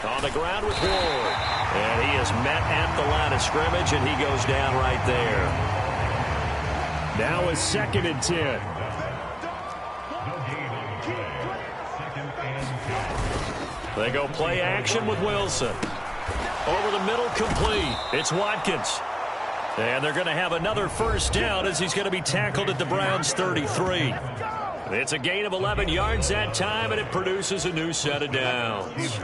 On the ground with Ward. And he is met at the line of scrimmage, and he goes down right there. Now a 2nd and 10. They go play action with Wilson. Over the middle, complete. It's Watkins. And they're going to have another 1st down as he's going to be tackled at the Browns' 33. It's a gain of 11 yards that time, and it produces a new set of downs.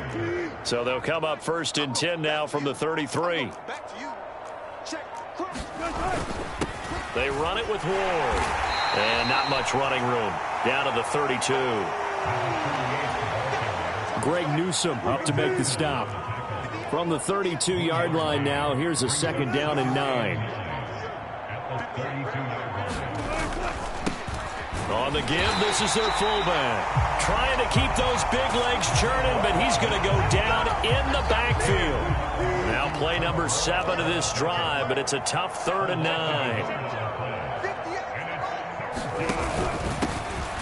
So they'll come up 1st and 10 now from the 33. They run it with Ward. And not much running room. Down to the 32. Greg Newsome up to make the stop. From the 32-yard line now, here's a 2nd down and 9. On the give, this is their fullback. Trying to keep those big legs churning, but he's going to go down in the backfield. Now play number 7 of this drive, but it's a tough 3rd and 9.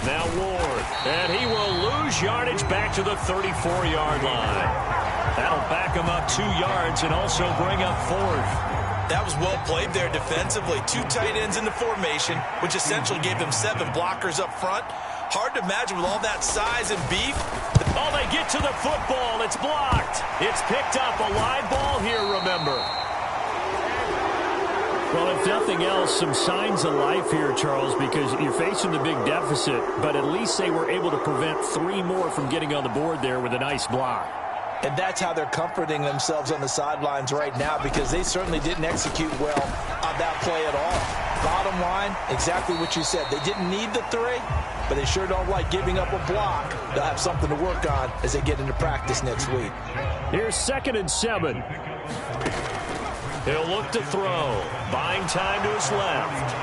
Now Ward, and he will lose yardage back to the 34-yard line. That'll back him up 2 yards and also bring up 4th. That was well played there defensively. 2 tight ends in the formation, which essentially gave them 7 blockers up front. Hard to imagine with all that size and beef. Oh, they get to the football. It's blocked. It's picked up. A live ball here, remember. Well, if nothing else, some signs of life here, Charles, because you're facing the big deficit, but at least they were able to prevent 3 more from getting on the board there with a nice block. And that's how they're comforting themselves on the sidelines right now, because they certainly didn't execute well on that play at all. Bottom line, exactly what you said. They didn't need the 3, but they sure don't like giving up a block. They'll have something to work on as they get into practice next week. Here's 2nd and 7. He'll look to throw. Buying time to his left.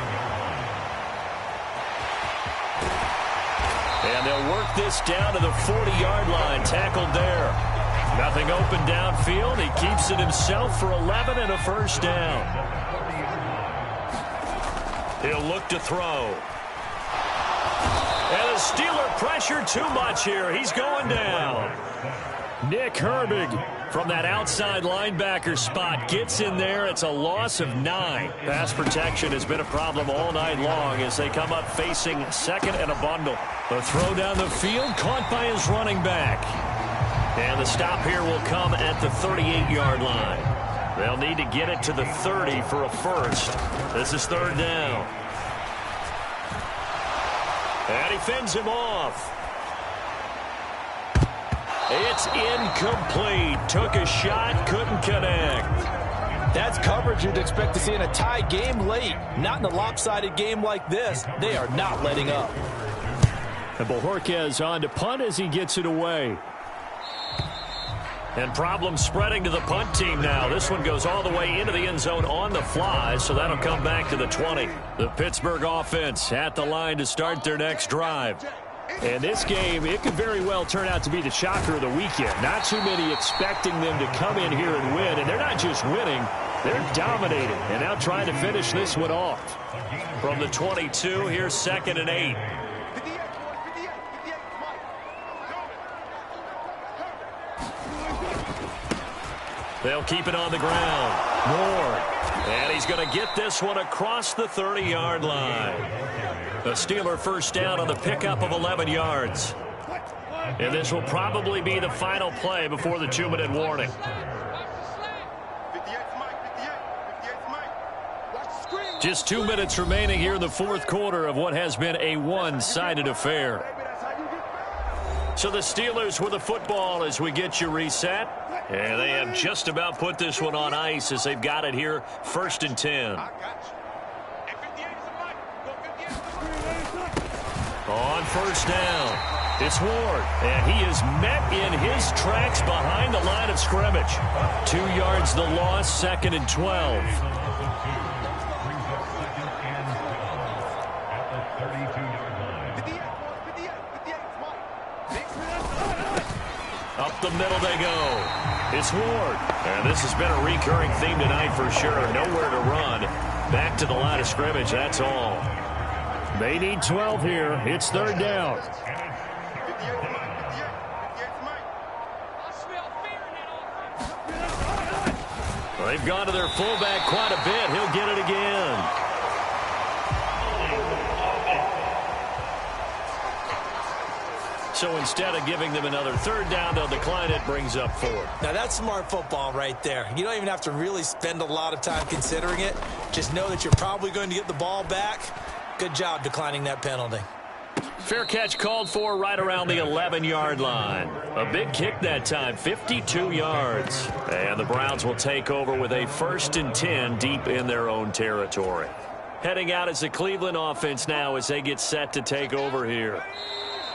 And they'll work this down to the 40-yard line. Tackled there. Nothing open downfield. He keeps it himself for 11 and a 1st down. He'll look to throw. And the Steeler pressure too much here. He's going down. Nick Herbig from that outside linebacker spot gets in there. It's a loss of 9. Pass protection has been a problem all night long as they come up facing 2nd and a bundle. The throw down the field caught by his running back. And the stop here will come at the 38-yard line. They'll need to get it to the 30 for a 1st. This is 3rd down. And he fends him off. It's incomplete. Took a shot, couldn't connect. That's coverage what you'd expect to see in a tie game late. Not in a lopsided game like this. They are not letting up. And Bojorquez on to punt as he gets it away. And problems spreading to the punt team now. This one goes all the way into the end zone on the fly, so that'll come back to the 20. The Pittsburgh offense at the line to start their next drive. And this game, it could very well turn out to be the shocker of the weekend. Not too many expecting them to come in here and win. And they're not just winning, they're dominating. And now trying to finish this one off. From the 22, here's 2nd and 8. They'll keep it on the ground. Ward. And he's going to get this one across the 30-yard line. The Steeler first down on the pickup of 11 yards. And this will probably be the final play before the 2-minute warning. Just 2 minutes remaining here in the fourth quarter of what has been a one-sided affair. So the Steelers with the football as we get you reset. And they have just about put this one on ice as they've got it here 1st and 10. On first down, it's Ward. And he is met in his tracks behind the line of scrimmage. 2 yards the loss, 2nd and 12. Up the middle they go. It's Ward. And this has been a recurring theme tonight for sure. Nowhere to run. Back to the line of scrimmage, that's all. They need 12 here. It's 3rd down. They've gone to their fullback quite a bit. He'll get it again. So instead of giving them another 3rd down, they'll decline it, brings up 4. Now, that's smart football right there. You don't even have to really spend a lot of time considering it. Just know that you're probably going to get the ball back. Good job declining that penalty. Fair catch called for right around the 11-yard line. A big kick that time, 52 yards. And the Browns will take over with a 1st and 10 deep in their own territory. Heading out is the Cleveland offense now as they get set to take over here.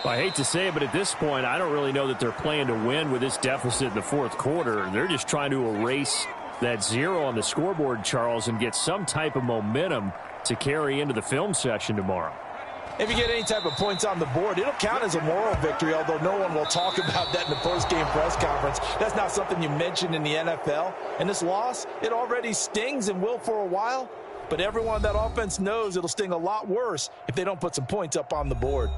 I hate to say it, but at this point, I don't really know that they're playing to win with this deficit in the fourth quarter. They're just trying to erase that 0 on the scoreboard, Charles, and get some type of momentum to carry into the film session tomorrow. If you get any type of points on the board, it'll count as a moral victory, although no one will talk about that in the post-game press conference. That's not something you mentioned in the NFL. And this loss, it already stings and will for a while. But everyone on that offense knows it'll sting a lot worse if they don't put some points up on the board.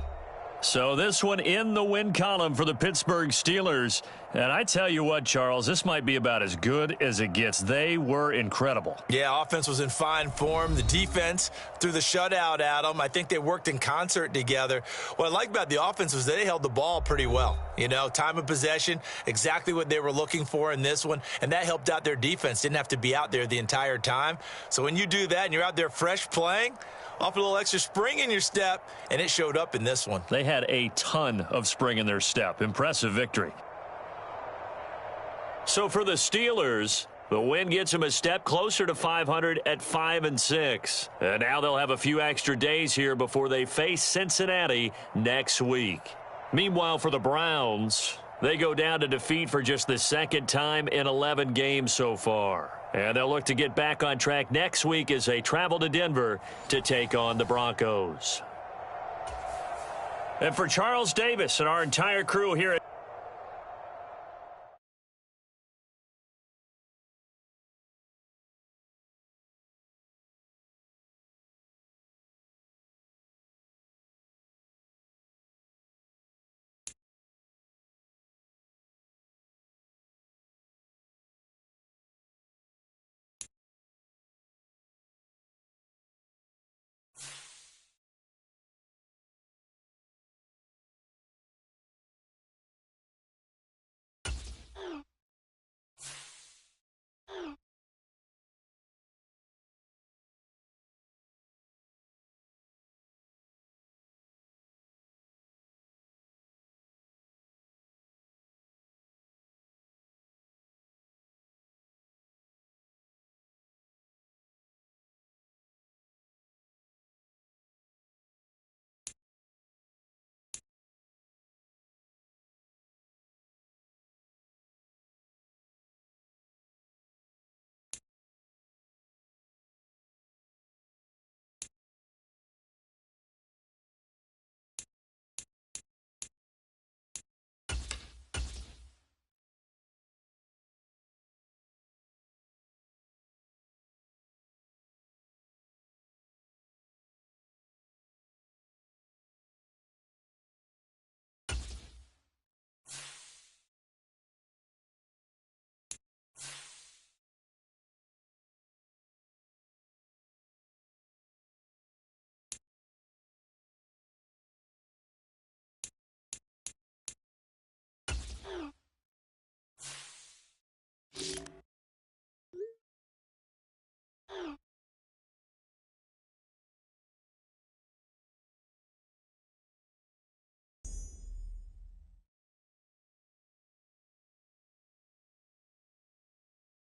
So this one in the win column for the Pittsburgh Steelers. And I tell you what, Charles, this might be about as good as it gets. They were incredible. Yeah, offense was in fine form. The defense threw the shutout at them. I think they worked in concert together. What I like about the offense was they held the ball pretty well. You know, time of possession, exactly what they were looking for in this one. And that helped out their defense. Didn't have to be out there the entire time. So when you do that and you're out there fresh playing, off a little extra spring in your step, and it showed up in this one. They had a ton of spring in their step. Impressive victory. So for the Steelers, the win gets them a step closer to 500 at 5-6. And now they'll have a few extra days here before they face Cincinnati next week. Meanwhile, for the Browns, they go down to defeat for just the 2nd time in 11 games so far. And they'll look to get back on track next week as they travel to Denver to take on the Broncos. And for Charles Davis and our entire crew here at